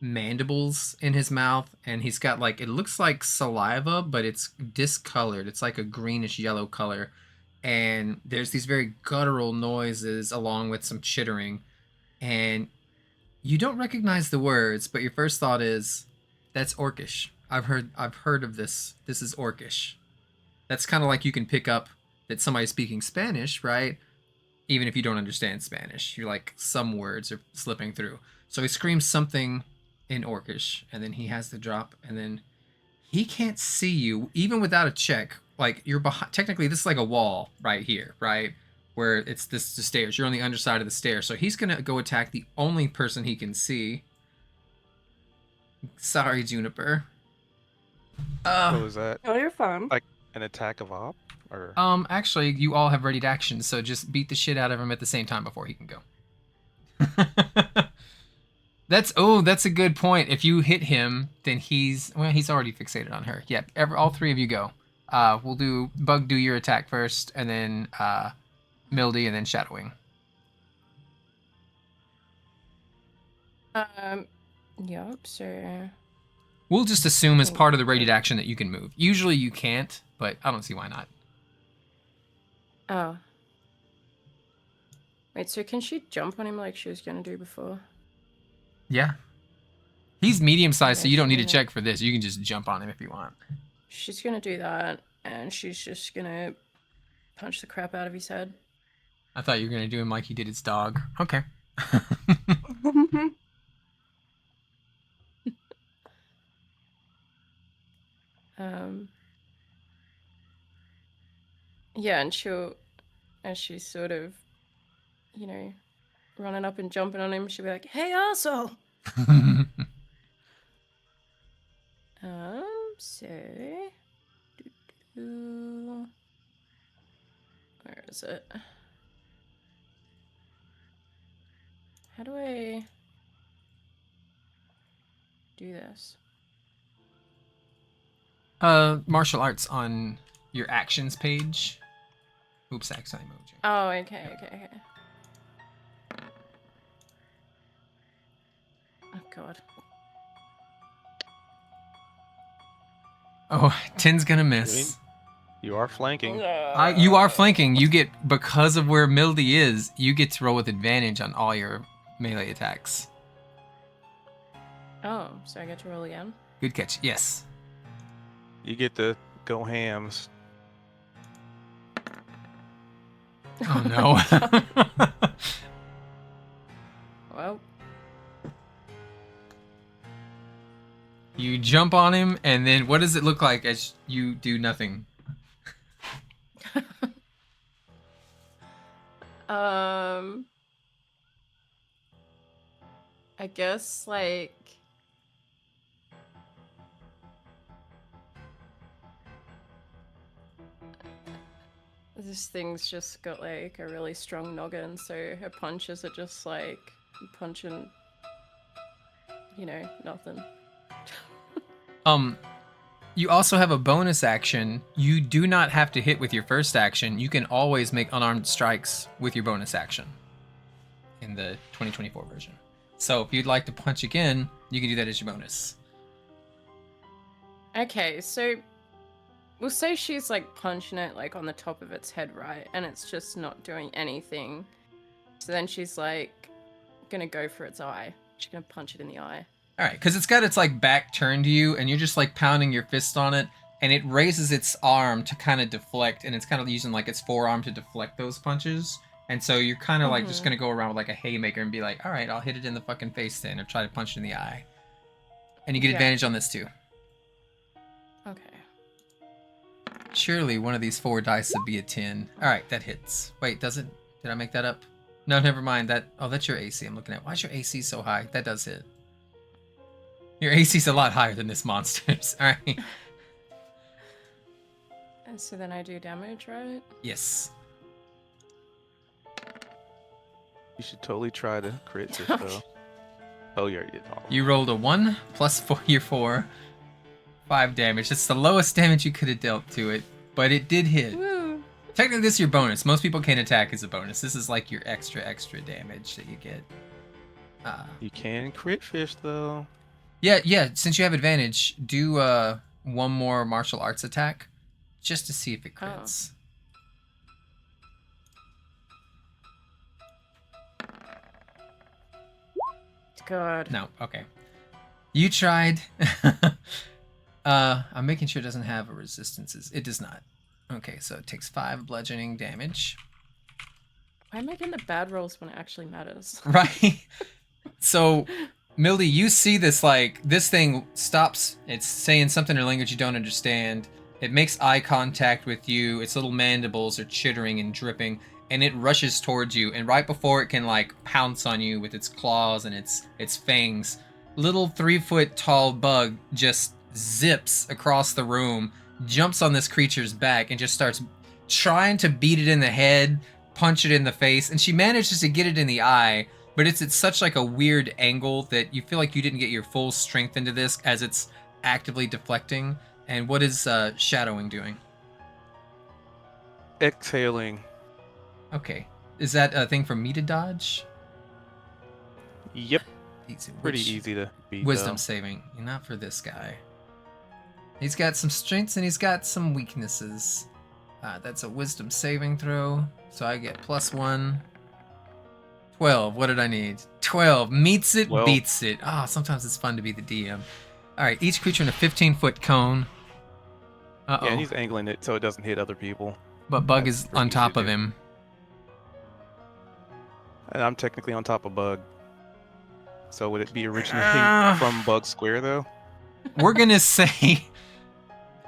mandibles in his mouth, and he's got, like, it looks like saliva, but it's discolored. It's like a greenish yellow color. And there's these very guttural noises along with some chittering. And you don't recognize the words, but your first thought is, that's Orcish. I've heard of this. This is Orcish. That's kind of like you can pick up that somebody's speaking Spanish, right? even if you don't understand Spanish. You're like, some words are slipping through. So he screams something in Orcish, and then he has the drop, and then he can't see you, even without a check. Like, you're behind. Technically, this is like a wall right here, right? Where it's the stairs. You're on the underside of the stairs. So he's going to go attack the only person he can see. Sorry, Juniper. So is that Oh, you're fine. like an attack of op? Or Actually, you all have readied actions, so just beat the shit out of him at the same time before he can go. That's a good point. If you hit him, then he's already fixated on her. Yep, all three of you go. We'll do Bug, do your attack first, and then Mildy, and then Shadowwing. Yep, so... We'll just assume as part of the rated action that you can move. Usually you can't, but I don't see why not. Oh. Wait, so can she jump on him like she was gonna do before? Yeah. He's medium-sized, so Okay, you don't need to so- check for this. You can just jump on him if you want. She's gonna do that, and she's just gonna punch the crap out of his head. I thought you were going to do him like he did his dog. Okay. Yeah, and she'll, as she's sort of, you know, running up and jumping on him, she'll be like, "Hey, asshole!" So... Where is it? How do I do this? Martial arts on your actions page. Oops, I accidentally moved you. Oh, okay. Oh, God. Oh, 10's gonna miss. you are flanking. You are flanking. You get, because of where Mildy is, you get to roll with advantage on all your melee attacks. Oh, so I get to roll again? Good catch. Yes. You get to go hams. Oh no. Well, You jump on him, and then what does it look like as you do nothing? I guess, like... This thing's just got, like, a really strong noggin, so her punches are just, like, punching, you know, nothing. You also have a bonus action. You do not have to hit with your first action. You can always make unarmed strikes with your bonus action in the 2024 version. So if you'd like to punch again, you can do that as your bonus. Okay, so we'll say she's like punching it like on the top of its head, right? And it's just not doing anything. So then she's like gonna go for its eye. She's gonna punch it in the eye. All right, because it's got its like back turned to you, and you're just like pounding your fist on it, and it raises its arm to kind of deflect, and it's kind of using like its forearm to deflect those punches. And so you're kind of like just gonna go around with like a haymaker and be like, all right, I'll hit it in the fucking face then, or try to punch it in the eye. And you get advantage on this too. Okay. Surely one of these 4 dice would be a 10. All right, that hits. Wait, does it? Did I make that up? No, never mind. Oh, that's your AC I'm looking at. Why is your AC so high? That does hit. Your AC's a lot higher than this monster's. All right. And so then I do damage, right? Yes. You should totally try to crit this though. Oh, you already did all. You rolled a 1 plus 4, your 4. 5 damage. That's the lowest damage you could have dealt to it, but it did hit. Woo! Technically, this is your bonus. Most people can't attack as a bonus. This is like your extra damage that you get. You can crit fish though. Yeah. Since you have advantage, do 1 more martial arts attack, just to see if it crits. God. No. Okay. You tried. I'm making sure it doesn't have a resistances. It does not. Okay, so it takes 5 bludgeoning damage. Why am I getting the bad rolls when it actually matters? Right? So, Mildy, you see this, like, this thing stops. It's saying something in a language you don't understand. It makes eye contact with you. Its little mandibles are chittering and dripping, and it rushes towards you. And right before it can, like, pounce on you with its claws and its fangs, little 3-foot tall bug just zips across the room, jumps on this creature's back, and just starts trying to beat it in the head, punch it in the face, and she manages to get it in the eye, but it's at such like a weird angle that you feel like you didn't get your full strength into this as it's actively deflecting. And what is shadowing doing? Exhaling. Okay. Is that a thing for me to dodge? Yep. Easy. Pretty easy to beat. Wisdom though. saving. Not for this guy. He's got some strengths and he's got some weaknesses. That's a wisdom saving throw. So I get +1. 12. What did I need? 12. Meets it, Well. beats it. Ah, sometimes it's fun to be the DM. Alright, each creature in a 15-foot cone. Uh-oh. Yeah, and he's angling it so it doesn't hit other people. But Bug That's is pretty on easy top to of do. him. And I'm technically on top of Bug. So would it be originating Ah. from Bug Square though? We're gonna say...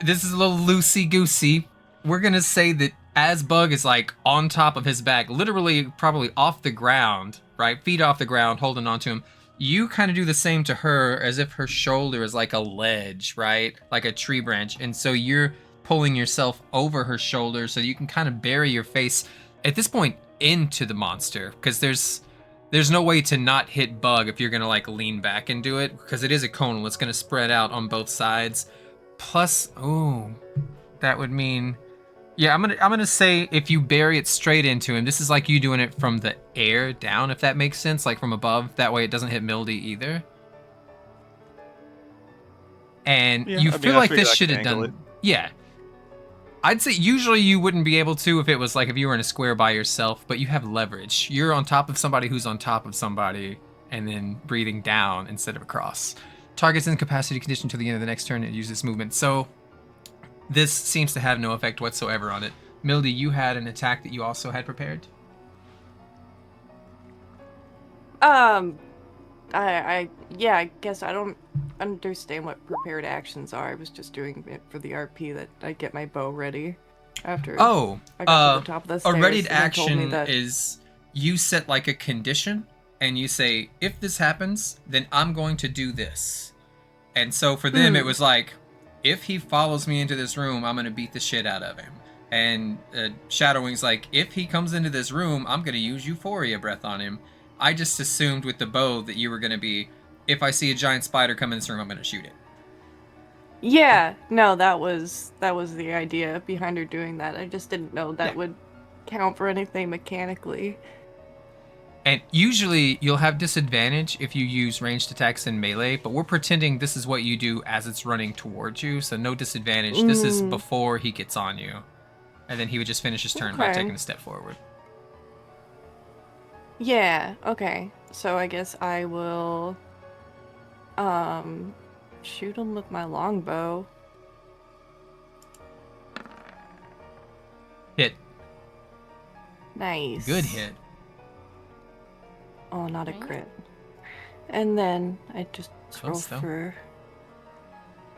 This is a little loosey-goosey. We're gonna say that as Bug is like on top of his back, literally probably off the ground, right? Feet off the ground, holding onto him. You kind of do the same to her as if her shoulder is like a ledge, right? Like a tree branch. And so you're pulling yourself over her shoulder so you can kind of bury your face at this point into the monster. Because there's no way to not hit Bug if you're gonna like lean back and do it. Because it is a conal. It's gonna spread out on both sides. Plus, oh, that would mean... Yeah, I'm gonna say if you bury it straight into him, this is like you doing it from the air down, if that makes sense, like from above. That way it doesn't hit Mildy either. And Yeah, you I mean, feel I like figured this I should could have angle done. Yeah. I'd say usually you wouldn't be able to if it was like if you were in a square by yourself, but you have leverage. You're on top of somebody who's on top of somebody, and then breathing down instead of across. Target's incapacity condition to the end of the next turn and uses movement. So this seems to have no effect whatsoever on it. Mildy, you had an attack that you also had prepared? I guess I don't understand what prepared actions are. I was just doing it for the RP that I get my bow ready after Oh, I got to the top of the stairs. a readied and they told me action that... is you set like a condition and you say, if this happens, then I'm going to do this. And so for them, it was like, if he follows me into this room, I'm going to beat the shit out of him. And Shadowwing's like, if he comes into this room, I'm going to use Euphoria Breath on him. I just assumed with the bow that you were going to be, if I see a giant spider come in this room, I'm going to shoot it. Yeah, no, that was the idea behind her doing that. I just didn't know that would count for anything mechanically. And usually you'll have disadvantage if you use ranged attacks in melee, but we're pretending this is what you do as it's running towards you, so no disadvantage. This is before he gets on you. And then he would just finish his turn by taking a step forward. Yeah, okay. So I guess I will shoot him with my longbow. Hit. Nice. Good hit. Oh, not a crit. And then I just roll Close, though. for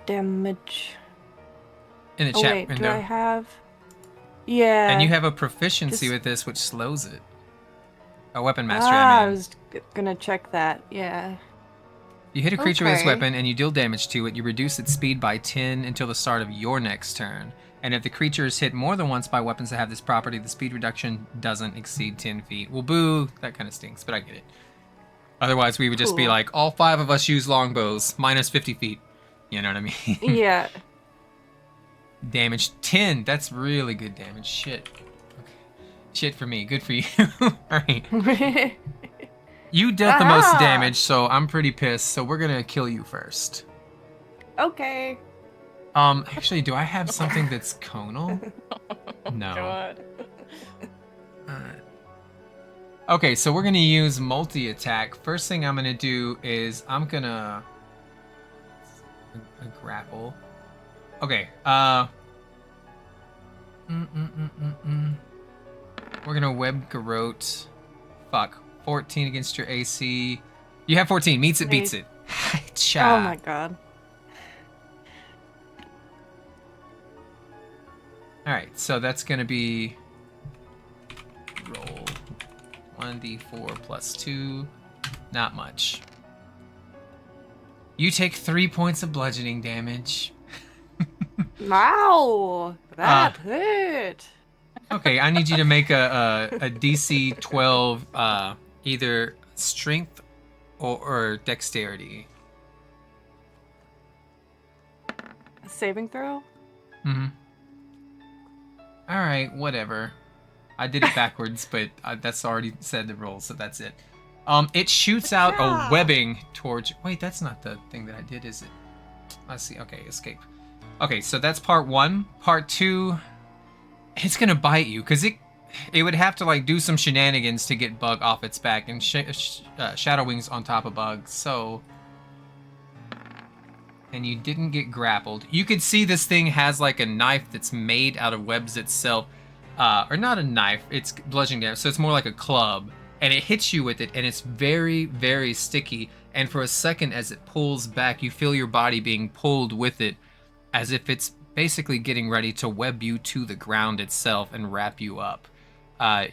damage. In the Oh chat wait, window. do I have... Yeah. And you have a proficiency just- with this, which slows it. A weapon master, I I mean. was gonna check that, yeah. You hit a creature with this Okay. weapon and you deal damage to it. You reduce its speed by 10 until the start of your next turn. And if the creature is hit more than once by weapons that have this property, the speed reduction doesn't exceed 10 feet. Well, boo, that kind of stinks, but I get it. Otherwise, we would just be Cool. like, all 5 of us use longbows, minus 50 feet. You know what I mean? Yeah. Damage 10. That's really good damage. Shit. Okay. Shit for me. Good for you. Alright. You dealt the most Aha! damage, so I'm pretty pissed. So we're gonna kill you first. Okay. Actually, do I have something that's conal? No. God. Okay, so we're gonna use multi-attack. First thing I'm gonna do is I'm gonna a grapple. Okay. We're gonna web garrote. Fuck. 14 against your AC. You have 14. Meets it, beats it. Oh my god. Alright, so that's gonna be roll 1d4 plus 2. Not much. You take 3 points of bludgeoning damage. Wow! That hurt. Okay, I need you to make a DC 12 either strength or dexterity. A saving throw? Mm-hmm. Alright, whatever. I did it backwards, but that's already said the roll, so that's it. It shoots out a webbing towards... Wait, that's not the thing that I did, is it? Let's see. Okay, escape. Okay, so that's part 1. Part 2, it's gonna bite you, because it would have to, like, do some shenanigans to get Bug off its back, and Shadow Wings on top of Bug, so... And you didn't get grappled. You could see this thing has, like, a knife that's made out of webs itself. Or not a knife, it's bludgeoning damage, so it's more like a club. And it hits you with it, and it's very, very sticky. And for a second, as it pulls back, you feel your body being pulled with it, as if it's basically getting ready to web you to the ground itself and wrap you up.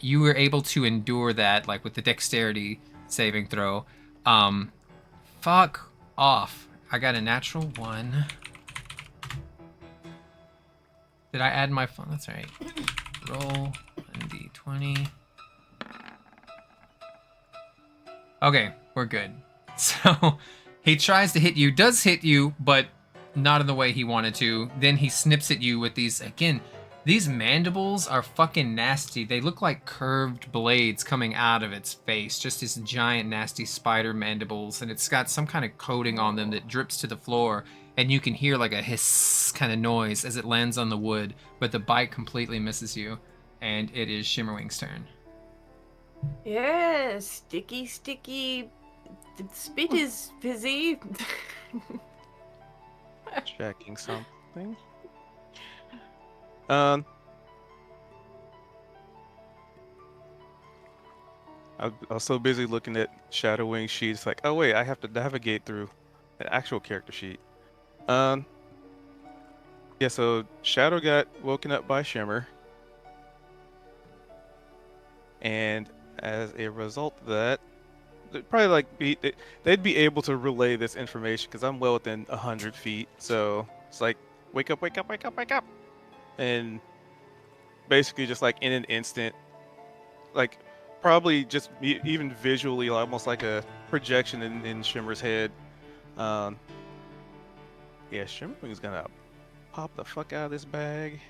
You were able to endure that, like with the dexterity saving throw. Fuck off. I got a natural 1. Did I add my fun? That's right. Roll 1d20. Okay, we're good. So he tries to hit you, does hit you, but not in the way he wanted to. Then he snips at you with these, again, these mandibles are fucking nasty. They look like curved blades coming out of its face. Just these giant nasty spider mandibles. And it's got some kind of coating on them that drips to the floor. And you can hear like a hiss kind of noise as it lands on the wood. But the bite completely misses you. And it is Shimmerwing's turn. Yeah, sticky. The spit is busy. Checking something. I was so busy looking at Shadow Wing sheets, like, oh wait, I have to navigate through an actual character sheet. Yeah, so Shadow got woken up by Shimmer. And as a result of that, they'd probably they'd be able to relay this information because I'm well within 100 feet. So it's like, wake up, wake up, wake up, wake up. And basically just like in an instant, like probably just even visually, almost like a projection in Shimmer's head. Yeah, Shimmerwing's gonna pop the fuck out of this bag.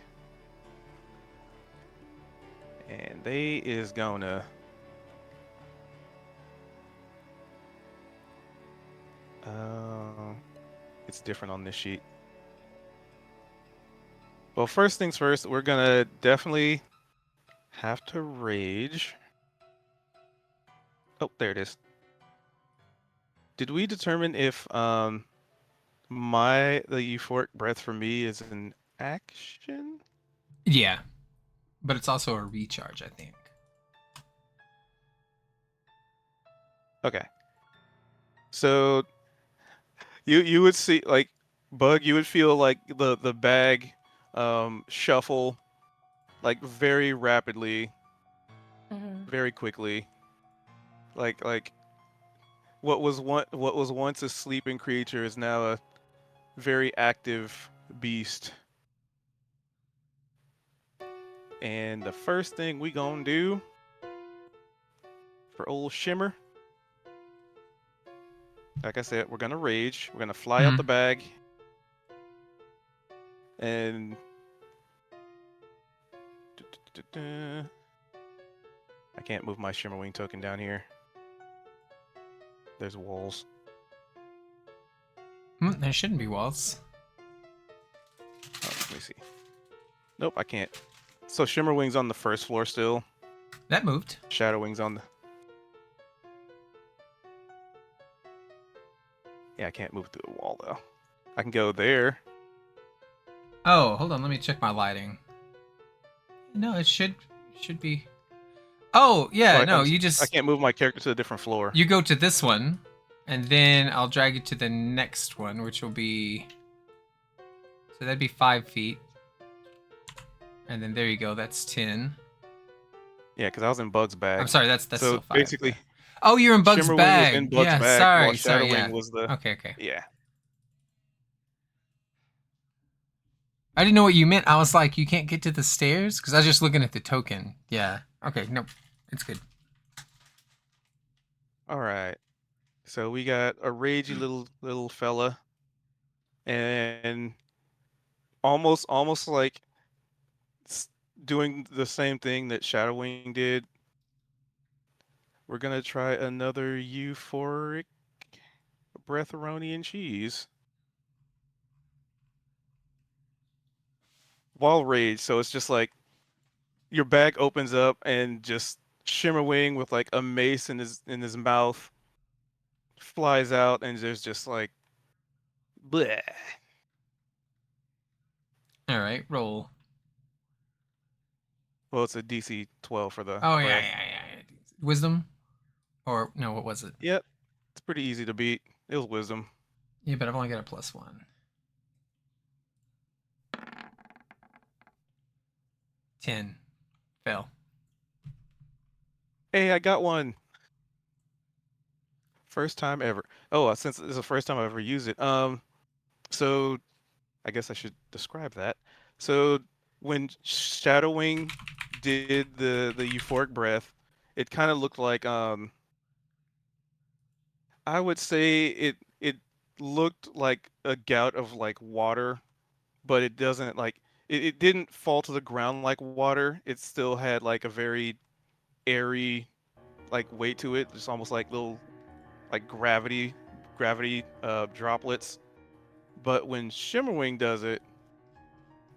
And they is gonna it's different on this sheet. Well, first things first, we're gonna definitely have to rage. Oh, there it is. Did we determine if the euphoric breath for me is an action? Yeah. But it's also a recharge, I think. Okay. So you would see, like, Bug, you would feel like the bag shuffle like very rapidly, very quickly. Like what was once a sleeping creature is now a very active beast. And the first thing we gonna do for old Shimmer, like I said, we're gonna rage. We're gonna fly out the bag. And I can't move my Shimmerwing token down here. There's walls. There shouldn't be walls. Oh, let me see. Nope, I can't. So Shimmerwing's on the first floor still. That moved. Shadowwing's on the... Yeah, I can't move through the wall though. I can go there. Oh, hold on. Let me check my lighting. No, it should be. Oh, yeah, Like, no, I you just can't move my character to a different floor. you go to this one, and then I'll drag you to the next one, which will be so that'd be 5 feet. And then there you go, that's 10. Yeah, because I was in Bug's bag. I'm sorry, that's So still 5. basically, yeah. Oh, you're in Bug's Shimmerwing was in bag. Bug's Yeah, bag, while sorry, yeah. Shadowwing was the Okay. yeah. I didn't know what you meant. I was like, you can't get to the stairs? Because I was just looking at the token. Yeah. Okay, nope. It's good. All right. So we got a ragey little fella, and almost like doing the same thing that Shadowwing did. We're gonna try another euphoric breatharoni and cheese. While rage, so it's just like your bag opens up and just Shimmerwing with like a mace in his mouth flies out, and there's just like bleh. All right, roll. Well, it's a DC 12 for the Oh, breath. yeah. Wisdom? Or, no, what was it? Yep. It's pretty easy to beat. It was wisdom. Yeah, but I've only got a +1. 10. Fail. Hey, I got one. First time ever. Oh, since it's the first time I've ever used it. So I guess I should describe that. So when Shadowwing did the euphoric breath, it kind of looked like I would say it looked like a gout of like water, but it doesn't like it didn't fall to the ground like water. It still had like a very airy like weight to it. Just almost like little like gravity droplets. But when Shimmerwing does it,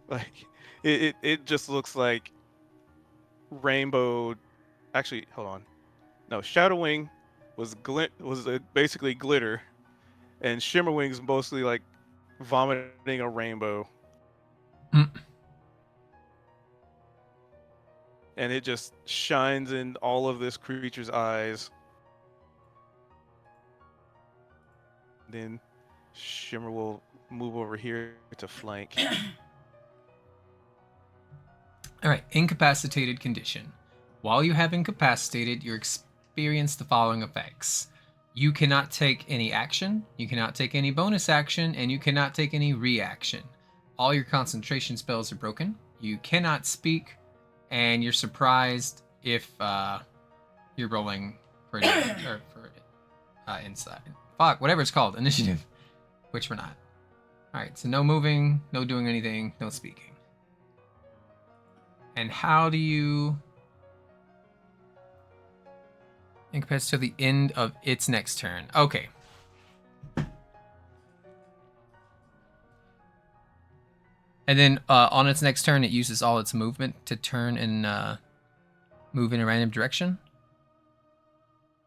like it just looks like rainbow. Actually, hold on. No, Shadowwing was basically glitter, and Shimmerwing's mostly like vomiting a rainbow. Mm. And it just shines in all of this creature's eyes. Then Shimmer will move over here to flank. All right, incapacitated condition. While you have incapacitated, you experience the following effects. You cannot take any action, you cannot take any bonus action, and you cannot take any reaction. All your concentration spells are broken. You cannot speak, and you're surprised if you're rolling for inside. Fuck, whatever it's called, initiative, which we're not. All right, so no moving, no doing anything, no speaking. And how do you incapacitate till the end of its next turn? Okay. And then on its next turn, it uses all its movement to turn and move in a random direction.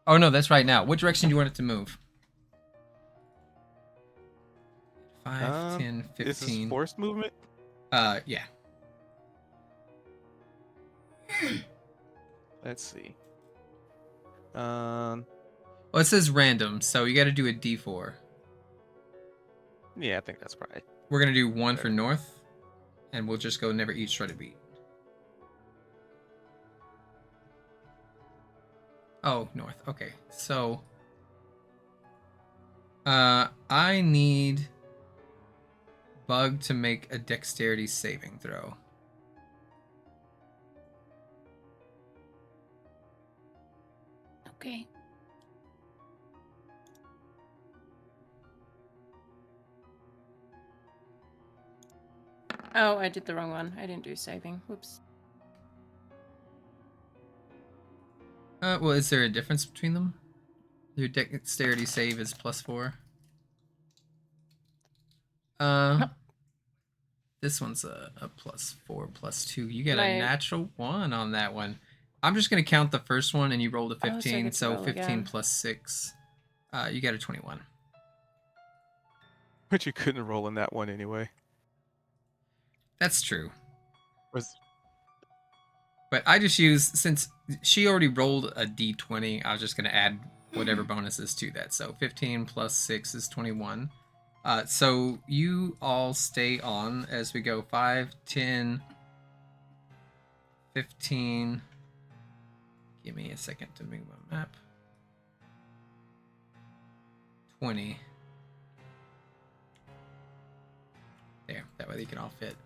Oh no, that's right now. What direction do you want it to move? 5, 10, 15. This is forced movement? Yeah. Let's see. Well, it says random, so you got to do a D4. Yeah, I think that's right. We're going to do 1 for north, and we'll just go never each try to beat. Oh, north. Okay. So I need Bug to make a dexterity saving throw. Okay. Oh, I did the wrong one. I didn't do saving. Whoops. Well, is there a difference between them? Your dexterity save is +4. This one's a +4, +2. You get a natural 1 on that one. I'm just gonna count the first one, and you rolled a 15, so 15 +6. You got a 21. But you couldn't roll in that one anyway. That's true. But I just use, since She already rolled a d20. I was just going to add whatever bonuses to that. So 15 plus 6 is 21. So you all stay on as we go 5, 10, 15. Give me a second to move my map. 20. There, that way they can all fit.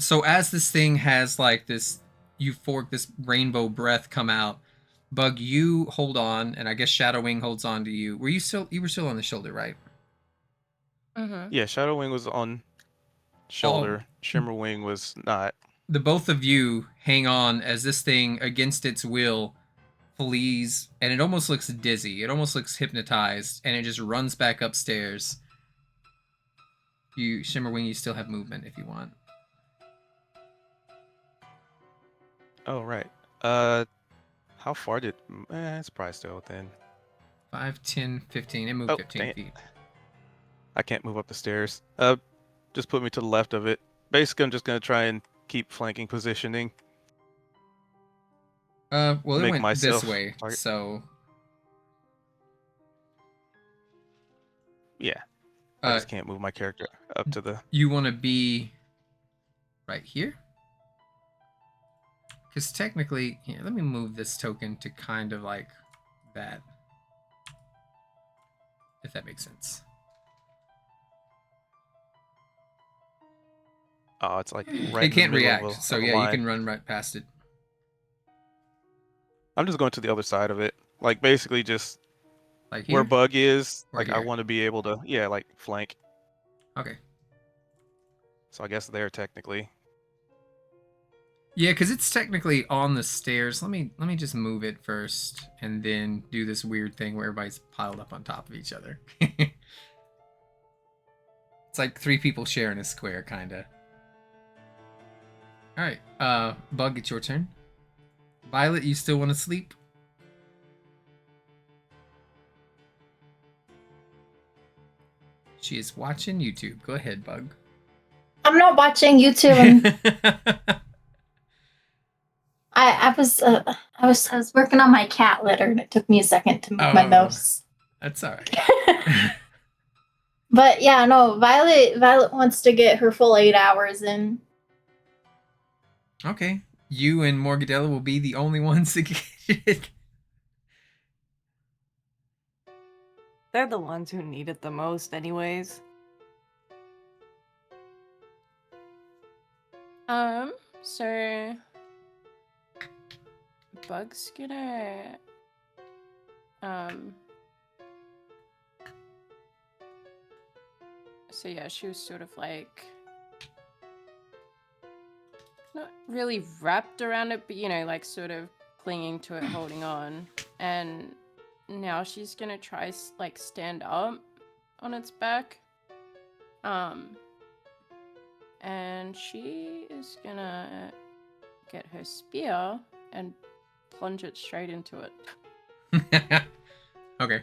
So as this thing has like this euphoric, this rainbow breath come out, Bug, you hold on, and I guess Shadowwing holds on to you. You were still on the shoulder, right? Mm-hmm. Yeah, Shadowwing was on shoulder. Shimmerwing was not. The both of you hang on as this thing, against its will, flees, and it almost looks dizzy. It almost looks hypnotized, and it just runs back upstairs. You, Shimmerwing, you still have movement if you want. Oh, right. How far did... it's probably still within. 5, 10, 15. It moved Oh, 15 dang it. feet. I can't move up the stairs. Just put me to the left of it. Basically, I'm just going to try and keep flanking positioning. Well, it Make went myself this way, target. so... Yeah. I just can't move my character up to the... You want to be right here? Because technically, here, let me move this token to kind of like that. If that makes sense. Oh, it's like right It in the can't middle react, of so a yeah, you line. can run right past it. I'm just going to the other side of it. Like, basically just Like here? where Bug is. Or Like, I here? want to be able to, yeah, like, flank. Okay. So I guess there, technically. Yeah, because it's technically on the stairs. Let me just move it first, and then do this weird thing where everybody's piled up on top of each other. It's like 3 people sharing a square, kinda. Alright, Bug, it's your turn. Violet, you still want to sleep? She is watching YouTube. Go ahead, Bug. I'm not watching YouTube. I was working on my cat litter, and it took me a second to move my Oh. nose. That's alright. But yeah, no, Violet wants to get her full 8 hours in. Okay. You and Morgadella will be the only ones to get it. They're the ones who need it the most, anyways. So Bug's gonna so yeah, she was sort of like not really wrapped around it, but you know, like sort of clinging to it, holding on. And now she's gonna try like stand up on its back. And she is gonna get her spear and plunge it straight into it. Okay.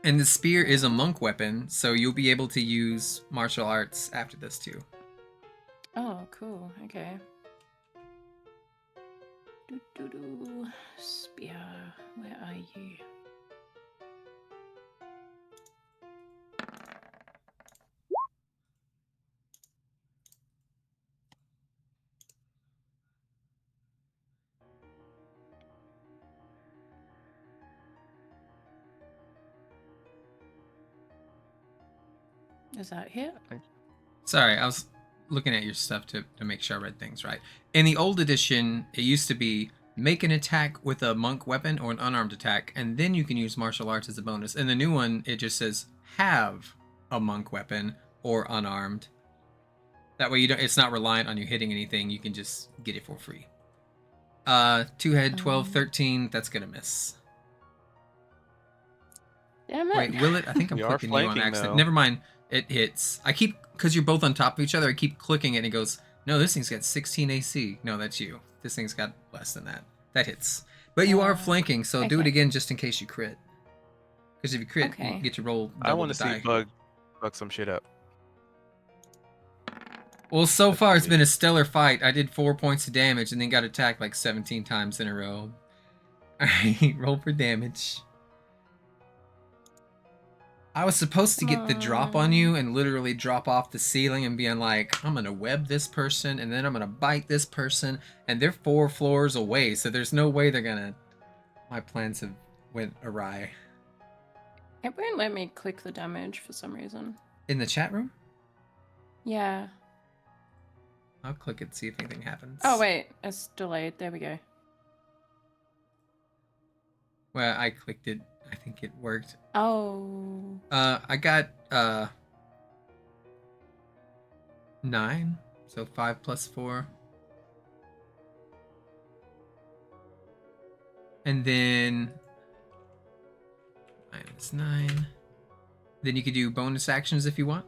And the spear is a monk weapon, so you'll be able to use martial arts after this too. Oh, cool. Okay. Spear, where are you? Is that hit? Sorry, I was looking at your stuff to make sure I read things right. In the old edition, it used to be make an attack with a monk weapon or an unarmed attack, and then you can use martial arts as a bonus. In the new one, it just says have a monk weapon or unarmed. That way, it's not reliant on you hitting anything. You can just get it for free. 2-head, 12, 13. That's gonna miss. Damn it. Wait, will it? I think I'm We are clicking you on flanking, accident. though. Never mind. It hits. I keep, because you're both on top of each other, I keep clicking it and it goes, no, this thing's got 16 AC. No, that's you. This thing's got less than that. That hits. But you are flanking, so do it okay. again just in case you crit. Because if you crit, Okay. you get to roll double I want the to die. see Bug fuck some shit up. Well, so That's far it's funny. been a stellar fight. I did 4 points of damage and then got attacked like 17 times in a row. Alright, roll for damage. I was supposed to get the drop on you and literally drop off the ceiling and being like, I'm gonna web this person and then I'm gonna bite this person, and they're 4 floors away, so there's no way they're gonna. My plans have went awry. It won't let me click the damage for some reason. In the chat room? Yeah. I'll click it, see if anything happens. Oh wait, it's delayed. There we go. Well, I clicked it. I think it worked. Oh. I got 9, so 5 plus 4. And then -9. Then you could do bonus actions if you want.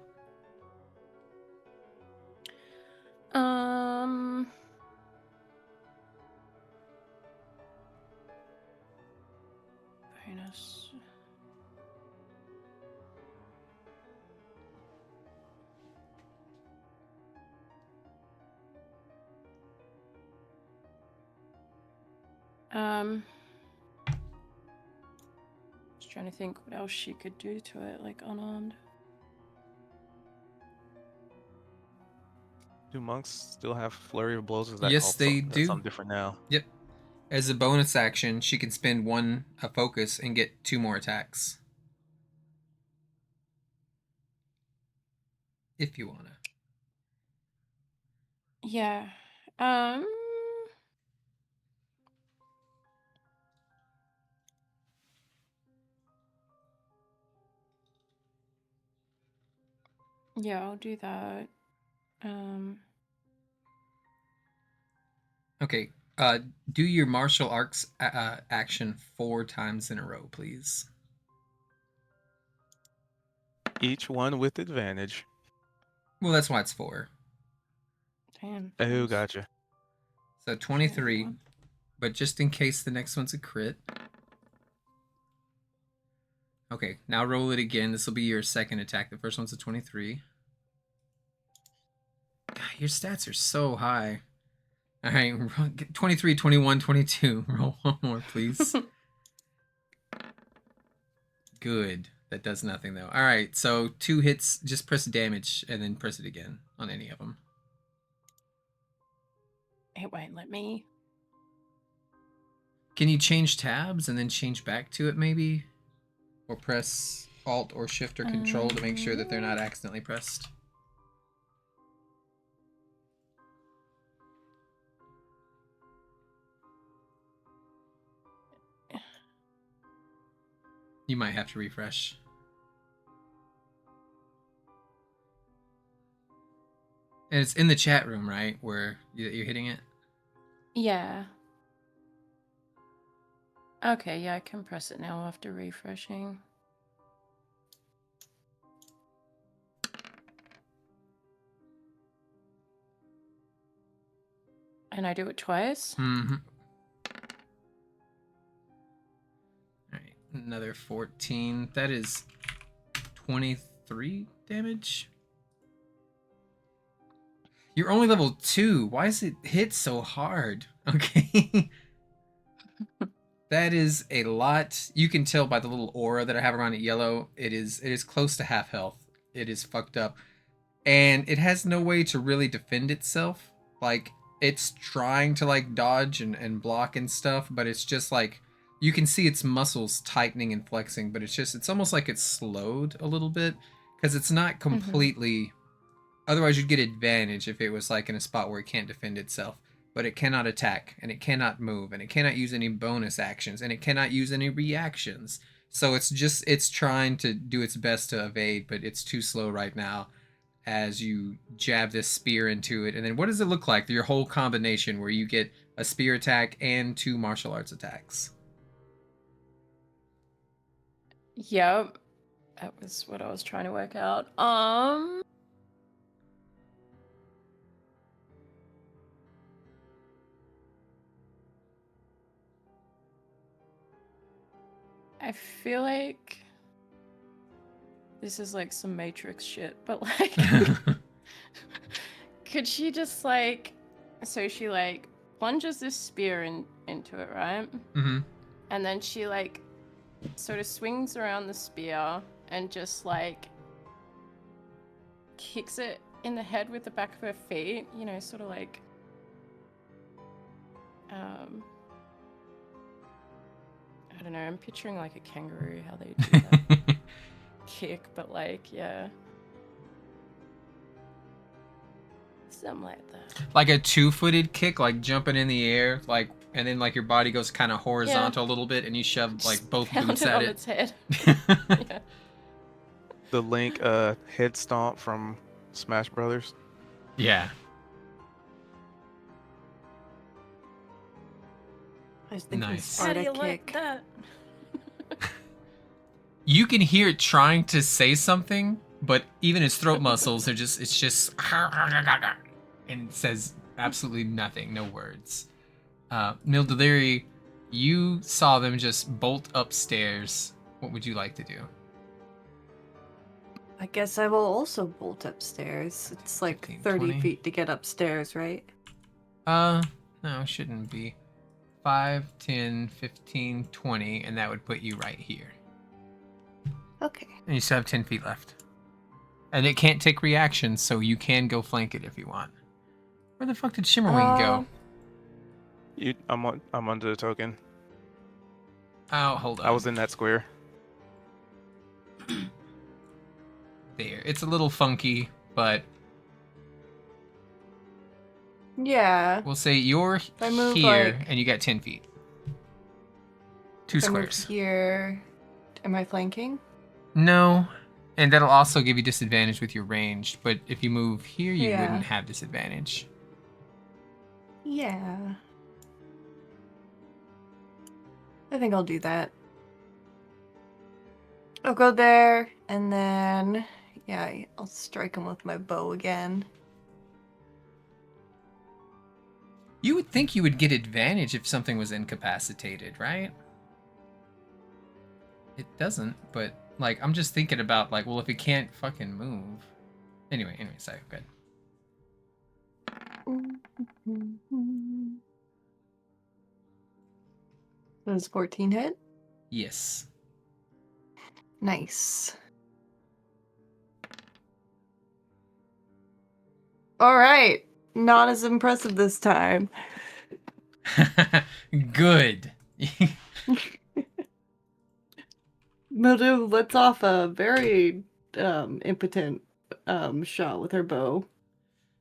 Bonus. Just trying to think what else she could do to it, like unarmed. Do monks still have flurry of blows? Is that Yes, called they that's do. something different now? Yep. As a bonus action, she can spend 1 focus and get 2 more attacks. If you wanna. Yeah. Yeah, I'll do that. Okay. Do your martial arts action 4 times in a row, please. Each one with advantage. Well, that's why it's 4. Damn. Oh, nice. gotcha. So 23. One. But just in case the next one's a crit. Okay, now roll it again. This will be your second attack. The first one's a 23. God, your stats are so high. All right, 23, 21, 22. Roll one more, please. Good. That does nothing, though. All right, so 2 hits. Just press damage and then press it again on any of them. It won't let me. Can you change tabs and then change back to it, maybe? Or press Alt or Shift or Control to make sure that they're not accidentally pressed? You might have to refresh. And it's in the chat room, right? Where you're hitting it? Yeah. Okay, yeah, I can press it now after refreshing. And I do it twice? Mm-hmm. Alright, another 14. That is 23 damage. You're only level 2. Why is it hit so hard? Okay. That is a lot. You can tell by the little aura that I have around it yellow. It is close to half health. It is fucked up. And it has no way to really defend itself. Like, it's trying to like dodge and block and stuff, but it's just like you can see its muscles tightening and flexing, but it's almost like it's slowed a little bit because it's not completely. Otherwise, you'd get advantage if it was like in a spot where it can't defend itself. But it cannot attack, and it cannot move, and it cannot use any bonus actions, and it cannot use any reactions. So it's trying to do its best to evade, but it's too slow right now as you jab this spear into it. And then what does it look like? Your whole combination where you get a spear attack and 2 martial arts attacks. Yep. That was what I was trying to work out. I feel like this is like some Matrix shit, but like Could she just like, so she like plunges this spear into it, right? Mm-hmm. And then she like sort of swings around the spear and just like kicks it in the head with the back of her feet, you know, sort of like I don't know, I'm picturing like a kangaroo, how they do that kick, but like, yeah. Something like that. Like a 2-footed kick, like jumping in the air, like, and then like your body goes kind of horizontal a little bit, and you shove like both Pound boots it at on it. its head. Yeah. The Link head stomp from Smash Brothers. Yeah. I was thinking Nice. How do Sparta you kick. like that? You can hear it trying to say something, but even its throat muscles are just, it's just, and it says absolutely nothing, no words. Mildaliri, you saw them just bolt upstairs. What would you like to do? I guess I will also bolt upstairs. It's like 15, 30 20. feet to get upstairs, right? No, it shouldn't be. 5, 10, 15, 20, and that would put you right here. Okay. And you still have 10 feet left. And it can't take reactions, so you can go flank it if you want. Where the fuck did Shimmerwing go? I'm under the token. Oh, hold on. I was in that square. There. It's a little funky, but Yeah. we'll say you're I move, here, like- and you got 10 feet. 2 If I move squares. here. Am I flanking? No. And that'll also give you disadvantage with your ranged, but if you move here, you Yeah. wouldn't have disadvantage. Yeah. I think I'll do that. I'll go there, and then, yeah, I'll strike him with my bow again. You would think you would get advantage if something was incapacitated, right? It doesn't, but, like, I'm just thinking about, like, well, if it can't fucking move. Anyway, sorry, good. Does 14 hit? Yes. Nice. Alright. Not as impressive this time. Good. Mildew lets off a very impotent shot with her bow.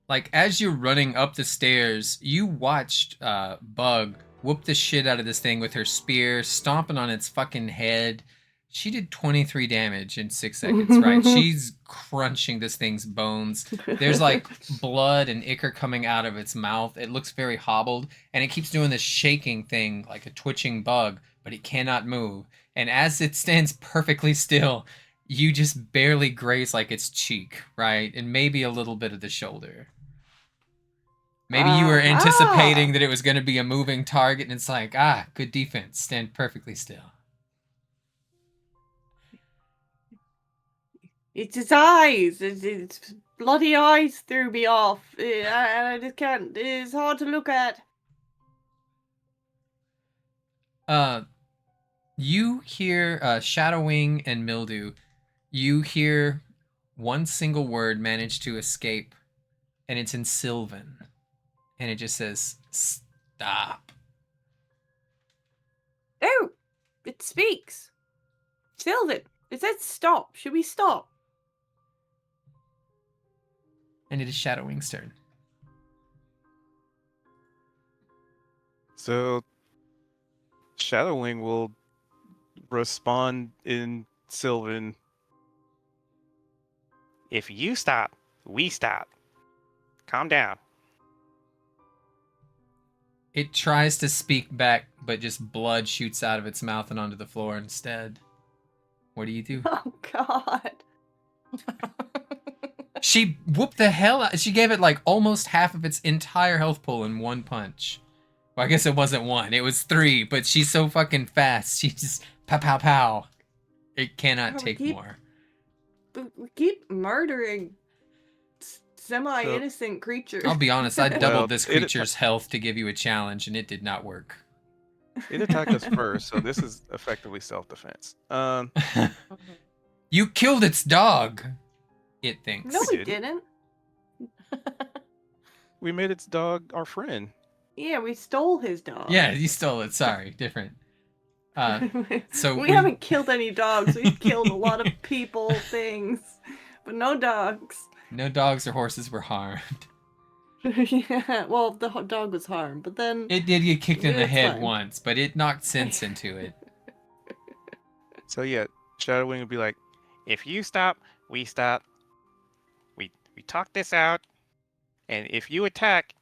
Like, as you're running up the stairs, you watched Bug whoop the shit out of this thing with her spear, stomping on its fucking head. She did 23 damage in 6 seconds, right? She's crunching this thing's bones. There's like blood and ichor coming out of its mouth. It looks very hobbled, and it keeps doing this shaking thing like a twitching bug, but it cannot move. And as it stands perfectly still, you just barely graze like its cheek, right? And maybe a little bit of the shoulder. Maybe you were anticipating that it was going to be a moving target, and it's like, good defense. Stand perfectly still. It's his eyes. It's bloody eyes threw me off. I just can't. It's hard to look at. You hear Shadowwing and Mildew. You hear one single word manage to escape, and it's in Sylvan. And it just says, stop. Oh, it speaks. Sylvan, it says stop. Should we stop? And it is Shadowwing's turn. So Shadowwing will respond in Sylvan. If you stop, we stop. Calm down. It tries to speak back, but just blood shoots out of its mouth and onto the floor instead. What do you do? Oh, God. She whooped the hell out. She gave it like almost half of its entire health pool in one punch. Well, I guess it wasn't one. It was 3, but she's so fucking fast. She just pow pow pow. It cannot take more. We keep murdering semi-innocent creature. I'll be honest, I Well, doubled this it atta- creature's health to give you a challenge, and it did not work. It attacked us first, so this is effectively self-defense. You killed its dog, it thinks. No, we didn't. didn't. We made its dog our friend. Yeah, we stole his dog. Yeah, you stole it. Sorry, different. So we haven't killed any dogs. We've killed a lot of people, things, but no dogs. No dogs or horses were harmed. Yeah, well, the dog was harmed, but then It did get kicked in the It's head fine. once, but it knocked sense into it. So yeah, Shadowwing would be like, If you stop, we stop. We talk this out, and if you attack,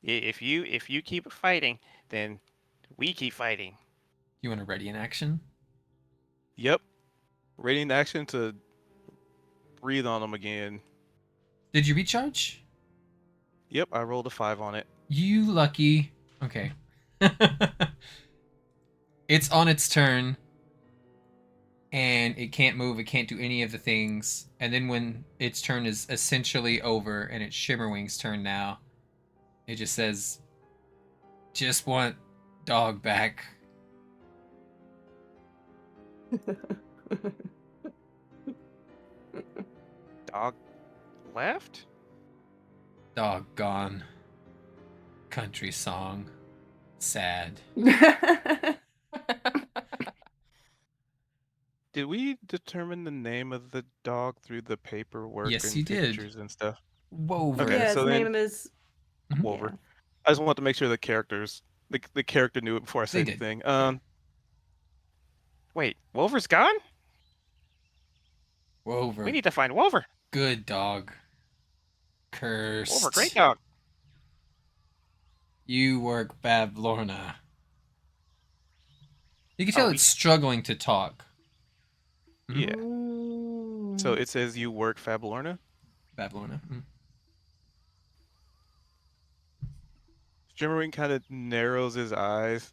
if you keep fighting, then we keep fighting. You want to ready in action? "Yep." Rating action to breathe on them again. Did you recharge? Yep, I rolled a 5 on it. You lucky. Okay. It's on its turn. And it can't move, it can't do any of the things. And then when its turn is essentially over and it's Shimmerwing's turn now, it just says, just want dog back. Dog left? Dog gone. Country song. Sad. Did we determine the name of the dog through the paperwork Yes, and you did. pictures and stuff? Wover. Okay, yeah, so his then- name is Wolver. Yeah. I just want to make sure the characters, the character knew it before I said They did. anything. Wait, Wolver's gone? Wover. We need to find Wolver. Good dog. Cursed. Wolver, great dog. You work Bab Lorna. You can tell Oh, it's struggling to talk. Yeah. Mm. So it says you work Fablorna. Bab Lorna. Shimmerwing kind of narrows his eyes.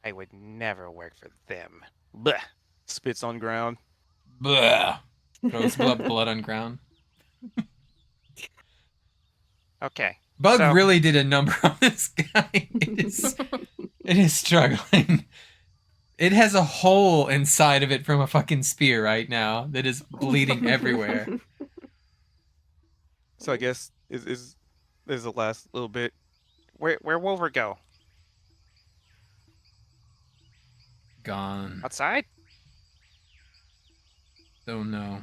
I would never work for them. Bleh. Spits on ground. Blah. Throws blood on ground. Okay. Bug So- really did a number on this guy. It is struggling. It has a hole inside of it from a fucking spear right now that is bleeding everywhere. So I guess is the last little bit. Where Wolver go? Gone. Outside? Don't know.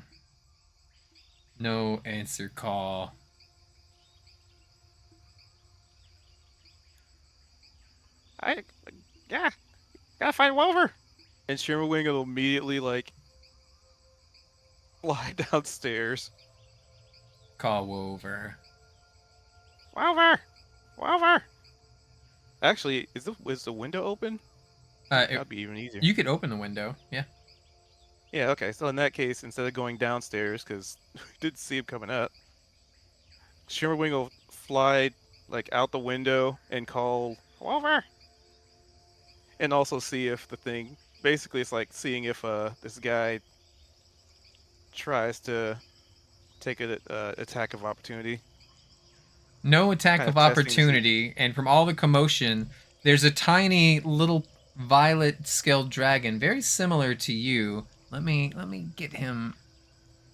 No answer call. Yeah. Gotta find Wolver. And Shimmerwing will immediately like fly downstairs. Call Wover. Wolver. Wolver. Actually, is the window open? That'd be even easier. You could open the window. Yeah. Yeah, okay. So in that case, instead of going downstairs, because we didn't see him coming up, Shimmerwing will fly like out the window and call Wolver. and also see if the thing. Basically, it's like seeing if this guy tries to take an attack of opportunity. No attack Kind of of testing to see- opportunity, and from all the commotion, there's a tiny little violet-scaled dragon, very similar to you. Let me get him.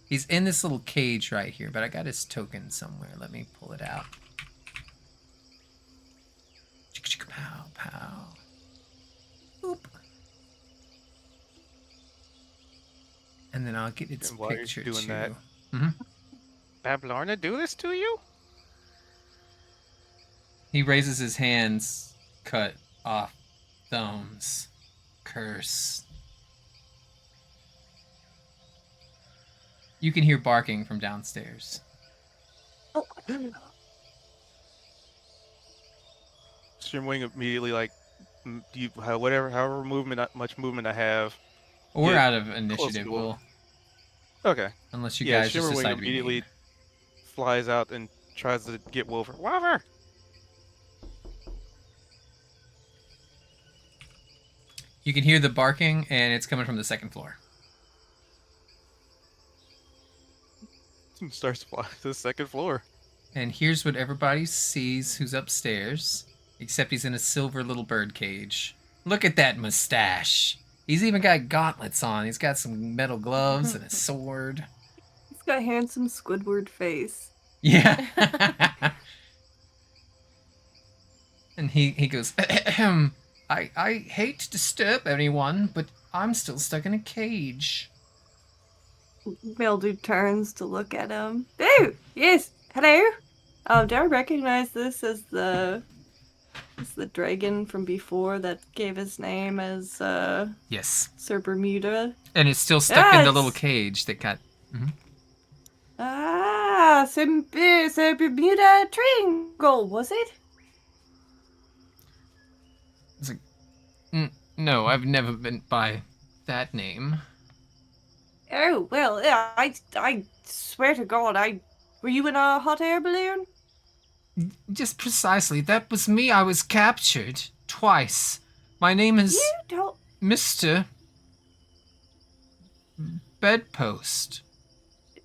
He's in this little cage right here, but I got his token somewhere. Let me pull it out. Pow, pow. Boop. And then I'll get its And while you're picture doing too. that- Bablorna do this to you? He raises his hands, cut off thumbs. Curse. You can hear barking from downstairs. Shimmerwing immediately like, however much movement I have. Or Yeah, out of initiative, to will Okay. unless you Yeah, guys just Shimmerwing decide to be immediately mean. flies out and tries to get Wolver. Wolver. You can hear the barking, and it's coming from the second floor. and starts flying to the second floor. And here's what everybody sees who's upstairs, except he's in a silver little bird cage. Look at that mustache. He's even got gauntlets on. He's got some metal gloves and a sword. He's got handsome Squidward face. Yeah. And he goes, I hate to disturb anyone, but I'm still stuck in a cage. Mildew turns to look at him. Oh, yes, hello. Do I recognize this as the dragon from before that gave his name as Yes. Sir Bermuda? And it's still stuck in the Yes. little cage that got... Ah, Sir Bermuda Triangle, was it? It's like, no, I've never been by that name. Oh, well, yeah, I swear to God, were you in a hot air balloon? Just precisely, that was me. I was captured twice. My name is You don't... Mr. Bedpost.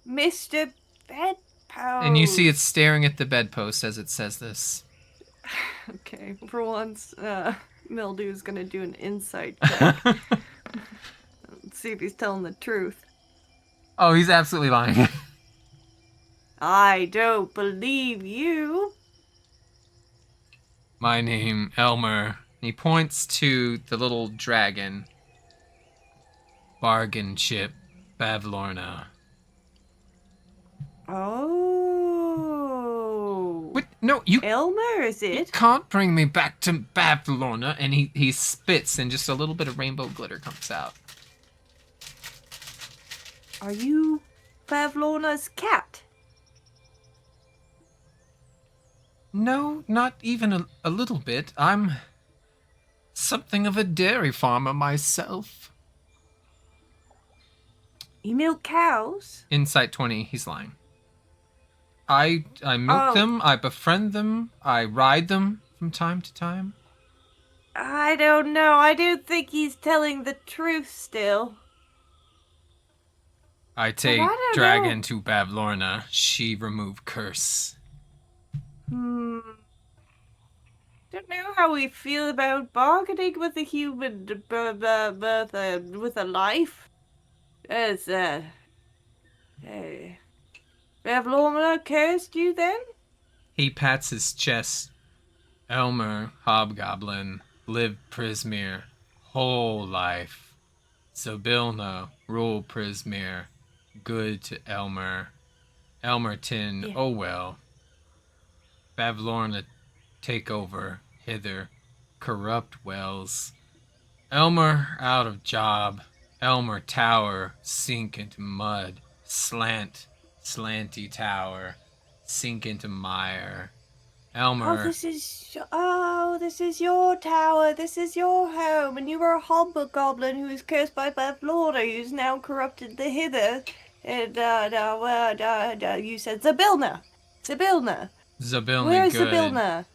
Mr. Bedpost. And you see it staring at the bedpost as it says this. Okay, for once, Mildew's gonna do an insight check. Let's see if he's telling the truth. Oh, he's absolutely lying. I don't believe you. My name, Elmer. He points to the little dragon. Bargain chip, Bavlorna. Oh. What? No, you Elmer, is it? can't bring me back to Bavlorna. And he spits and just a little bit of rainbow glitter comes out. Are you Bavlorna's cat? No, not even a little bit. I'm something of a dairy farmer myself. You milk cows? Insight 20, he's lying. I milk them, I befriend them, I ride them from time to time. I don't know. I don't think he's telling the truth still. I take I don't dragon know. to Bavlorna. She remove curse. Don't know how we feel about bargaining with a human, with a life. As, hey. Bavlorna cursed you then? He pats his chest. Elmer, hobgoblin, live Prismere, whole life. Zabilna, rule Prismere, good to Elmer. Elmerton, Yeah. oh well. Bavlorna, take over, hither, corrupt wells. Elmer, out of job. Elmer Tower, sink into mud. Slanty tower, sink into mire. Elmer, This is your tower, this is your home, and you were a hobgoblin who was cursed by Bavlorna, who's now corrupted the hither. And, you said Zabilna. Zabilna Where's good. Zabilna?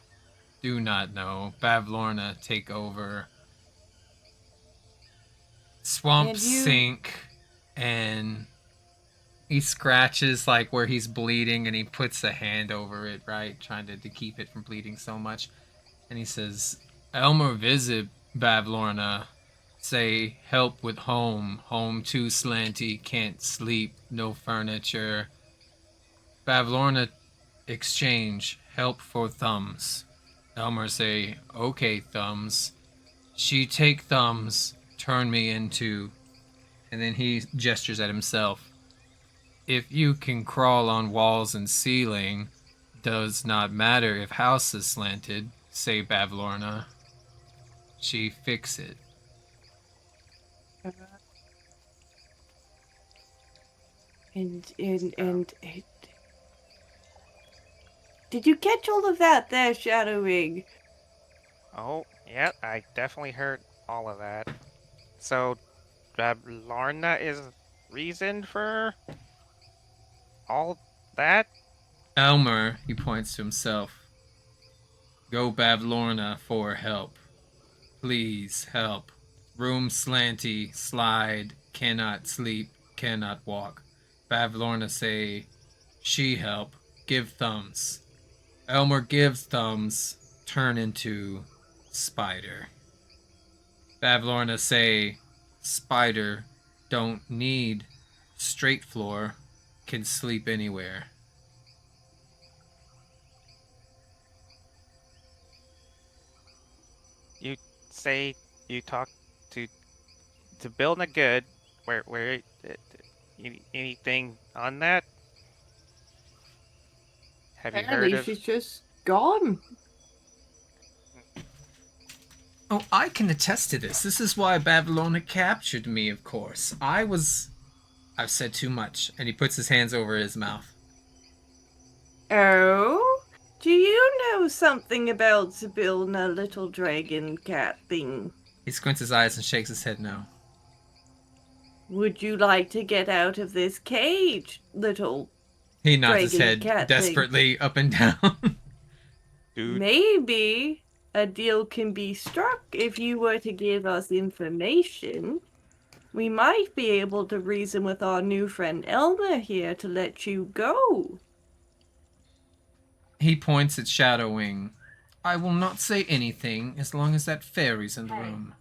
Do not know. Bavlorna, take over. Swamp And you- sink, and he scratches like where he's bleeding, and he puts a hand over it, right, trying to keep it from bleeding so much. And he says, "Elmer visit Bavlorna. Say help with home. Home too slanty. Can't sleep. No furniture. Bavlorna exchange help for thumbs." Elmer say, "Okay, thumbs." She take thumbs. Turn me into, and then he gestures at himself. If you can crawl on walls and ceiling, does not matter if house is slanted, say Bavlorna. She fix it. And did you catch all of that there, Shadowwing? Oh, yeah, I definitely heard all of that. So, Lorna is reason for all that? Elmer, he points to himself. Go Bavlorna for help. Please help. Room slanty, slide, cannot sleep, cannot walk. Bavlorna say, She help. Give thumbs. Elmer gives thumbs. Turn into spider. Bavlorna say spider don't need straight floor. Can sleep anywhere. You say you talk to Bill Good. Where anything on that? Have you heard Apparently, of? she's just gone. Oh, I can attest to this. This is why Bavlorna captured me, of course. I've said too much. And he puts his hands over his mouth. Oh? Do you know something about Sibilna, little dragon cat thing? He squints his eyes and shakes his head no. Would you like to get out of this cage, little He nods his dragon head cat desperately up and down. Dude, Maybe a deal can be struck if you were to give us information. We might be able to reason with our new friend Elmer here to let you go. He points at Shadowwing. I will not say anything as long as that fairy's in the room.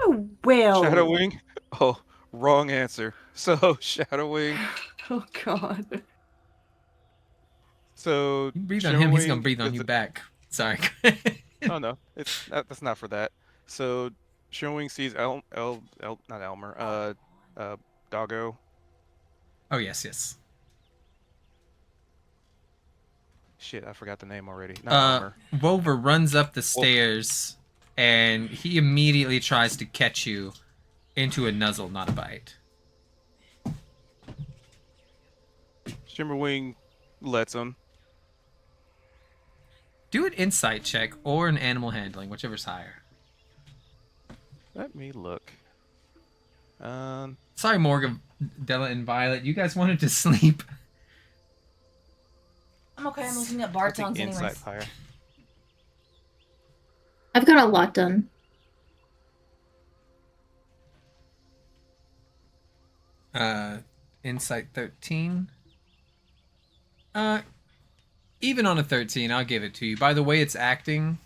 Oh, well. Shadowwing? Oh, wrong answer. So, Shadowwing. Oh God. So, You breathe on him, he's gonna Shadowwing breathe on is you a- back. Sorry. Oh no, that's not for that. So, Shadowwing sees not Elmer, Doggo. Oh, yes. Shit, I forgot the name already. Not Elmer. Wolver runs up the stairs, and he immediately tries to catch you into a nuzzle, not a bite. Shimmerwing lets him. Do an insight check or an animal handling, whichever's higher. Let me look. Sorry, Morgan, Della, and Violet. You guys wanted to sleep. I'm okay. I'm looking at I bar think tongues anyways. insight's higher. I've got a lot done. Insight 13. Even on a 13, I'll give it to you. By the way it's acting,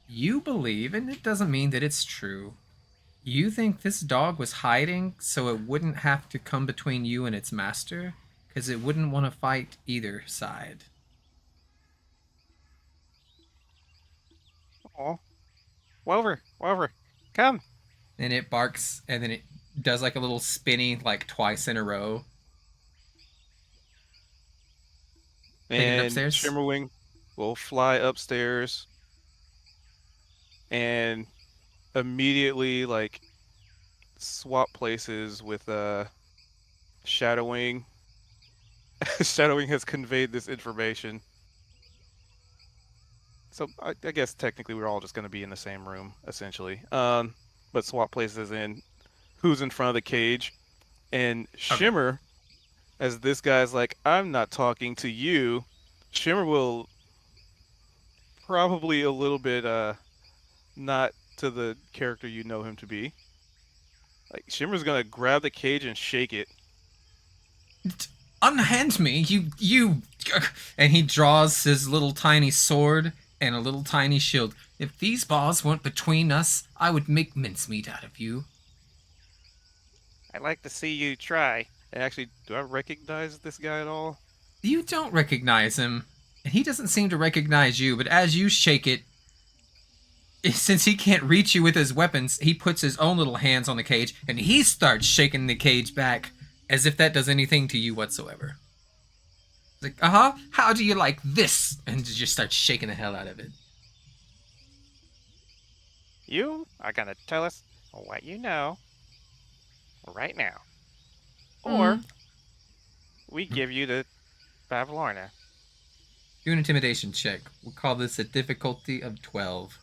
you believe, and it doesn't mean that it's true, you think this dog was hiding so it wouldn't have to come between you and its master? Because it wouldn't want to fight either side. Oh, Wolver, come. And it barks, and then it does like a little spinny, like twice in a row. Taking it And upstairs? Shimmerwing will fly upstairs and immediately like swap places with Shadowwing. Shadowwing has conveyed this information. So I guess technically we're all just going to be in the same room, essentially. But swap places in who's in front of the cage. And Shimmer, as this guy's like, I'm not talking to you, Shimmer will probably a little bit not to the character you know him to be. Like Shimmer's gonna grab the cage and shake it. Unhand me, you. And he draws his little tiny sword and a little tiny shield. If these bars weren't between us, I would make mincemeat out of you. I'd like to see you try. And actually, do I recognize this guy at all? You don't recognize him, and he doesn't seem to recognize you, but as you shake it, since he can't reach you with his weapons, he puts his own little hands on the cage, and he starts shaking the cage back, as if that does anything to you whatsoever. He's like, how do you like this? And just starts shaking the hell out of it. You are gonna tell us what you know right now. Or we give you the Bavlorna. Do an intimidation check. We'll call this a difficulty of 12.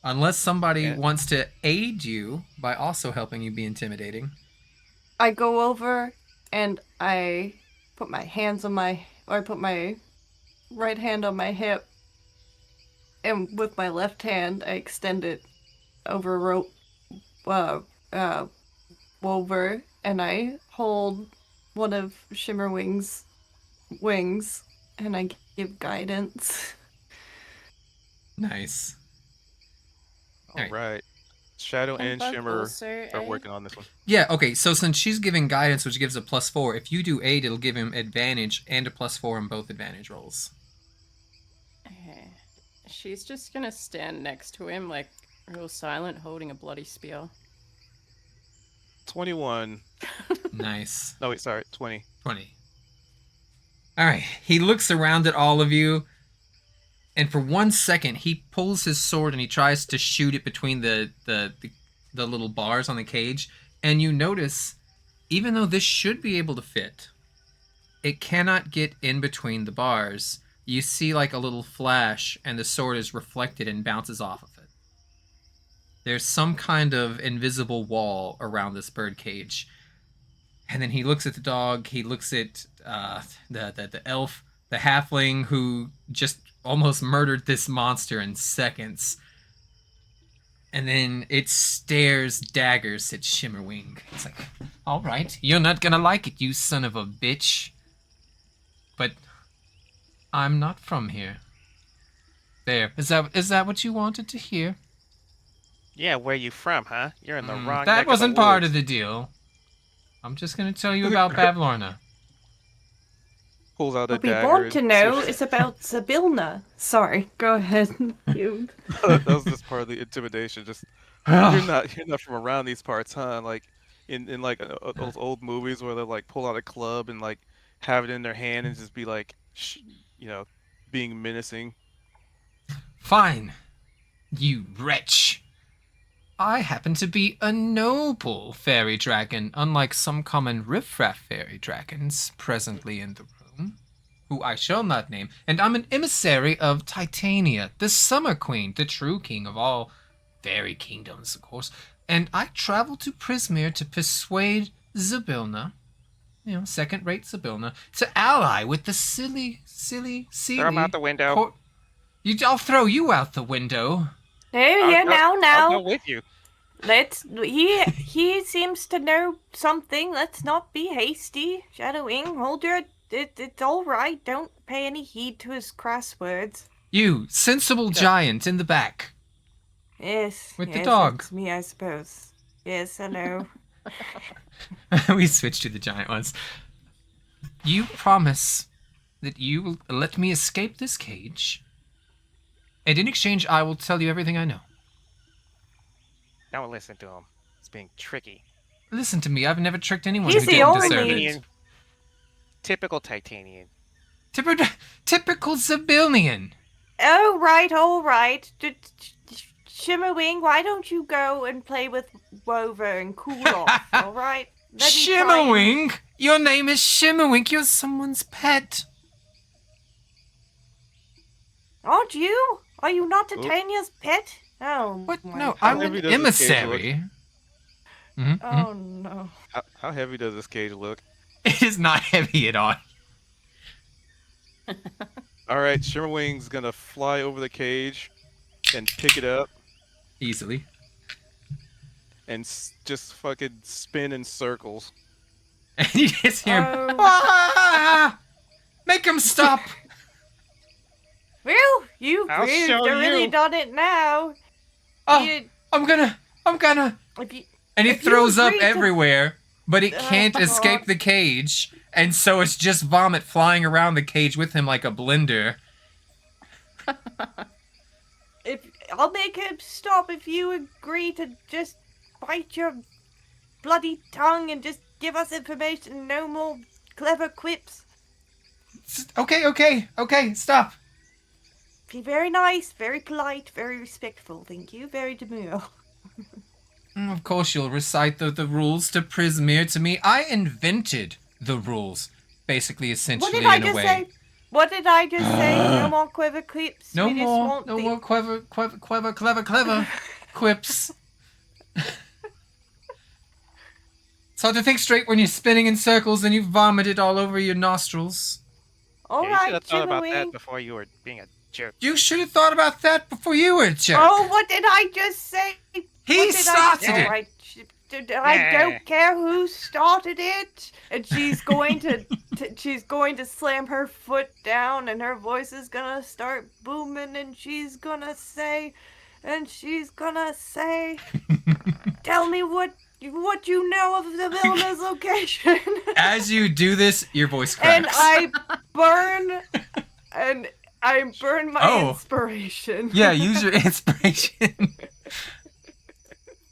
Unless somebody wants to aid you by also helping you be intimidating. I go over and I put my hands on I put my right hand on my hip, and with my left hand I extend it over Wolver, and I hold one of Shimmerwing's wings, and I give guidance. Nice. All Alright. right. Shadow Can and Bug Shimmer also are aid? working on this one. Yeah, okay, so since she's giving guidance, which gives a +4, if you do aid, it'll give him advantage and a +4 on both advantage rolls. Okay. She's just gonna stand next to him, like, real silent, holding a bloody spear. 21. Nice. No, wait, sorry, 20. 20. Alright, he looks around at all of you, and for 1 second, he pulls his sword and he tries to shoot it between the little bars on the cage, and you notice, even though this should be able to fit, it cannot get in between the bars. You see like a little flash, and the sword is reflected and bounces off of it. There's some kind of invisible wall around this bird cage. And then he looks at the dog, he looks at the elf, the halfling who just almost murdered this monster in seconds. And then it stares daggers at Shimmerwing. It's like, all right, you're not gonna like it, you son of a bitch. But I'm not from here. There, is that what you wanted to hear? Yeah, where you from, huh? You're in the wrong. That wasn't part of the deal. I'm just gonna tell you about Bavlorna. Pulls out a What we dagger. want and to know switches- is about Zabilna. Sorry, go ahead. You. That was just part of the intimidation. Just you're not from around these parts, huh? Like in like those old movies where they like pull out a club and like have it in their hand and just be like, being menacing. Fine, you wretch. I happen to be a noble fairy dragon, unlike some common riffraff fairy dragons presently in the room, who I shall not name, and I'm an emissary of Titania, the Summer Queen, the true king of all fairy kingdoms, of course, and I travel to Prismeer to persuade Zabilna, second-rate Zabilna, to ally with the silly Throw him out the window. I'll throw you out the window. No, here, I'll now. go with you. He seems to know something. Let's not be hasty. Shadowing, hold your... It's all right. Don't pay any heed to his crass words. You, sensible giant in the back. Yes. With the yes, dog. It's me, I suppose. Yes, hello. We switched to the giant ones. You promise that you will let me escape this cage, and in exchange I will tell you everything I know. Don't listen to him. He's being tricky. Listen to me, I've never tricked anyone He's who the didn't only- deserve it. Titanian. Typical Titanian. Typical Zabilnian. Oh, right, all right. Shimmerwing, why don't you go and play with Wover and cool off, all right? Let me try and- Shimmerwink? Your name is Shimmerwink, you're someone's pet. Aren't you? Are you not Titania's pet? Oh, What? my No, God. I'm heavy an does this cage emissary. Mhm, Oh, no. How heavy does this cage look? It is not heavy at all. All right, Shimmerwing's gonna fly over the cage and pick it up Easily. and just fucking spin in circles. And you just hear him, Oh. "Ah! Make him stop! Well, you've I'll show really you. done it now. Oh, You- I'm gonna. if you- And it If you throws up agree to- everywhere, but it Oh, can't escape God. the cage, and so it's just vomit flying around the cage with him like a blender. I'll make him stop if you agree to just bite your bloody tongue and just give us information. No more clever quips. Okay, stop. Be very nice, very polite, very respectful. Thank you. Very demure. Of course you'll recite the rules to Prismeer to me. I invented the rules, basically, What essentially, did I in a just way. say? What did I just say? No more clever quips. No We just more want the- clever quips. It's hard to think straight when you're spinning in circles and you vomited all over your nostrils. All Yeah, you should right, have thought about that Chimmerwing. before you were being a jerk. You should have thought about that before you were a jerk. Oh, what did I just say? He What did I- started All it. right, I don't care who started it. And she's going to she's going to slam her foot down, and her voice is gonna start booming, and she's gonna say, "Tell me what you know of the villain's location." As you do this, your voice cracks. And I burn my inspiration. Yeah, use your inspiration.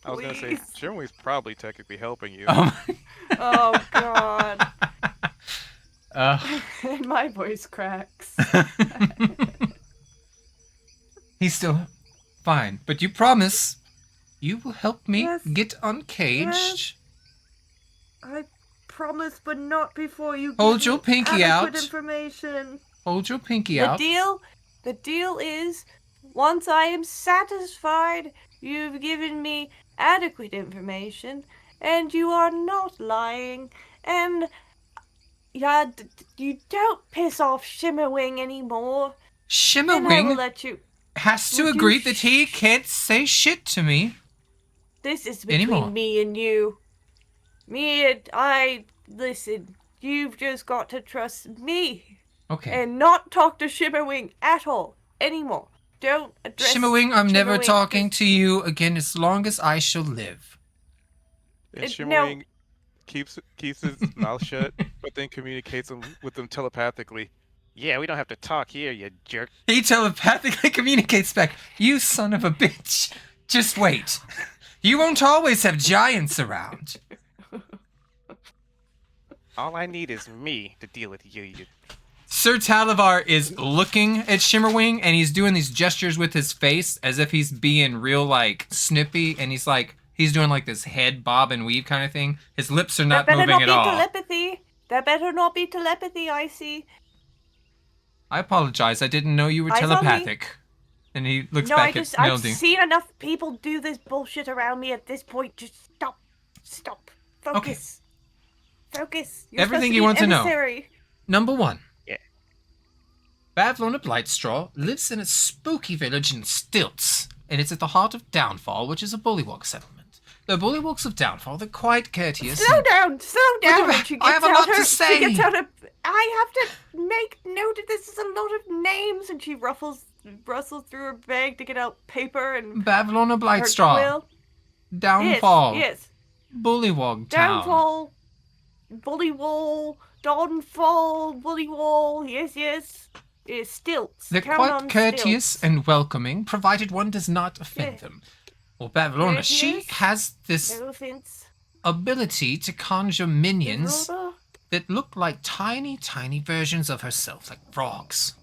I was gonna say, Shimway's probably technically helping you. Oh God. And my voice cracks. He's still fine, but you promise you will help me Yes. get uncaged. Yes. I promise, but not before you Hold give your me pinky adequate out. information. Hold your pinky The out. deal is, once I am satisfied you've given me adequate information, and you are not lying, and you don't piss off Shimmerwing anymore, then I will Shimmerwing let you. has to Would you agree that he can't say shit to me. This is between Anymore. me and you. Listen, you've just got to trust me. Okay. And not talk to Shimmerwing at all anymore. Don't address Shimmerwing, I'm never Shimmerwing. talking to you again as long as I shall live. And No. Shimwing keeps his mouth shut, but then communicates with them telepathically. Yeah, we don't have to talk here, you jerk. He telepathically communicates back, "You son of a bitch. Just wait. You won't always have giants around." All I need is me to deal with you, you. Sir Talavar is looking at Shimmerwing, and he's doing these gestures with his face as if he's being real, like, snippy, and he's doing, like, this head bob and weave kind of thing. His lips are not moving at all. Telepathy. That better not be telepathy, I see. I apologize. I didn't know you were Eyes on me. telepathic. And he looks No, back I've at Meldy. seen enough people do this bullshit around me at this point. Just stop. Focus. Focus. You're Everything supposed you be want an to know. emissary. Number 1. Yeah. Bavlona Blightstraw lives in a spooky village in Stilts, and it's at the heart of Downfall, which is a bullywog settlement. The bullywugs of Downfall, they're quite courteous. Slow down. And she gets I have a lot to say. She gets out I have to make note of this. Is a lot of names, and she rustles through her bag to get out paper and Bavlona her Blightstraw. quill. Downfall. Yes. Bullywog Town. Downfall. Bullywall. Dawnfall. Bullywall. Yes. Stilts. They're Town quite on courteous stilts. and welcoming, provided one does not offend Yeah. them. Well, Bavlona, she Courteous? has this No offense. ability to conjure minions Brother. that look like tiny versions of herself, like frogs.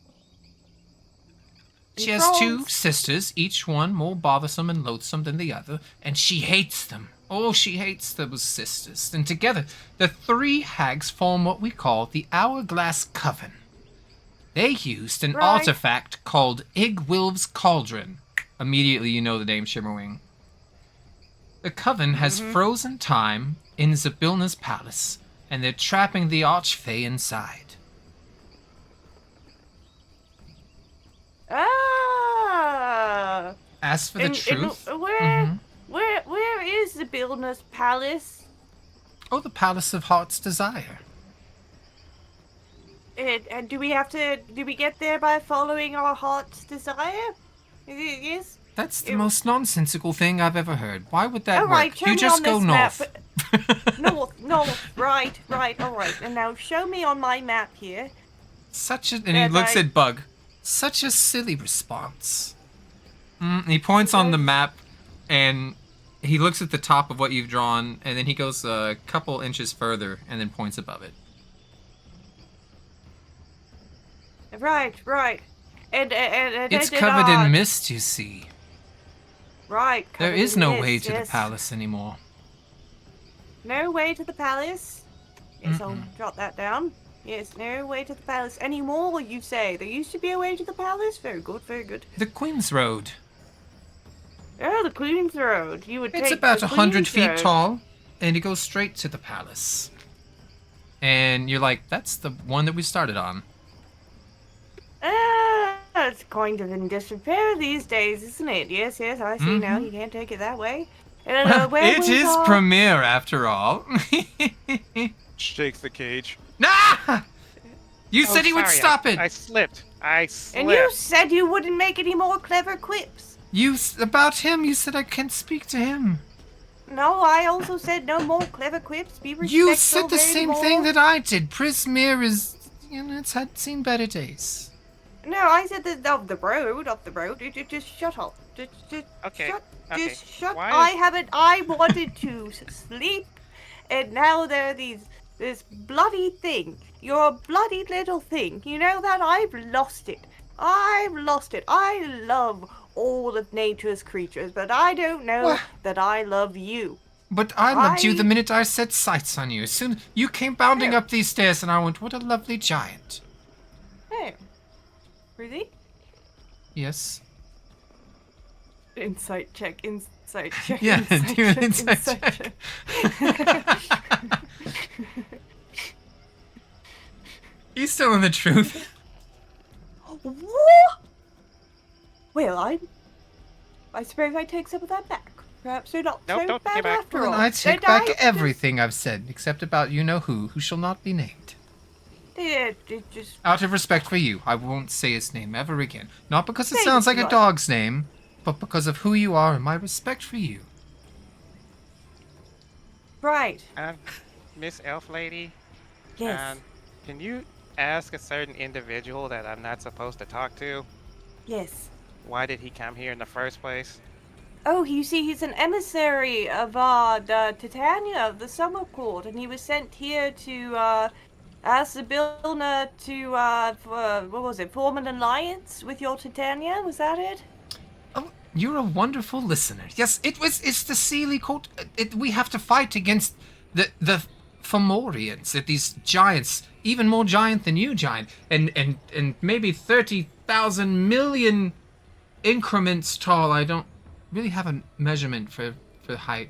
She has 2 Frogs? sisters, each one more bothersome and loathsome than the other, and she hates them. Oh, she hates those sisters. And together, the 3 hags form what we call the Hourglass Coven. They used an Right. artifact called Igwilv's Cauldron. Immediately you know the name Shimmerwing. The Coven has frozen time in Zabilna's palace, and they're trapping the Archfey inside. Ah. As for the truth... Where is the Buildner's Palace? Oh, the Palace of Heart's Desire. And do we get there by following our heart's desire? Yes. That's the most nonsensical thing I've ever heard. Why would that All right, work? show You me just on go this map. north. North, right, all right. And now show me on my map here. And he And looks I- at Bug. Such a silly response. He points on the map, and he looks at the top of what you've drawn, and then he goes a couple inches further, and then points above it. Right. And It's covered in mist, you see. Right. There covered is in no mist, way to the yes. palace anymore. No way to the palace? Yes, I'll jot that down. Yes, no way to the palace anymore, you say. There used to be a way to the palace? Very good. The Queen's Road. Oh, the Queen's Road. You would It's take about the 100 Queen's feet Road. tall, and it goes straight to the palace. And you're like, that's the one that we started on. It's going to in disrepair these days, isn't it? Yes, I see now. You can't take it that way. It is premiere after all. Shakes the cage. Nah! You said he would sorry, stop it. I slipped. I slipped. And you said you wouldn't make any more clever quips. About him, you said I can't speak to him. No, I also said no more clever quips. Be respectful. You said the same anymore. thing that I did. Prismere is, it's had seen better days. No, I said that off the road. Just shut up. Just Okay, shut. okay. Just shut. Why is- I wanted to sleep, and now there are this bloody thing. You're a bloody little thing. You know that? I've lost it. I love all of nature's creatures, but I don't know What? that I love you. But I loved you the I- minute I set sights on you. As soon you came bounding Yeah. up these stairs, and I went, "What a lovely giant." Hey, really? Yes. Insight check. Insight check. Yeah, insight do an check, insight check. He's telling the truth. What? Well, I suppose I take some of that back. Perhaps they're not Nope, so don't take bad it back. after Well, all. I take back everything I've said, except about you-know-who shall not be named. Yeah, it just Out of respect for you, I won't say his name ever again. Not because it Thank sounds like you. a dog's name, but because of who you are and my respect for you. right. Miss Elf Lady, Yes. can you ask a certain individual that I'm not supposed to talk to? Yes. Why did he come here in the first place? Oh, you see, he's an emissary of the Titania of the Summer Court, and he was sent here to ask Sibilna to what was it? Form an alliance with your Titania. Was that it? Oh, you're a wonderful listener. Yes, it's the Sealy Court. We have to fight against the Fomorians, these giants, even more giant than you, giant, and maybe 30,000 million increments tall. I don't really have a measurement for height,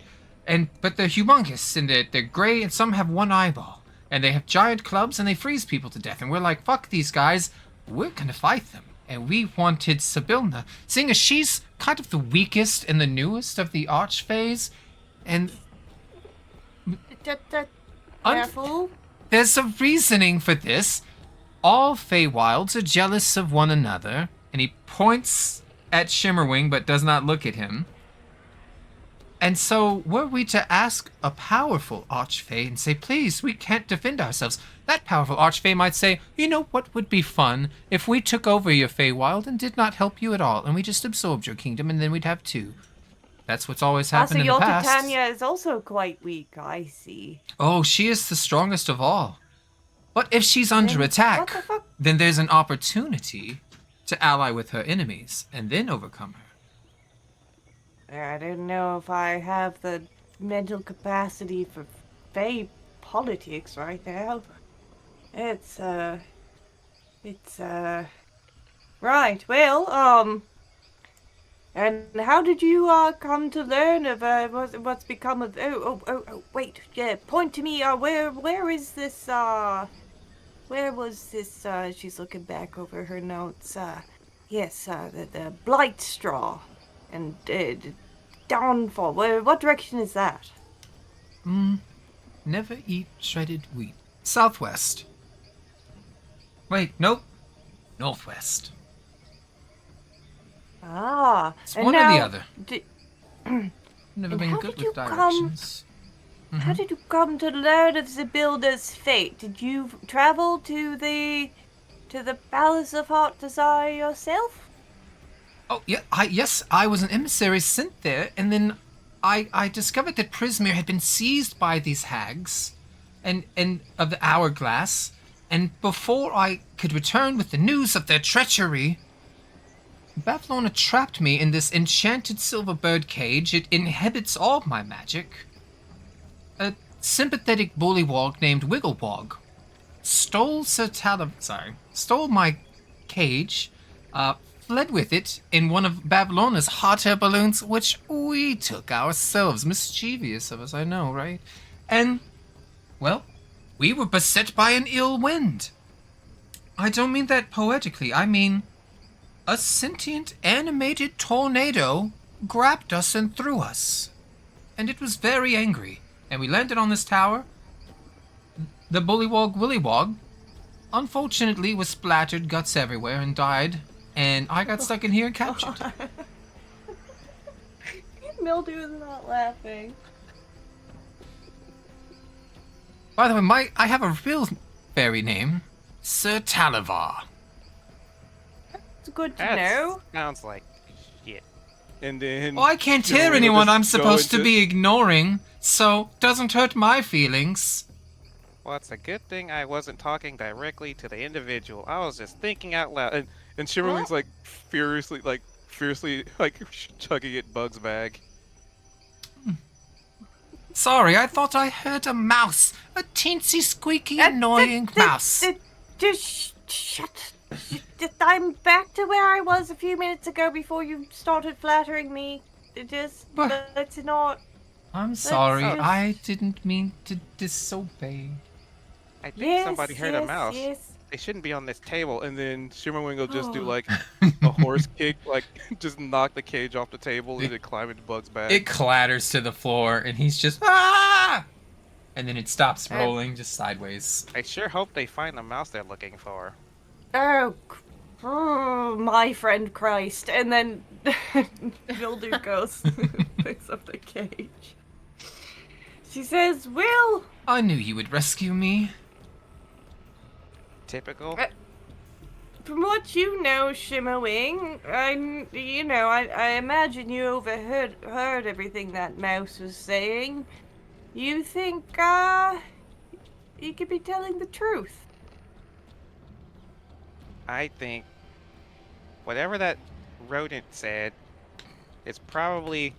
but they're humongous, and they're gray, and some have one eyeball, and they have giant clubs, and they freeze people to death. And we're like, fuck these guys, we're gonna fight them. And we wanted Sibilna, seeing as she's kind of the weakest and the newest of the Arch phase, and Careful. there's a reasoning for this. All Feywilds are jealous of one another, and he points at Shimmerwing but does not look at him. And so, were we to ask a powerful Archfey and say, please, we can't defend ourselves, that powerful Archfey might say, you know what would be fun if we took over your Feywild and did not help you at all, and we just absorbed your kingdom, and then we'd have two. That's what's always happened So in the your past. Titania is also quite weak, I see. Oh, she is the strongest of all. But if she's under Then attack, what the fuck? then there's an opportunity to ally with her enemies and then overcome her. I don't know if I have the mental capacity for Fey politics right now. It's right, well, and how did you, come to learn of, what's become of, wait, yeah, point to me, where is this, where was this, she's looking back over her notes, yes, the Blight Straw, and, Downfall, what direction is that? Never eat shredded wheat. Southwest. Wait, nope. Northwest. Ah, It's and one or now, the other. Never and been how good did you with directions. How did you come to learn of Sibilda's fate? Did you travel to the Palace of Heart Desire yourself? Oh, yeah, yes, I was an emissary sent there, and then I discovered that Prismere had been seized by these hags, and of the Hourglass, and before I could return with the news of their treachery, Bavlorna trapped me in this enchanted silver bird cage. It inhibits all my magic. A sympathetic bullywog named Wigglewog stole stole my cage, fled with it in one of Bavlorna's hot air balloons, which we took ourselves. Mischievous of us, I know, right? And, well, we were beset by an ill wind. I don't mean that poetically. I mean, a sentient, animated tornado grabbed us and threw us. and it was very angry. And we landed on this tower. The bullywog willywog, unfortunately, was splattered, guts everywhere, and died. And I got stuck in here and captured. Mildew is not laughing. By the way, I have a real fairy name, Sir Talivar. It's good to That know. sounds like shit. And then Well, I can't you know, hear we'll anyone just I'm go supposed to into- be ignoring, so doesn't hurt my feelings. Well, it's a good thing I wasn't talking directly to the individual. I was just thinking out loud. And Shimmerwing's like fiercely like chugging at Bug's bag. Sorry, I thought I heard a mouse. A teensy, squeaky, annoying mouse. Just shut. I'm back to where I was a few minutes ago before you started flattering me. But- Let's not. I'm sorry, just- I didn't mean to disobey. I think somebody heard a yes, mouse. Yes. They shouldn't be on this Table, and then Shimmerwing will just do Oh. like a horse kick, like just knock the cage off the table and then climb into Bug's bag. It clatters to the floor, and he's just, ah! And then it stops rolling just sideways. I sure hope they find the mouse they're looking for. Oh, my friend Christ. And then Mildew goes, picks up the cage. She says, Will, I knew you would rescue me. Typical. from what you know, Shimmerwing, I imagine you heard everything that mouse was saying. You think, you could be telling the truth? I think whatever that rodent said is probably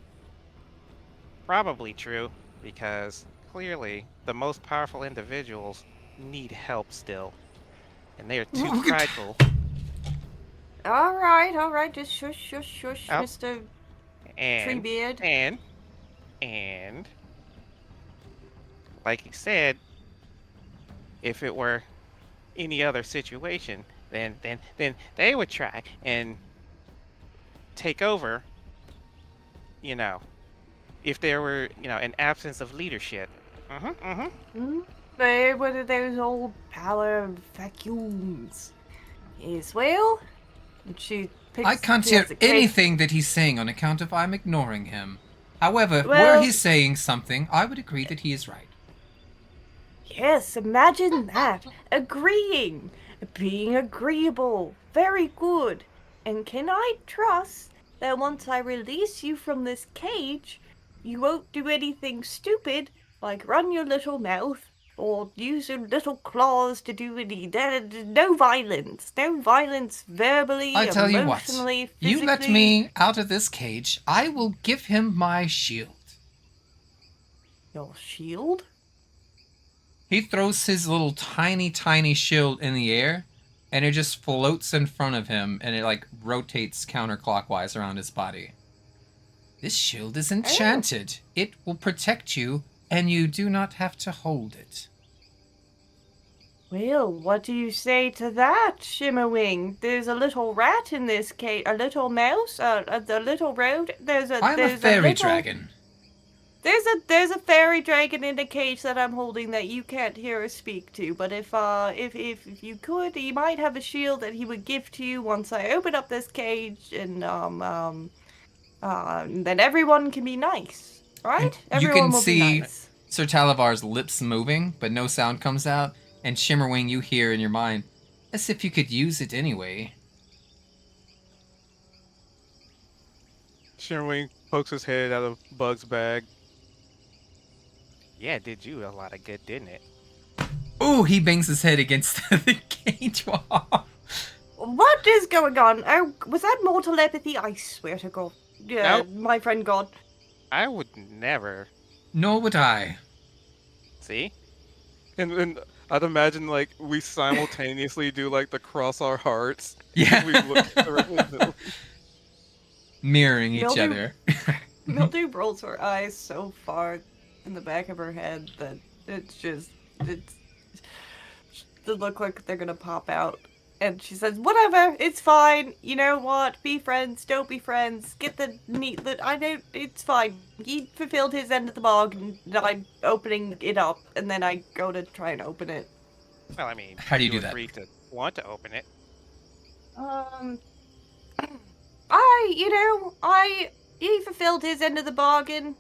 true, because clearly the most powerful individuals need help still, and they are too prideful. All right, just shush, Oh. Mr. And Treebeard. and like he said, if it were any other situation, then they would try and take over, if there were, an absence of leadership. What are those old power vacuums? Yes, well, and she picks I can't she hear has a cake. anything that he's saying on account of I'm ignoring him. However, were Well- he saying something, I would agree that he is right. Yes, imagine that. Agreeing. Being agreeable. Very good. And can I trust that once I release you from this cage, you won't do anything stupid, like run your little mouth, or use your little claws to do any... No violence. No violence verbally, I tell you what, emotionally, you let physically. me out of this cage, I will give him my shield. Your shield? He throws his little tiny shield in the air, and it just floats in front of him, and it like rotates counterclockwise around his body. This shield is enchanted. It will protect you, and you do not have to hold it. Well, what do you say to that, Shimmerwing? There's a little rat in this cage, a little mouse, a little road. I'm a fairy dragon. There's a fairy dragon in a cage that I'm holding that you can't hear or speak to. But if you could, he might have a shield that he would give to you once I open up this cage, and then everyone can be nice, right? You Everyone can will see be nice. Sir Talivar's lips moving, but no sound comes out, and Shimmerwing you hear in your mind, as if you could use it anyway. Shimmerwing pokes his head out of Bug's bag. Yeah, it did you a lot of good, didn't it? Ooh, he bangs his head against the cage wall. What is going on? Oh, was that more telepathy? I swear to God. Yeah, Nope. my friend God. I would never. Nor would I. See? And I'd imagine like we simultaneously do like the cross our hearts. Yeah. We look directly. Mirroring each Mildew- other. Mildew rolls her eyes so far in the back of her head that it's the look like they're gonna pop out. And she says, whatever, it's fine. You know what? Be friends, don't be friends. Get the neat loot. I don't, it's fine. He fulfilled his end of the bargain. I'm opening it up, and then I go to try and open it. Well, I mean, How do you do feel that? free to want to open it. He fulfilled his end of the bargain.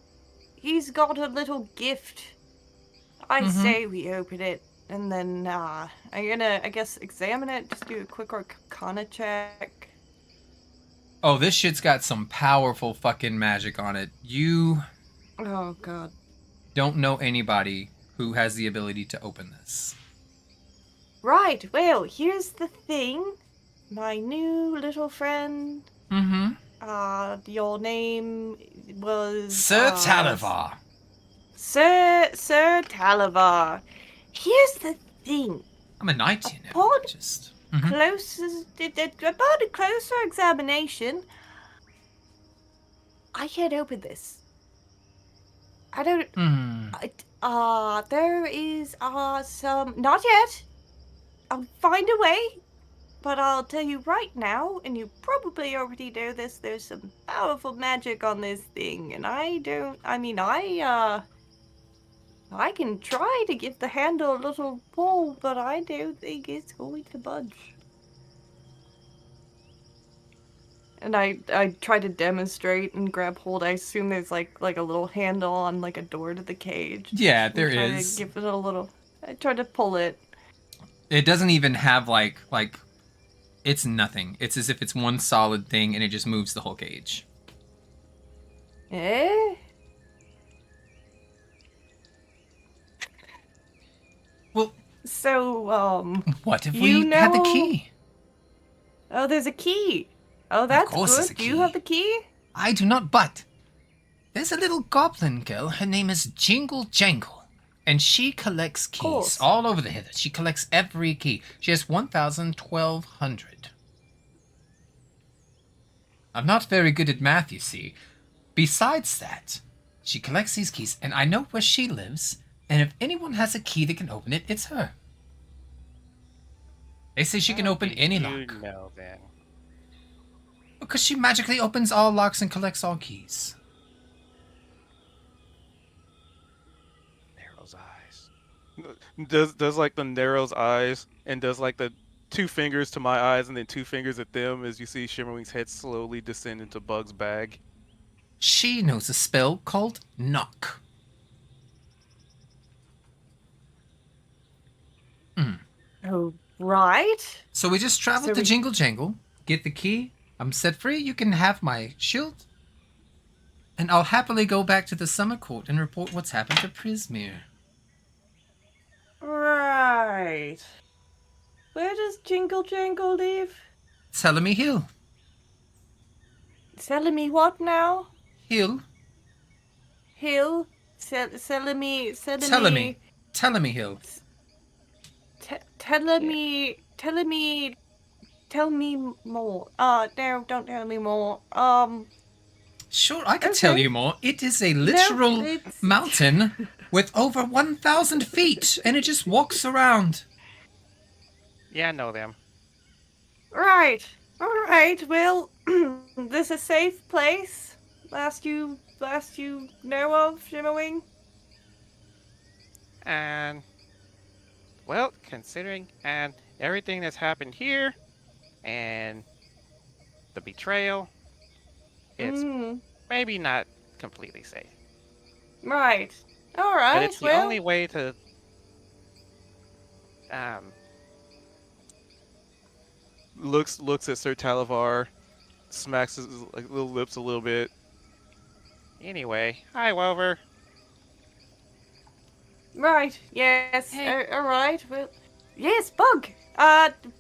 He's got a little gift. I say we open it, and then, I'm gonna, I guess, examine it, just do a quick arcana check. Oh, this shit's got some powerful fucking magic on it. You Oh, God. don't know anybody who has the ability to open this. Right, well, here's the thing. My new little friend, Mm-hmm. your name was... Sir Talivar. Sir Talivar. Here's the thing. I'm a knight, you know. Upon Just... upon a closer examination, I can't open this. I don't... there is, some... Not yet. I'll find a way. But I'll tell you right now, and you probably already know this, there's some powerful magic on this thing, and I can try to give the handle a little pull, but I don't think it's going to budge. And I try to demonstrate and grab hold. I assume there's like a little handle on like a door to the cage. Yeah, there Try is. to give it a little... I try to pull it. It doesn't even have like it's nothing. It's as if it's one solid thing and it just moves the whole cage. Eh? Well, so, what if you we had the know- key? Oh, there's a key. Oh, that's course there's good. a Do you key. have the key? I do not, but there's a little goblin girl. Her name is Jingle Jangle, and she collects keys Course. all over the hither. She collects every key. She has 1,200. I'm not very good at math, you see. Besides that, she collects these keys, and I know where she lives, and if anyone has a key that can open it, it's her. They say she can How open do any you lock. know, then? Because she magically opens all locks and collects all keys. Narrow's eyes. Does like the Narrow's eyes and does like the 2 fingers to my eyes and then 2 fingers at them as you see Shimmerwing's head slowly descend into Bug's bag. She knows a spell called Knock. Oh, right. So we just travel So to we- Jingle Jangle, get the key, I'm set free, you can have my shield, and I'll happily go back to the summer court and report what's happened to Prismere. Right. Where does Jingle Jangle live? Telemi Hill. Selling me what now? Hill. Hill? Selling me... Telemi Hill. Tell me more. No, don't tell me more. Sure, I can tell Okay. you more. It is a literal it's- mountain with over 1,000 feet, and it just walks around. Yeah, I know them. Right. Alright, well, this a safe place? Last you know of, Shimmerwing? And well, considering and everything that's happened here and the betrayal, it's maybe not completely safe. Right. But Alright, it's the well... only way to Looks at Sir Talivar, smacks his like little lips a little bit. anyway. Hi, Wover. Right, yes, Hey. alright, well... Yes, Bug! Catch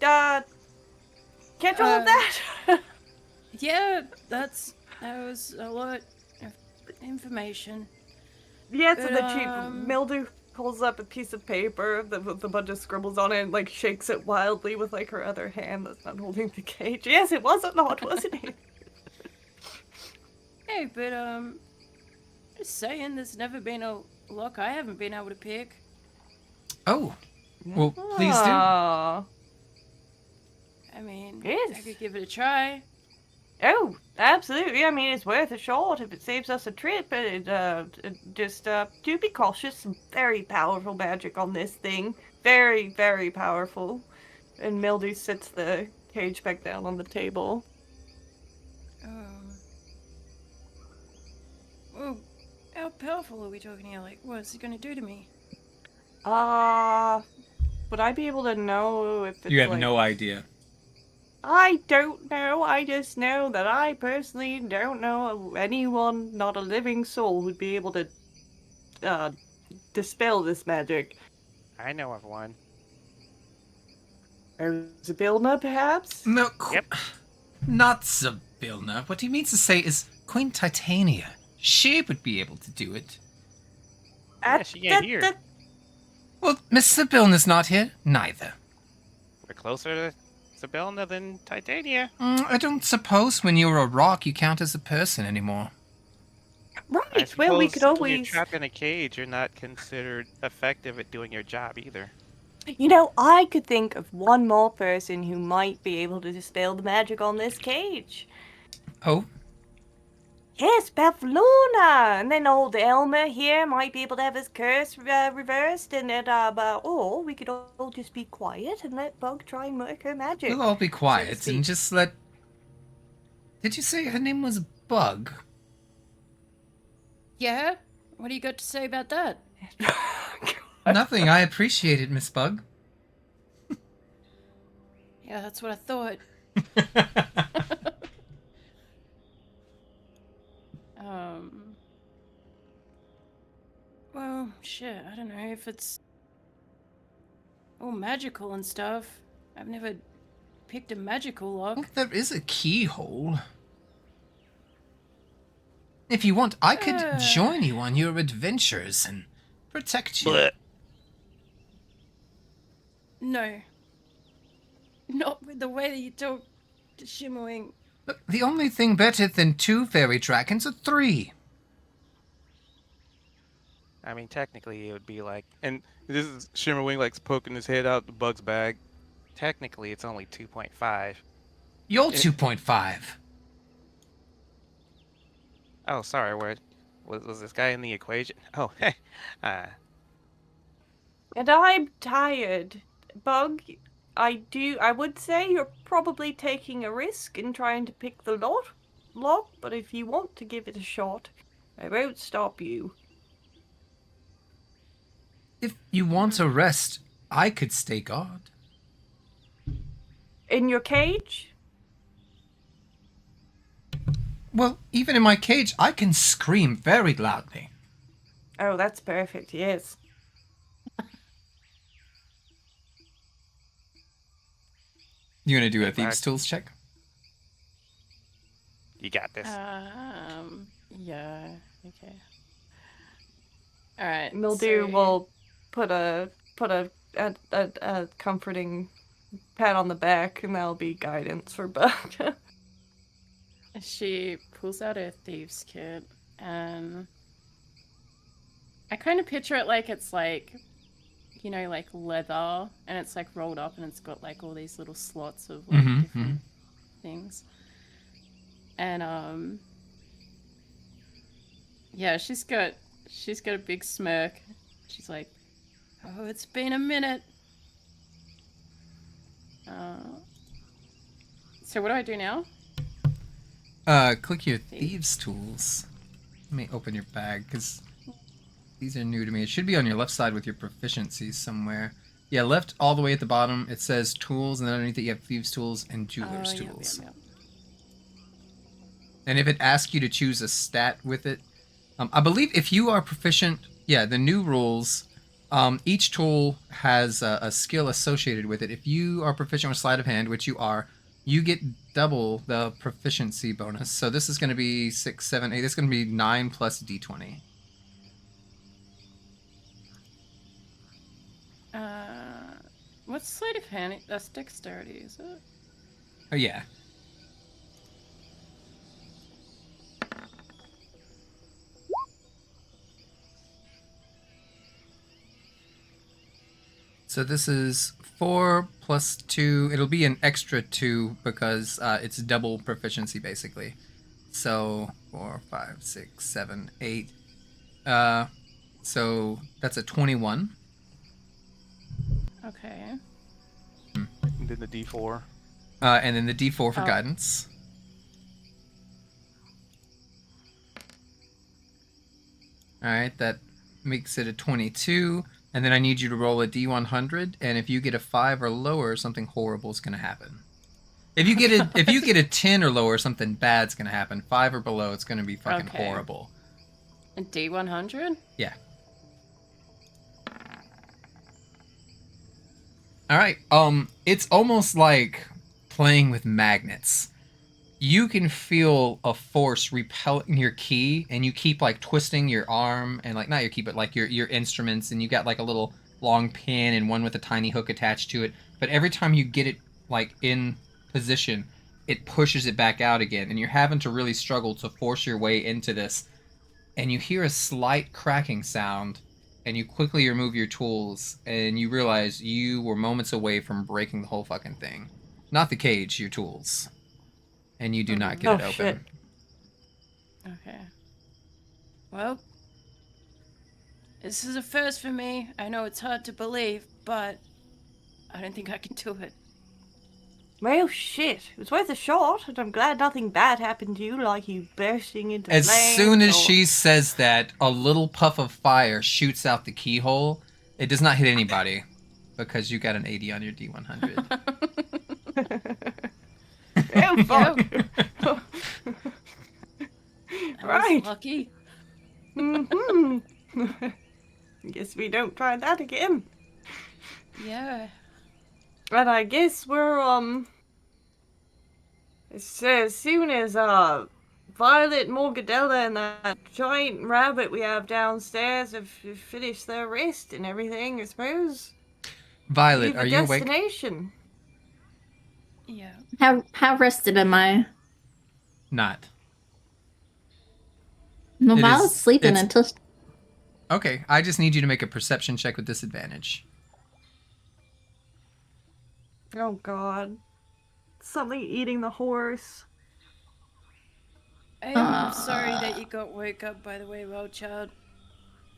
all of that? Yeah, that was a lot of information. Yes, and But, then she... Mildew pulls up a piece of paper with a bunch of scribbles on it and, like, shakes it wildly with, like, her other hand that's not holding the cage. Yes, it was a lot, wasn't it? Hey, but just saying, there's never been a lock I haven't been able to pick. Oh, well, please do. Aw. I mean, I Yes. could give it a try. Oh, absolutely. I mean, it's worth a shot if it saves us a trip. Just do be cautious. Some very powerful magic on this thing. Very, very powerful. And Mildew sits the cage back down on the table. Well, how powerful are we talking here? Like, what's it gonna do to me? Would I be able to know if it's You have like... no idea. I don't know. I just know that I personally don't know anyone, not a living soul, who'd be able to dispel this magic. I know of one. Zabilna, perhaps? No, Yep. not Zabilna. What he means to say is Queen Titania. She would be able to do it. Yeah, she ain't here. Well, Miss Zabilna's not here. Neither. We're closer to Sabelna than Titania. I don't suppose when you're a rock you count as a person anymore. I Right, well, we suppose could when you're always... trapped in a cage, you're not considered effective at doing your job either. You know, I could think of one more person who might be able to dispel the magic on this cage. Oh? Yes, Pavlona! And then old Elmer here might be able to have his curse reversed, and then, or we could all just be quiet and let Bug try and work her magic. We'll all be so to quiet and speak. just let... Did you say her name was Bug? Yeah? What do you got to say about that? Nothing. I appreciate it, Miss Bug. Yeah, that's what I thought. Well, shit, I don't know if it's all magical and stuff. I've never picked a magical lock. Well, there is a keyhole. If you want, I could join you on your adventures and protect you. Blech. No. Not with the way that you talk to Shimmering. Look, the only thing better than 2 fairy dragons are 3. I mean, technically, it would be like... And this is Shimmerwing like poking his head out the Bug's bag. Technically, it's only 2.5. You're 2.5. Oh, sorry, where... Was this guy in the equation? Oh, And I'm tired. Bug, I would say you're probably taking a risk in trying to pick the lock, but if you want to give it a shot, I won't stop you. If you want a rest, I could stay guard. In your cage? Well, even in my cage, I can scream very loudly. Oh, that's perfect, yes. You gonna do a Thieves' Tools check? you got this. Yeah, okay. Alright. Mildew will put a comforting pat on the back, and that'll be guidance for Bug. She pulls out her thieves' kit, and I kind of picture it like it's like, you know, like leather, and it's like rolled up, and it's got like all these little slots of like different things. And yeah, she's got a big smirk. She's like, "Oh, it's been a minute." So what do I do now? Click your Thieves' Tools. Let me open your bag, because these are new to me. It should be on your left side with your proficiencies somewhere. Yeah, left all the way at the bottom, it says Tools, and then underneath it you have Thieves' Tools and Jeweler's Tools. Yep. And if it asks you to choose a stat with it, I believe if you are proficient, the new rules, each tool has a skill associated with it. If you are proficient with Sleight of Hand, which you are, you get double the proficiency bonus. So this is going to be 6, 7, 8. This is going to be 9 plus d20. What's sleight of hand? That's dexterity, is it? Oh, yeah. So this is 4 plus 2. It'll be an extra 2 because it's double proficiency, basically. So 4, 5, 6, 7, 8. So that's a 21. Okay. And then the D4. And then the D4 for Oh. guidance. Alright, that makes it a 22. And then I need you to roll a D100, and if you get a 5 or lower, something horrible is going to happen. If you get a 10 or lower, something bad's going to happen. 5 or below, it's going to be fucking Okay. horrible. A D100? Yeah. Alright, it's almost like playing with magnets. You can feel a force repelling your key, and you keep like twisting your arm and like not your key, but like your instruments, and you got like a little long pin and one with a tiny hook attached to it. But every time you get it like in position, it pushes it back out again, and you're having to really struggle to force your way into this. And you hear a slight cracking sound, and you quickly remove your tools, and you realize you were moments away from breaking the whole fucking thing. Not the cage, your tools. And you do not get it open. Shit. Okay. Well, this is a first for me. I know it's hard to believe, but I don't think I can do it. Well, shit. It was worth a shot, and I'm glad nothing bad happened to you, like you bursting into As flames. soon as or- she says that, a little puff of fire shoots out the keyhole. It does not hit anybody, because you got an 80 on your D100. Oh, fuck. I Right. was lucky. Guess we don't try that again. Yeah. And I guess we're, as soon as, Violet, Morgadella, and that giant rabbit we have downstairs have finished their rest and everything, I suppose. Violet, Leave are a you awake? destination. Yeah. How rested am I? Not. No, It Violet's is- sleeping it's- until. Okay, I just need you to make a perception check with disadvantage. Oh, God. Something eating the horse. I am sorry that you got woke up, by the way, well, child.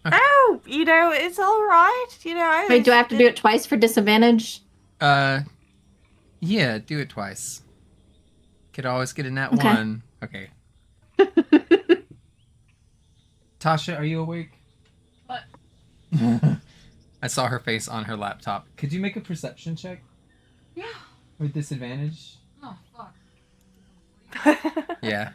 Oh, it's alright. Wait, do I have to do it twice for disadvantage? Yeah, do it twice. Could always get in that Okay. one. Okay. Tasha, are you awake? What? I saw her face on her laptop. Could you make a perception check Yeah. with disadvantage? Oh, fuck. Yeah.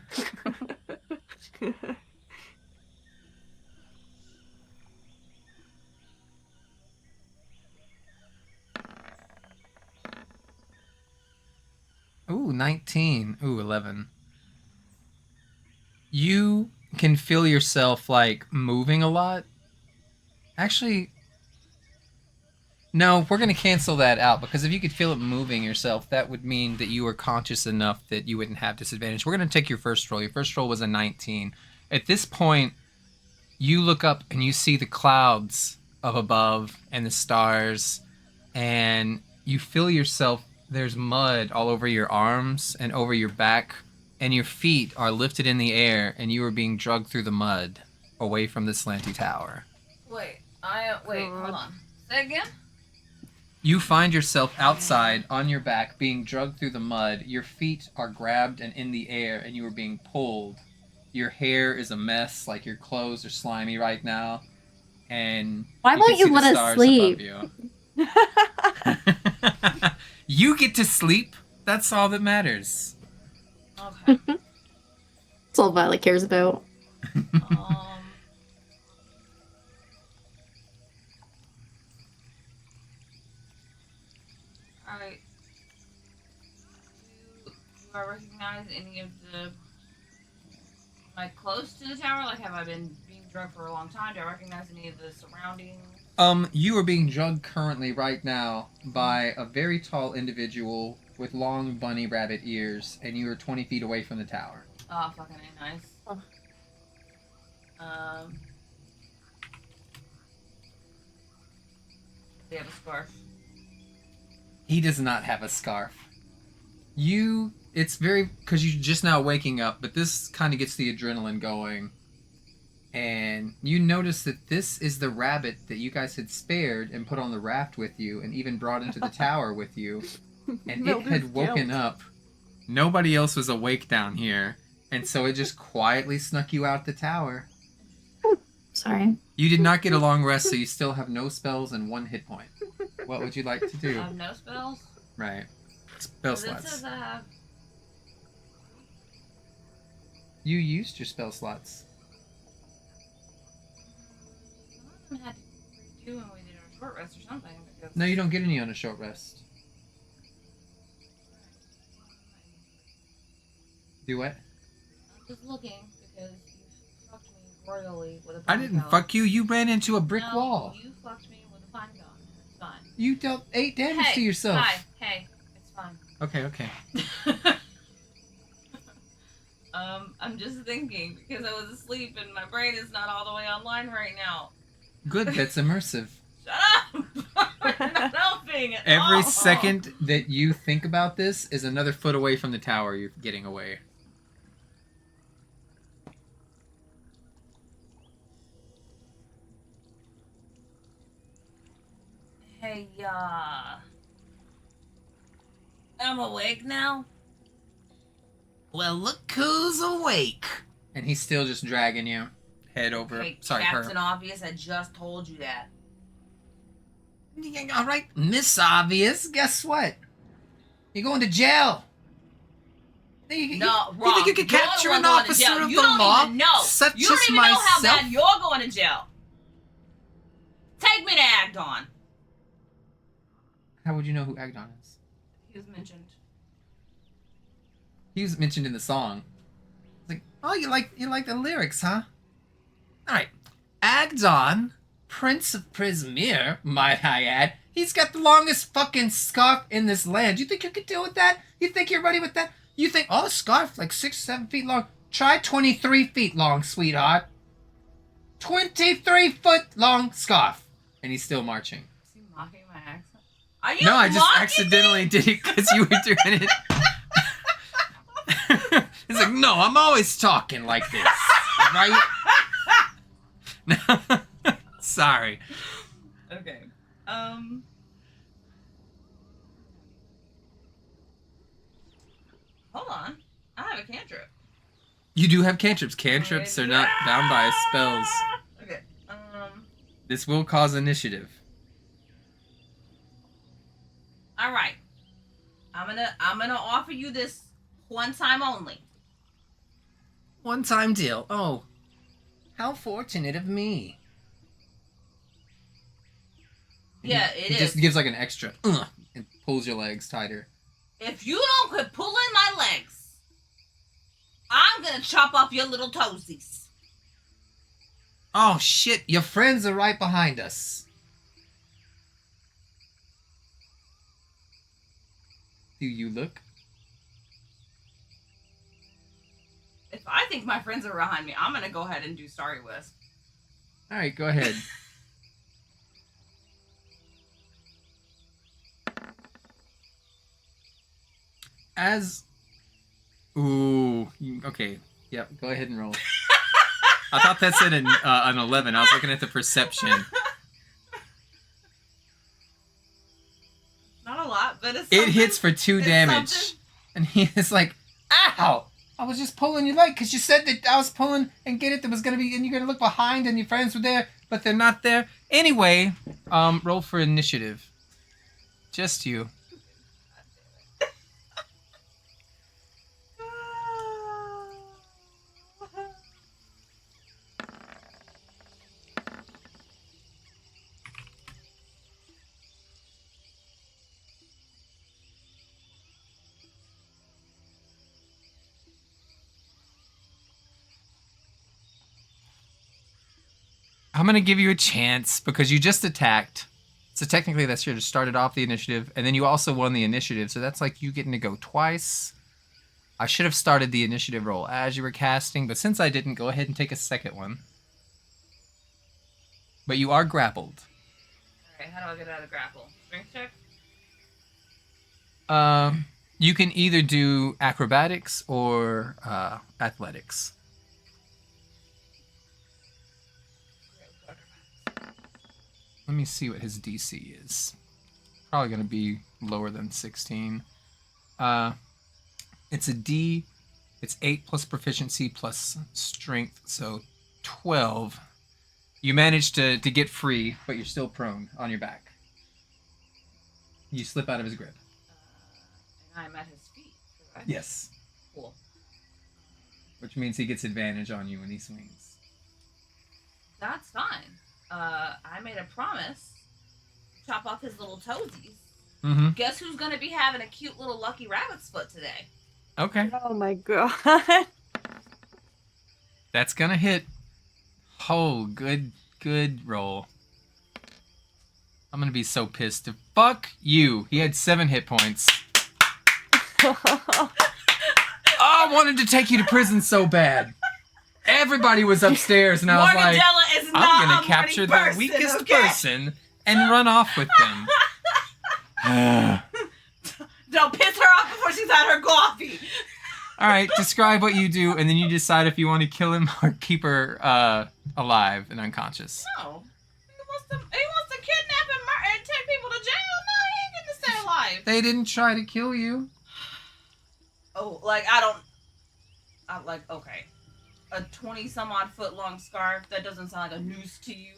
Ooh, 19. Ooh, 11. You can feel yourself, like, moving a lot. Actually, no, we're going to cancel that out, because if you could feel it moving yourself, that would mean that you were conscious enough that you wouldn't have disadvantage. We're going to take your first roll. Your first roll was a 19. At this point, you look up and you see the clouds up above and the stars, and you feel yourself, there's mud all over your arms and over your back, and your feet are lifted in the air, and you are being dragged through the mud away from the slanty tower. Wait, hold on. Say again? You find yourself outside on your back being dragged through the mud. Your feet are grabbed and in the air, and you are being pulled. Your hair is a mess, like your clothes are slimy right now. And Why won't can you see the let us stars sleep? above you. You get to sleep. That's all that matters. Okay. That's all Violet cares about. Alright. Do I recognize any of the... Am I close to the tower? Like, have I been being drugged for a long time? Do I recognize any of the surroundings? You are being drugged currently right now by a very tall individual with long bunny rabbit ears, and you are 20 feet away from the tower. Oh, fucking A, nice. They have a scarf. He does not have a scarf. It's very, because you're just now waking up, but this kind of gets the adrenaline going. And you notice that this is the rabbit that you guys had spared and put on the raft with you and even brought into the tower with you. And it had woken up. Nobody else was awake down here. And so it just quietly snuck you out the tower. Sorry. You did not get a long rest, so you still have no spells and 1 hit point. What would you like to do? I have no spells. Right. Spell It slots. says I have. You used your spell slots. Some of them had to do when we did our short rest or something. Because... No, you don't get any on a short rest. Do what? I'm just looking because you fucked me royally with a I pine didn't cone. fuck you. You ran into a brick No, wall. You fucked me with a pine cone. It's fine. You dealt 8 damage Hey, to yourself. Hi. Hey, it's fine. Okay. I'm just thinking because I was asleep and my brain is not all the way online right now. Good, that's immersive. Shut up! You're not helping at all. Every second that you think about this is another foot away from the tower you're getting away. Hey, I'm awake now. Well, look who's awake. And he's still just dragging you. Head over. Okay, Sorry, Captain her. Obvious, I just told you that. All right, Miss Obvious. Guess what? You're going to jail. No, you wrong. think you could You're the capture one an going to officer jail. of You the don't law? even know. Such You don't as even know how myself? bad you're going to jail. Take me to Agdon. How would you know who Agdon is? He was mentioned. He was mentioned in the song. It's like, oh, you like the lyrics, huh? All right, Agdon, Prince of Prismere, might I add. He's got the longest fucking scarf in this land. You think you could deal with that? You think you're ready with that? You think, oh, scarf like 6, 7 feet long. Try 23 feet long, sweetheart. 23-foot long scarf, and he's still marching. Is he mocking my accent? Are you No, I just mocking accidentally me? did it because you were doing it. It's like, no, I'm always talking like this, right? Sorry. Okay. Hold on. I have a cantrip. You do have cantrips. Cantrips are not bound by spells. Okay. This will cause initiative. All right. I'm gonna offer you this one time only. One-time deal. Oh, how fortunate of me. Yeah, He it just is. gives like an extra, and pulls your legs tighter. If you don't quit pulling my legs, I'm gonna chop off your little toesies. Oh shit, your friends are right behind us. Do you look? If I think my friends are behind me, I'm gonna go ahead and do Starry Wisp. Alright, go ahead. Ooh, okay. Yep, go ahead and roll. I thought that said an 11. I was looking at the perception. Not a lot, but it's It something. hits for 2 It's damage. something. And he is like, ow! I was just pulling your leg because you said that I was pulling and get it. There was going to be, and you're going to look behind and your friends were there, but they're not there. Anyway, roll for initiative. Just you. I'm going to give you a chance because you just attacked. So technically that should have started off the initiative. And then you also won the initiative. So that's like you getting to go twice. I should have started the initiative roll as you were casting. But since I didn't, go ahead and take a second one. But you are grappled. Alright, how do I get out of the grapple? Strength check? You can either do acrobatics or athletics. Let me see what his DC is. Probably going to be lower than 16. It's a D. It's 8 plus proficiency plus strength, so 12. You managed to get free, but you're still prone on your back. You slip out of his grip. And I'm at his feet. Correct? Yes. Cool. Which means he gets advantage on you when he swings. That's fine. I made a promise. Chop off his little toesies. Mm-hmm. Guess who's gonna be having a cute little lucky rabbit's foot today? Okay. Oh my god. That's gonna hit. Oh, good roll. I'm gonna be so pissed. Fuck you. He had 7 hit points. Oh, I wanted to take you to prison so bad. Everybody was upstairs, and I was like, Morgadella is not I'm gonna a capture morning the person, weakest okay? person and run off with them. Don't piss her off before she's had her coffee. All right, describe what you do, and then you decide if you want to kill him or keep her alive and unconscious. No. He wants to kidnap and take people to jail? No, he ain't getting to stay alive. They didn't try to kill you. Oh, okay. A 20-some-odd foot long scarf, that doesn't sound like a noose to you.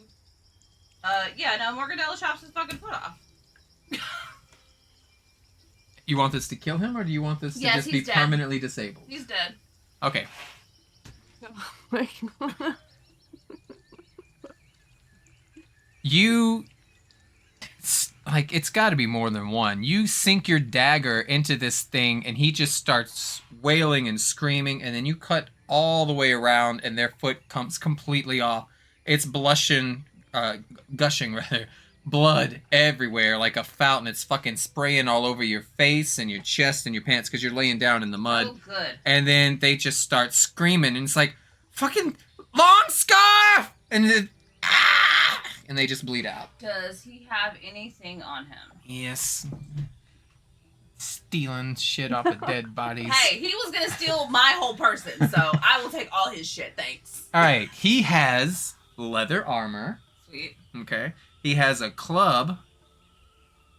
Yeah, no, Morgadella chops his fucking foot off. You want this to kill him, or do you want this to Yes, just be he's dead. permanently disabled? He's dead. Okay. You, it's got to be more than one. You sink your dagger into this thing, and he just starts wailing and screaming, and then you cut all the way around, and their foot comes completely off. It's gushing rather, blood everywhere like a fountain. It's fucking spraying all over your face and your chest and your pants because you're laying down in the mud. Oh, good. And then they just start screaming, and it's like, fucking long scarf! And they just bleed out. Does he have anything on him? Yes. Stealing shit off of dead bodies. Hey, he was gonna steal my whole person, so I will take all his shit, thanks. Alright, he has leather armor. Sweet. Okay. He has a club.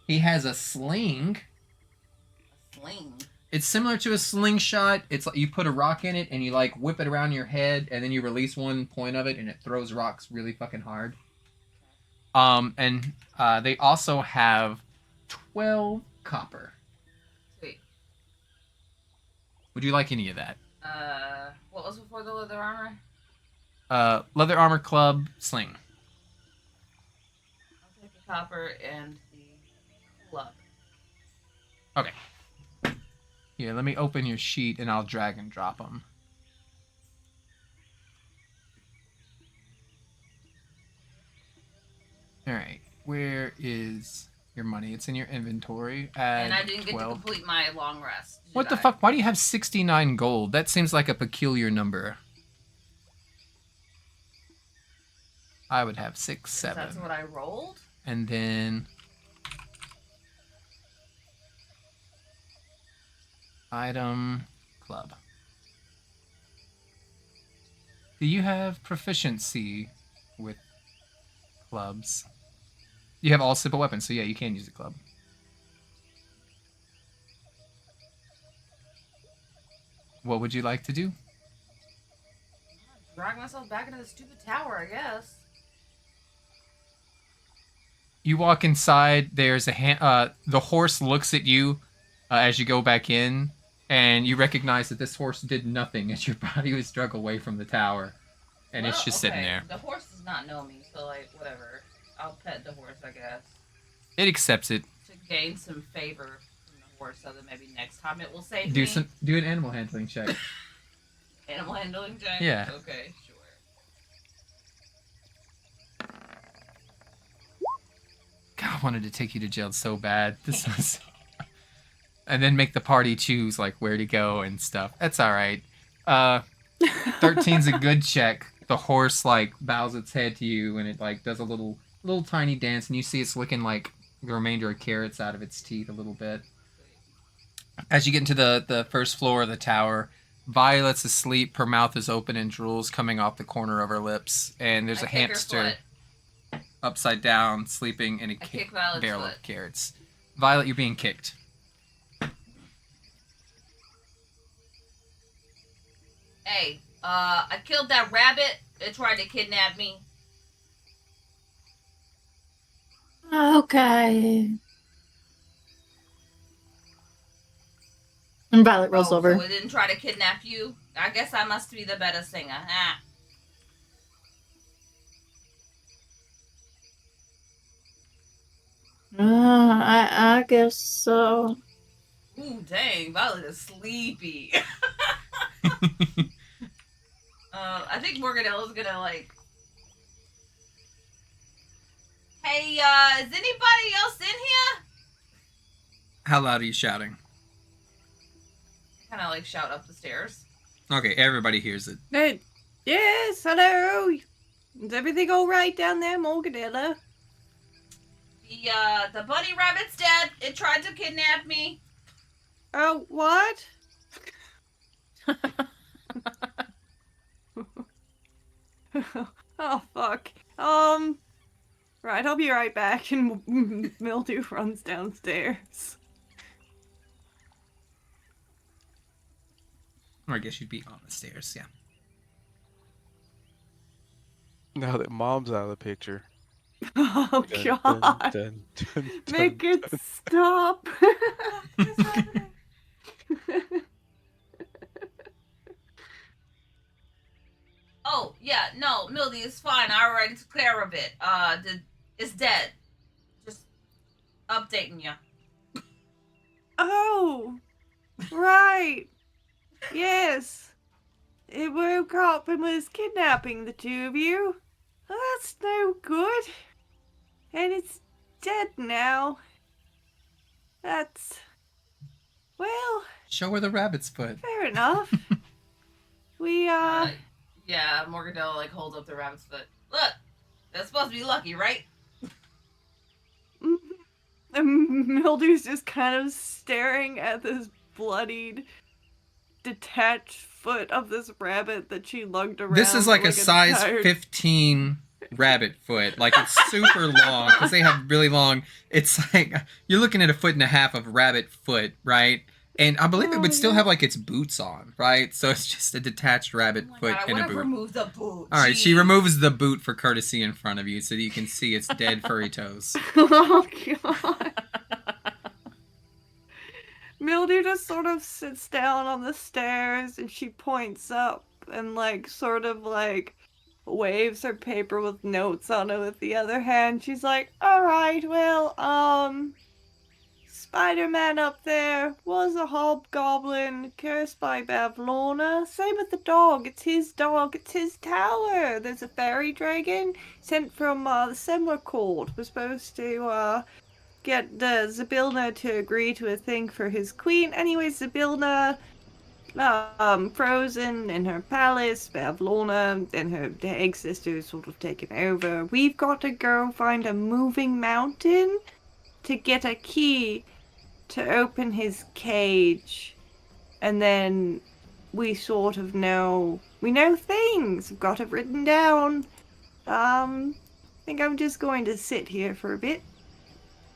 He has a sling. Sling. It's similar to a slingshot. It's like you put a rock in it and you like whip it around your head and then you release one point of it and it throws rocks really fucking hard. And they also have 12 copper. Sweet. Would you like any of that? What was before the leather armor? Leather armor, club, sling. I'll take the copper and the club. Okay. Here, let me open your sheet and I'll drag and drop them. Alright, where is your money? It's in your inventory. And I didn't get 12. to complete my long rest. What the fuck? Why do you have 69 gold? That seems like a peculiar number. I would have 6, 7. That's what I rolled? And then item club. Do you have proficiency with clubs? You have all simple weapons, so yeah, you can use the club. What would you like to do? Drag myself back into the stupid tower, I guess. You walk inside. There's a the horse looks at you as you go back in, and you recognize that this horse did nothing as your body was dragged away from the tower, and it's just sitting there. The horse does not know me, so like whatever. I'll pet the horse, I guess, It accepts it. to gain some favor from the horse, so that maybe next time it will save me. Do an animal handling check. Animal handling check. Yeah. Okay, sure. God, I wanted to take you to jail so bad. This was, and then make the party choose like where to go and stuff. That's all right. 13's a good check. The horse like bows its head to you, and it like does a little tiny dance, and you see it's licking like the remainder of carrots out of its teeth a little bit. As you get into the first floor of the tower, Violet's asleep. Her mouth is open and drool's coming off the corner of her lips. And there's I a kick her hamster foot. upside down, sleeping in a I kick Violet's barrel foot. of carrots. Violet, you're being kicked. Hey, I killed that rabbit. It tried to kidnap me. Okay. And Violet rolls over. So it didn't try to kidnap you? I guess I must be the better singer. Ah. I guess so. Ooh, dang, Violet is sleepy. I think Morgadella's gonna like. Hey, is anybody else in here? How loud are you shouting? Kind of like shout up the stairs. Okay, everybody hears it. Hey, yes, hello. Is everything all right down there, Morgadella? The bunny rabbit's dead. It tried to kidnap me. Oh, what? Oh, fuck. Right, I'll be right back. And Mildew runs downstairs. Or I guess you'd be on the stairs, yeah. Now that mom's out of the picture. Oh, Dun, God. dun, dun, Make dun, it stop. What's happening? Oh, yeah, no, Mildy, it's fine. I already took care of it. It's dead. Just updating you. Oh, right. Yes. It woke up and was kidnapping the two of you. Well, that's no good. And it's dead now. That's... Well, Show her the rabbit's foot. fair enough. We, Yeah, Morgadella like holds up the rabbit's foot. Look, that's supposed to be lucky, right? Mildew's just kind of staring at this bloodied, detached foot of this rabbit that she lugged around. This is like a an size entire- 15 rabbit foot. Like, it's super long because they have really long. It's like you're looking at a foot and a half of rabbit foot, right? And I believe it would still have like its boots on, right? So it's just a detached rabbit Oh my foot God, I and a would have boot. removed the boot. All right, she Jeez. removes the boot for courtesy in front of you so that you can see its dead furry toes. Oh, God. Mildew just sort of sits down on the stairs and she points up and, like, sort of, like, waves her paper with notes on it with the other hand. She's like, alright, well, Spider-Man up there was a hobgoblin cursed by Bavlorna. Same with the dog. It's his dog. It's his tower. There's a fairy dragon sent from the Semler Court. We're supposed to get Zybilna to agree to a thing for his queen. Anyway, Zybilna frozen in her palace. Bavlorna and her egg sister sort of taken over. We've got to go find a moving mountain to get a key to open his cage, and then we sort of know things. I've got it written down. I think I'm just going to sit here for a bit.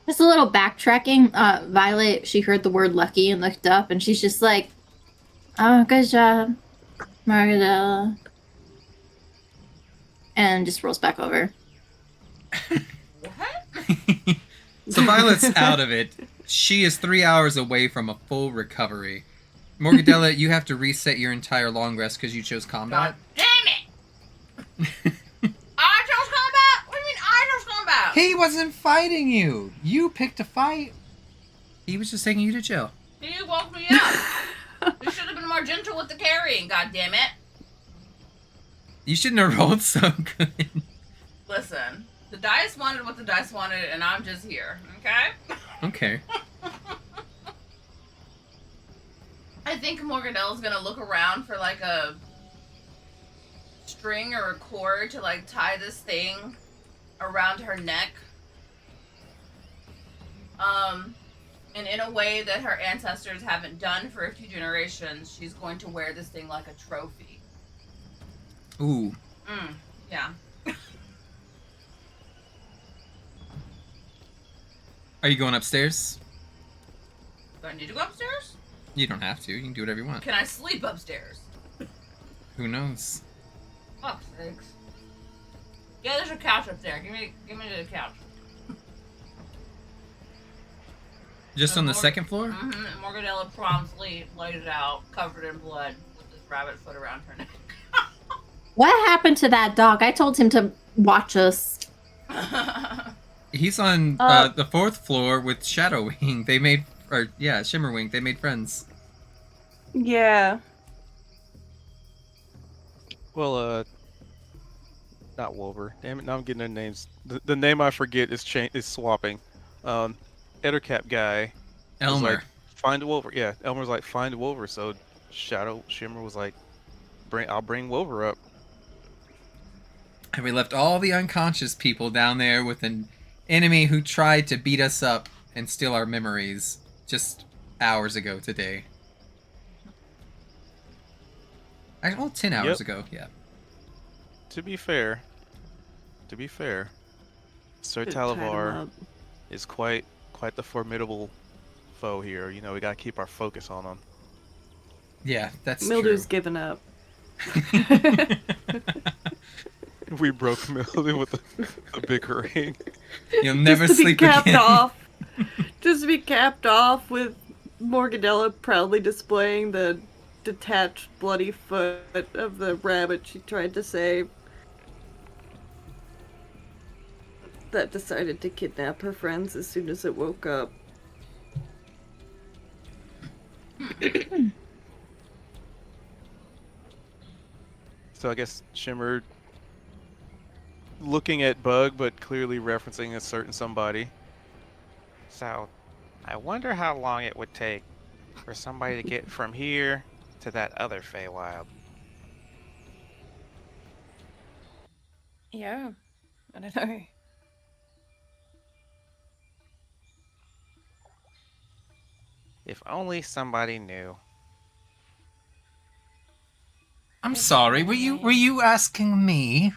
Just a little backtracking. Violet, she heard the word lucky and looked up, and she's just like, "Oh, good job, Margadella," and just rolls back over. What? So Violet's out of it. She is 3 hours away from a full recovery. Morgadella, you have to reset your entire long rest because you chose combat. God damn it! I chose combat? What do you mean I chose combat? He wasn't fighting you. You picked a fight. He was just taking you to jail. He woke me up. You should have been more gentle with the carrying, god damn it. You shouldn't have rolled so good. Listen, the dice wanted what the dice wanted, and I'm just here, okay? Okay. I think Morgadella's gonna look around for like a string or a cord to like tie this thing around her neck. And in a way that her ancestors haven't done for a few generations, she's going to wear this thing like a trophy. Ooh. Yeah. Are you going upstairs? Do I need to go upstairs? You don't have to. You can do whatever you want. Can I sleep upstairs? Who knows? Fuck's sakes. Yeah, there's a couch up there. Give me the couch. Just on the second floor? Mm-hmm. Morgadella promptly laid it out, covered in blood, with this rabbit foot around her neck. What happened to that dog? I told him to watch us. He's on the fourth floor with Shadowwing. They made, Shimmerwing. They made friends. Yeah. Well, not Wolver. Damn it! Now I'm getting their names. The name I forget is swapping. Ettercap guy. was Elmer. like, find Wolver. Yeah, Elmer's like, find Wolver. So Shimmer was like, I'll bring Wolver up. And we left all the unconscious people down there with an enemy who tried to beat us up and steal our memories just hours ago today. Well, 10 hours ago, yeah. To be fair, Sir Could've tied him Talavar up. is quite the formidable foe here. You know, we gotta keep our focus on him. Yeah, that's Mildew's true. given up. We broke Mildew with a bickering. You'll never Just to be sleep capped again. off. Just to be capped off with Morgadella proudly displaying the detached bloody foot of the rabbit she tried to save. That decided to kidnap her friends as soon as it woke up. So I guess Shimmer looking at Bug, but clearly referencing a certain somebody. So, I wonder how long it would take for somebody to get from here to that other Feywild. Yeah, I don't know. If only somebody knew. I'm sorry, were you asking me?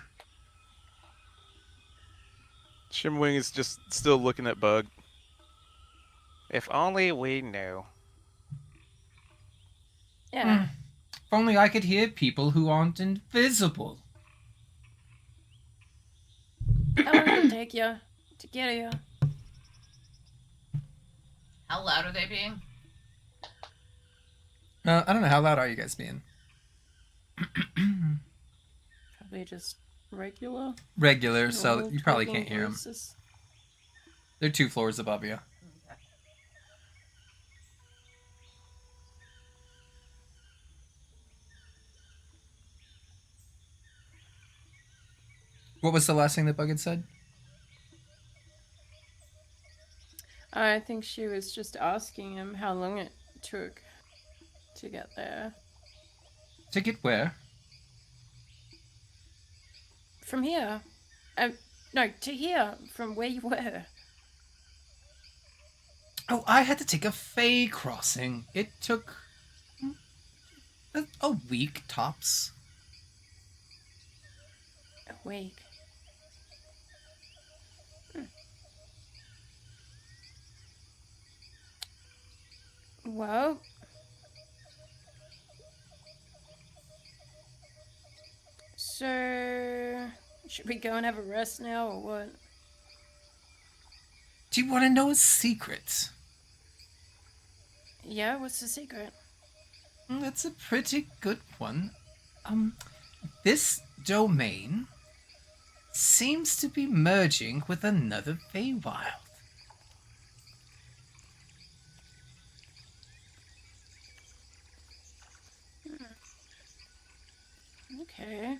Shimmerwing is just still looking at Bug. If only we knew. Yeah. If only I could hear people who aren't invisible. How long did it take you to get here? How loud are they being? I don't know, how loud are you guys being? Probably just regular. Regular, so normal you probably talking can't hear them. voices. They're 2 floors above you. Okay. What was the last thing that Bug had said? I think she was just asking him how long it took to get there. To get where? From here. No, to here, from where you were. Oh, I had to take a Fey crossing. It took a week tops. A week. Well, so should we go and have a rest now, or what? Do you want to know a secret? Yeah, what's the secret? That's a pretty good one. This domain seems to be merging with another Feywild. Okay.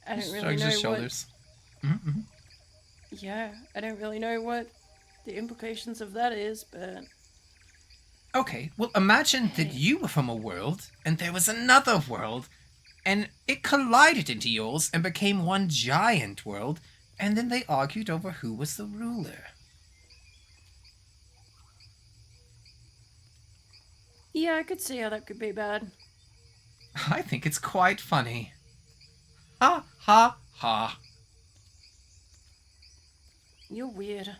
I don't really Shrugs know his what. shoulders. Mm-hmm. Yeah, I don't really know what the implications of that is, but Okay, well, imagine that you were from a world, and there was another world, and it collided into yours and became one giant world, and then they argued over who was the ruler. Yeah, I could see how that could be bad. I think it's quite funny. Ha ha ha. You're weird.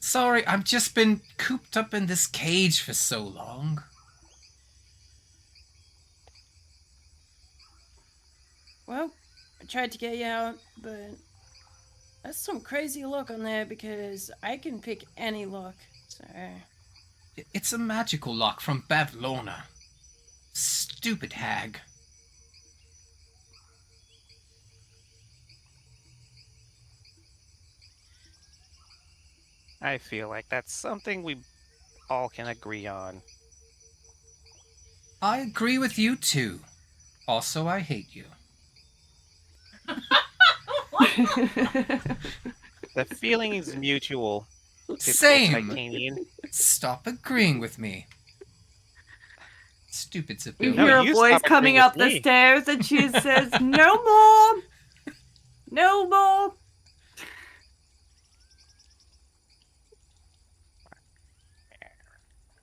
Sorry, I've just been cooped up in this cage for so long. Well, I tried to get you out, but that's some crazy luck on there because I can pick any lock. So It's a magical lock from Bavlona. Stupid hag. I feel like that's something we all can agree on. I agree with you too. Also, I hate you. The feeling is mutual. Typical Same. Titanian. Stop agreeing with me. Stupid We civilian. No, hear a you voice stop coming agreeing up with the me. stairs, and she says, "No more, no more."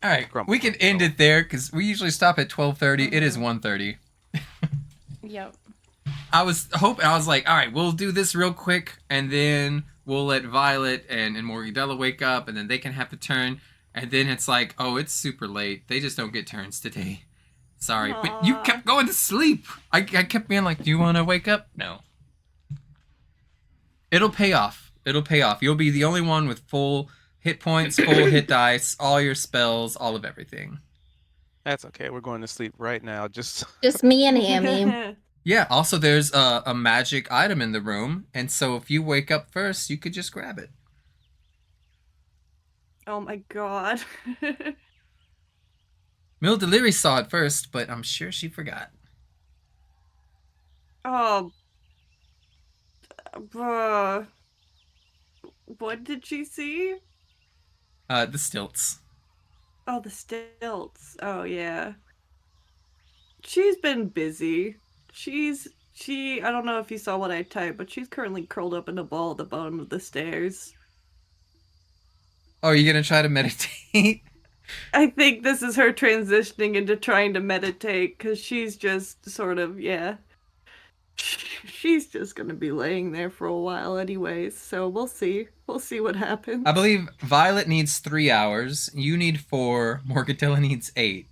All right, Grumble, we can grumble. end it there because we usually stop at 12:30. It is 1:30. yep. I was like, all right, we'll do this real quick, and then we'll let Violet and Morgadella wake up, and then they can have a turn. And then it's like, oh, it's super late. They just don't get turns today. Sorry, but you Aw. kept going to sleep. I kept being like, do you want to wake up? No. It'll pay off. It'll pay off. You'll be the only one with full hit points, full hit dice, all your spells, all of everything. That's okay. We're going to sleep right now. Just Just me and Amy. Yeah, also there's a magic item in the room, and so if you wake up first, you could just grab it. Oh my god. Mil Deliri saw it first, but I'm sure she forgot. Oh. Bruh. What did she see? The stilts. Oh, the stilts. Oh, yeah. She's been busy. I don't know if you saw what I typed, but she's currently curled up in a ball at the bottom of the stairs. Oh, are you gonna try to meditate? I think this is her transitioning into trying to meditate, because she's just sort of, yeah. She's just gonna be laying there for a while anyways, so we'll see. We'll see what happens. I believe Violet needs 3 hours. You need 4. Morgadilla needs 8.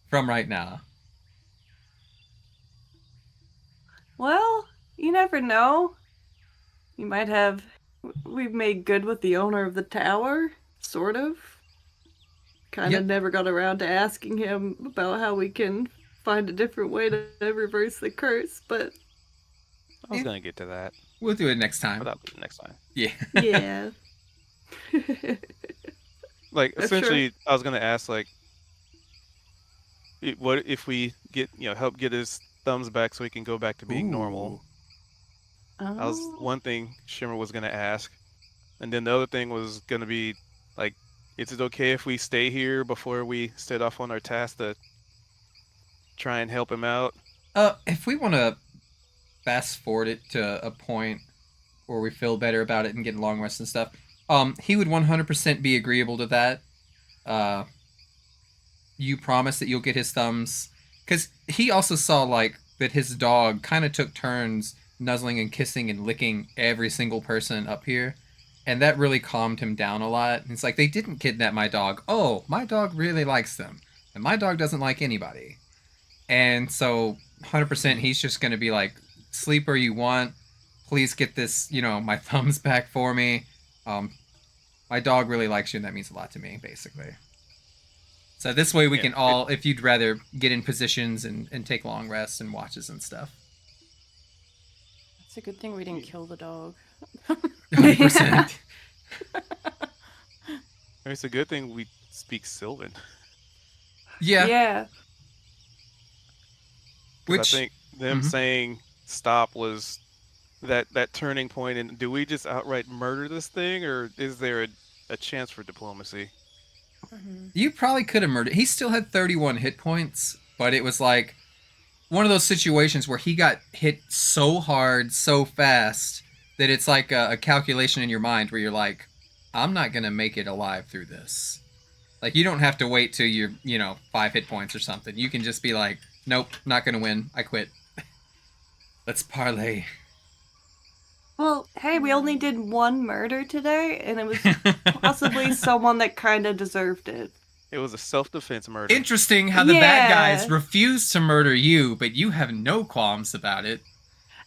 From right now. Well, you never know. You might have. We've made good with the owner of the tower, sort of. Kind of Yep. never got around to asking him about how we can find a different way to reverse the curse, but I was gonna get to that, We'll do it next time. but that'll be next time. Yeah. yeah. Like Sure. essentially, I was gonna ask like, what if we get help get his thumbs back so he can go back to being normal? That was Oh. one thing Shimmer was gonna ask, and then the other thing was gonna be like, is it okay if we stay here before we set off on our task to try and help him out? If we want to fast forward it to a point where we feel better about it and get a long rest and stuff, he would 100% be agreeable to that. You promise that you'll get his thumbs, because he also saw like that his dog kind of took turns nuzzling and kissing and licking every single person up here, and that really calmed him down a lot. And it's like, they didn't kidnap my dog. Oh, my dog really likes them, and my dog doesn't like anybody. And so 100% he's just going to be like, sleep where you want, please get this, my thumbs back for me. My dog really likes you, and that means a lot to me, basically. So this way we Yeah, can all, if you'd rather, get in positions and take long rests and watches and stuff. It's a good thing we didn't kill the dog. 100%. It's a good thing we speak Sylvan. Yeah. Yeah. 'Cause Which, I think them Mhm. saying stop was that turning point. And do we just outright murder this thing, or is there a chance for diplomacy? you probably could have murdered. He still had 31 hit points, but it was like one of those situations where he got hit so hard, so fast, that it's like a calculation in your mind where you're like, I'm not gonna make it alive through this. Like, you don't have to wait till you're, 5 hit points or something. You can just be like, nope, not gonna win. I quit. Let's parlay. Well, hey, we only did one murder today, and it was possibly someone that kind of deserved it. It was a self-defense murder. Interesting how the bad guys Yeah. refuse to murder you, but you have no qualms about it.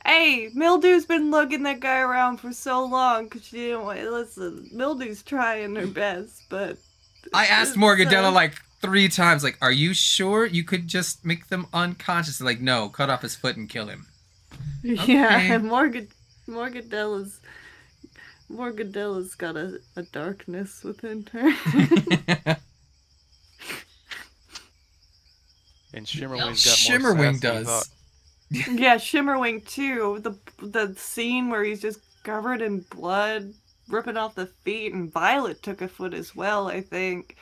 Hey, Mildew's been lugging that guy around for so long because she didn't want. Listen, Mildew's trying her best, but I asked Morgadella like 3 times, like, are you sure you could just make them unconscious? They're like, no, cut off his foot and kill him. Yeah, Morgadella's got a darkness within her. And Shimmerwing's got more Shimmerwing sass than you does. thought. Yeah, Shimmerwing too. The scene where he's just covered in blood, ripping off the feet, and Violet took a foot as well, I think.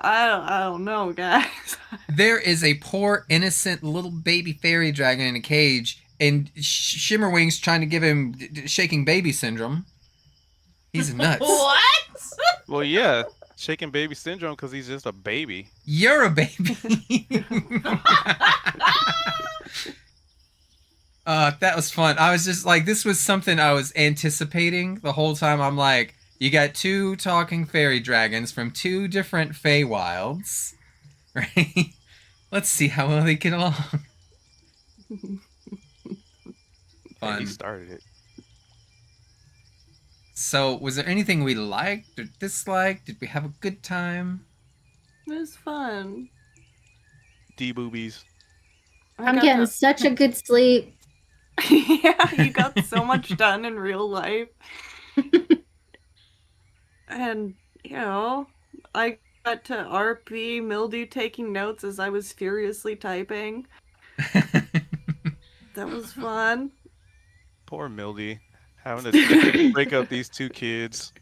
I don't know, guys. There is a poor, innocent little baby fairy dragon in a cage, and Shimmerwing's trying to give him shaking baby syndrome. He's nuts. What? Well, yeah, shaking baby syndrome because he's just a baby. You're a baby. That was fun. I was just like, this was something I was anticipating the whole time. I'm like, you got 2 talking fairy dragons from 2 different Feywilds, right? Let's see how well they get along. And he Fun. started it. So, was there anything we liked or disliked? Did we have a good time? It was fun. D-boobies. I'm getting such a good sleep. Yeah, you got so much done in real life. And, I got to RP Mildew taking notes as I was furiously typing. That was fun. Poor Mildy. Having to break up these 2 kids.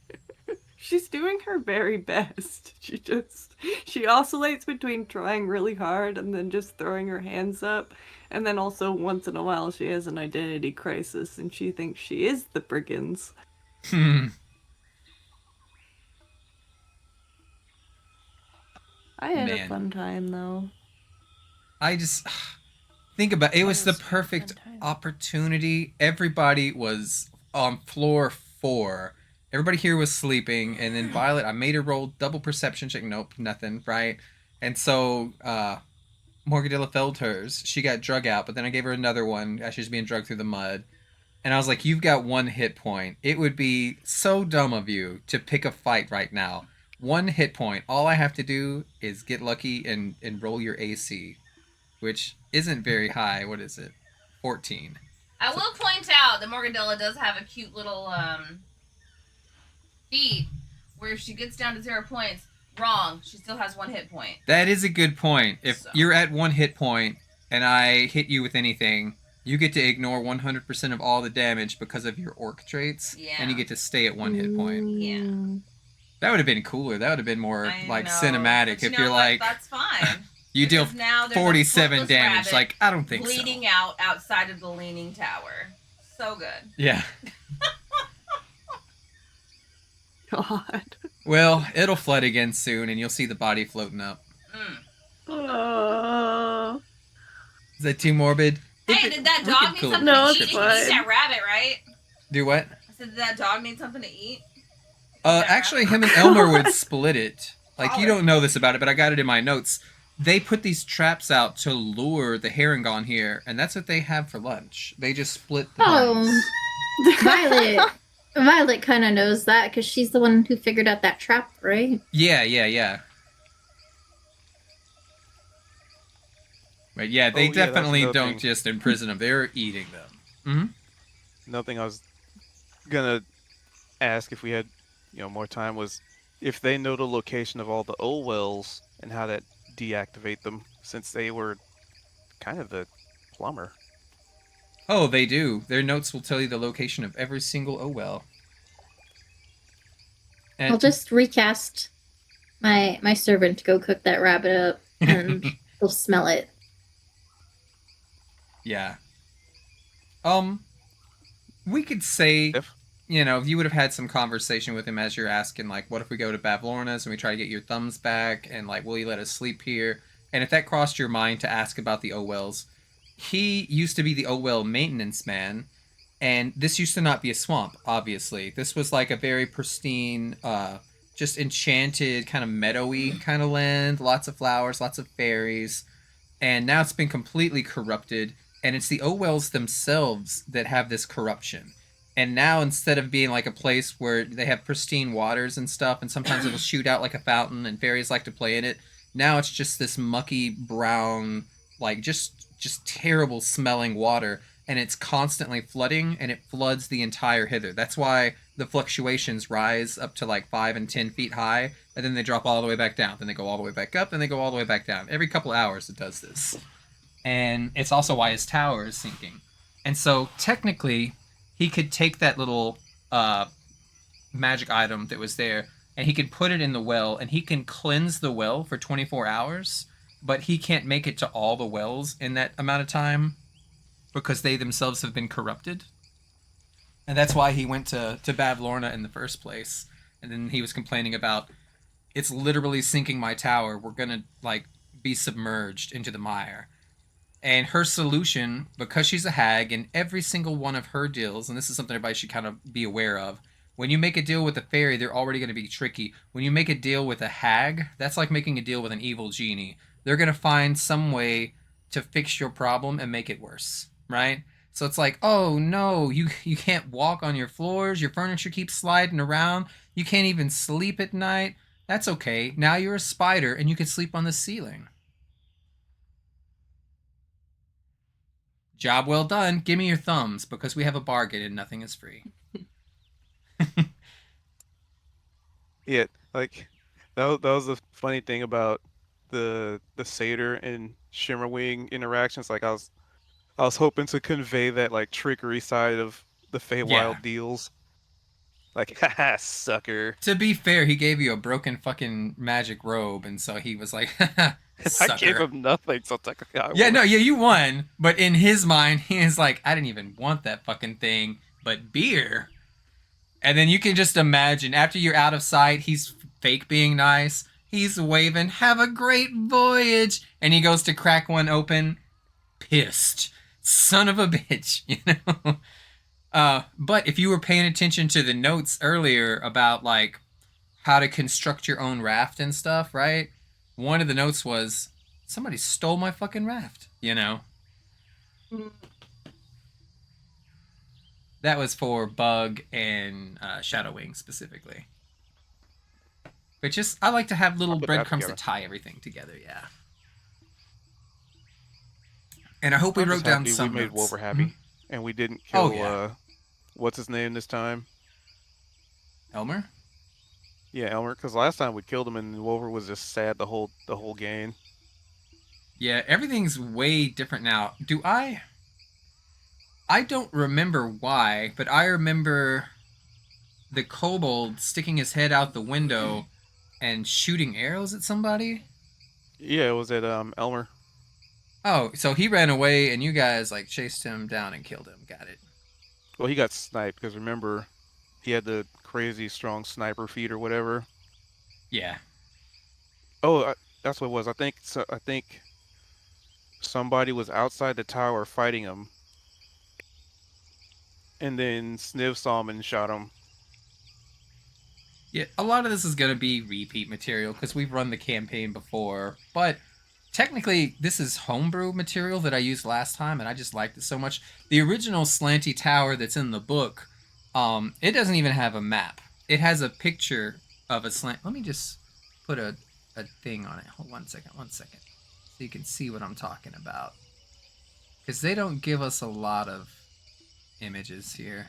She's doing her very best. She oscillates between trying really hard and then just throwing her hands up. And then also once in a while she has an identity crisis and she thinks she is the Brigands. I had a fun time though. I just think about it. It was the was a fun perfect time. opportunity. Everybody was on floor 4. Everybody here was sleeping, and then Violet, I made her roll double perception check. Nope, nothing, right? And so Morgadilla failed hers. She got drug out, but then I gave her another one as she was being drugged through the mud. And I was like, you've got 1 hit point. It would be so dumb of you to pick a fight right now. 1 hit point. All I have to do is get lucky and roll your AC, which isn't very high. What is it? 14. I will point out that Morgadilla does have a cute little feat where if she gets down to 0 points, wrong, she still has 1 hit point. That is a good point. If So. you're at 1 hit point and I hit you with anything, you get to ignore 100% of all the damage because of your orc traits, Yeah. and you get to stay at 1 hit point. Yeah. That would have been cooler. That would have been more I like know, cinematic. but you If know you're what? like, that's fine. you deal Because now there's a 47 footless damage. rabbit Like, I don't think bleeding so. out outside of the leaning tower. So good. Yeah. God. Well, it'll flood again soon, and you'll see the body floating up. Oh. Is that too morbid? Hey, did that dog need something No, to it's eat? It can fine. eat that rabbit, right? Do what? I said, did that dog need something to eat? Actually, him and Elmer would split it. Like, you Baller. don't know this about it, but I got it in my notes. They put these traps out to lure the Herringon here, and that's what they have for lunch. They just split the bunnies. Oh, Violet kind of knows that because she's the one who figured out that trap, right? Yeah. But yeah, they Oh, yeah, that's definitely another don't thing. just imprison them. They're eating them. Another thing I was gonna ask if we had, more time was if they know the location of all the O wells and how to deactivate them, since they were kind of the plumber. Oh, they do. Their notes will tell you the location of every single well. And I'll just recast my servant to go cook that rabbit up, and they'll smell it. yeah. We could say you know, if you would have had some conversation with him as you're asking, like, what if we go to Bavlorna's and we try to get your thumbs back, and like, will you let us sleep here? And if that crossed your mind to ask about the Owells, he used to be the Owell maintenance man, and this used to not be a swamp. Obviously, this was like a very pristine, just enchanted, kind of meadowy kind of land. Lots of flowers, lots of fairies, and now it's been completely corrupted, and it's the Owells themselves that have this corruption. And now, instead of being like a place where they have pristine waters and stuff, and sometimes it'll shoot out like a fountain and fairies like to play in it, now it's just this mucky brown, like just terrible smelling water, and it's constantly flooding, and it floods the entire hither. That's why the fluctuations rise up to like 5 and 10 feet high, and then they drop all the way back down. Then they go all the way back up, then they go all the way back down. Every couple hours it does this. And it's also why his tower is sinking. And so technically, he could take that little magic item that was there, and he could put it in the well, and he can cleanse the well for 24 hours, but he can't make it to all the wells in that amount of time because they themselves have been corrupted. And that's why he went to Bavlorna in the first place. And then he was complaining about, it's literally sinking my tower. We're going to like be submerged into the mire. And her solution, because she's a hag, in every single one of her deals, and this is something everybody should kind of be aware of, when you make a deal with a fairy, they're already going to be tricky. When you make a deal with a hag, that's like making a deal with an evil genie. They're going to find some way to fix your problem and make it worse, right? So it's like, oh no, you can't walk on your floors, your furniture keeps sliding around, you can't even sleep at night. That's okay. Now you're a spider and you can sleep on the ceiling. Job well done. Give me your thumbs, because we have a bargain and nothing is free. Yeah, like that was the funny thing about the satyr and Shimmerwing interactions. Like I was hoping to convey that like trickery side of the Feywild deals. Like, haha, sucker. To be fair, he gave you a broken fucking magic robe, and so he was like, haha, sucker. I gave him nothing, so technically I Yeah, won. no, yeah, you won. But in his mind, he is like, I didn't even want that fucking thing, but beer. And then you can just imagine, after you're out of sight, he's fake being nice. He's waving, have a great voyage. And he goes to crack one open, pissed. Son of a bitch, you know? But if you were paying attention to the notes earlier about, like, how to construct your own raft and stuff, right? One of the notes was, somebody stole my fucking raft, you know? That was for Bug and Shadowwing specifically. But just, I like to have little breadcrumbs that tie everything together, yeah. And I hope we wrote down some we made notes. Wolver happy, and we didn't kill, Oh, yeah. what's his name this time? Elmer? Yeah, Elmer, because last time we killed him and Wolver was just sad the whole game. Yeah, everything's way different now. I don't remember why, but I remember the kobold sticking his head out the window and shooting arrows at somebody. Yeah, it was at Elmer. Oh, so he ran away and you guys like chased him down and killed him. Got it. Well, he got sniped because remember, he had the crazy strong sniper feat or whatever. Yeah. Oh, that's what it was. I think somebody was outside the tower fighting him, and then Sniv saw him and shot him. Yeah, a lot of this is going to be repeat material because we've run the campaign before, but technically this is homebrew material that I used last time, and I just liked it so much. The original slanty tower that's in the book, it doesn't even have a map. It has a picture of a slant. Let me just put a thing on it. Hold one second, so you can see what I'm talking about. Because they don't give us a lot of images here.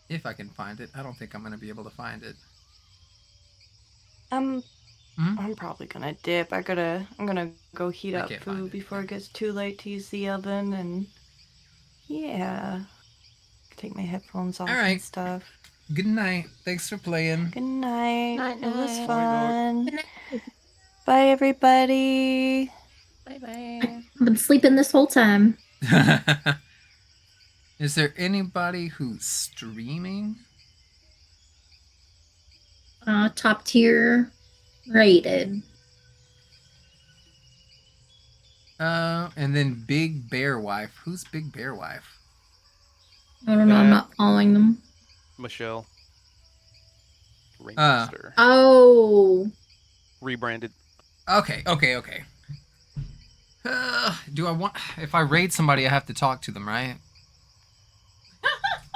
If I can find it. I don't think I'm going to be able to find it. I'm probably gonna dip. I'm gonna go heat I up can't find food it. before it gets too late to use the oven, and yeah, take my headphones off All right. and stuff. Good night. Thanks for playing. Good night. Night, It was night. fun. Bye, everybody. Bye bye. I've been sleeping this whole time. Is there anybody who's streaming? Top tier rated. And then Big Bear Wife. Who's Big Bear Wife? I don't know. I'm That- not following them. Michelle. Ringmaster. Oh, Rebranded. Okay. Do I want... If I raid somebody, I have to talk to them, right?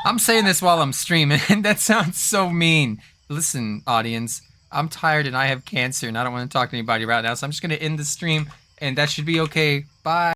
I'm saying this while I'm streaming. That sounds so mean. Listen, audience. I'm tired and I have cancer and I don't want to talk to anybody right now. So I'm just going to end the stream and that should be okay. Bye.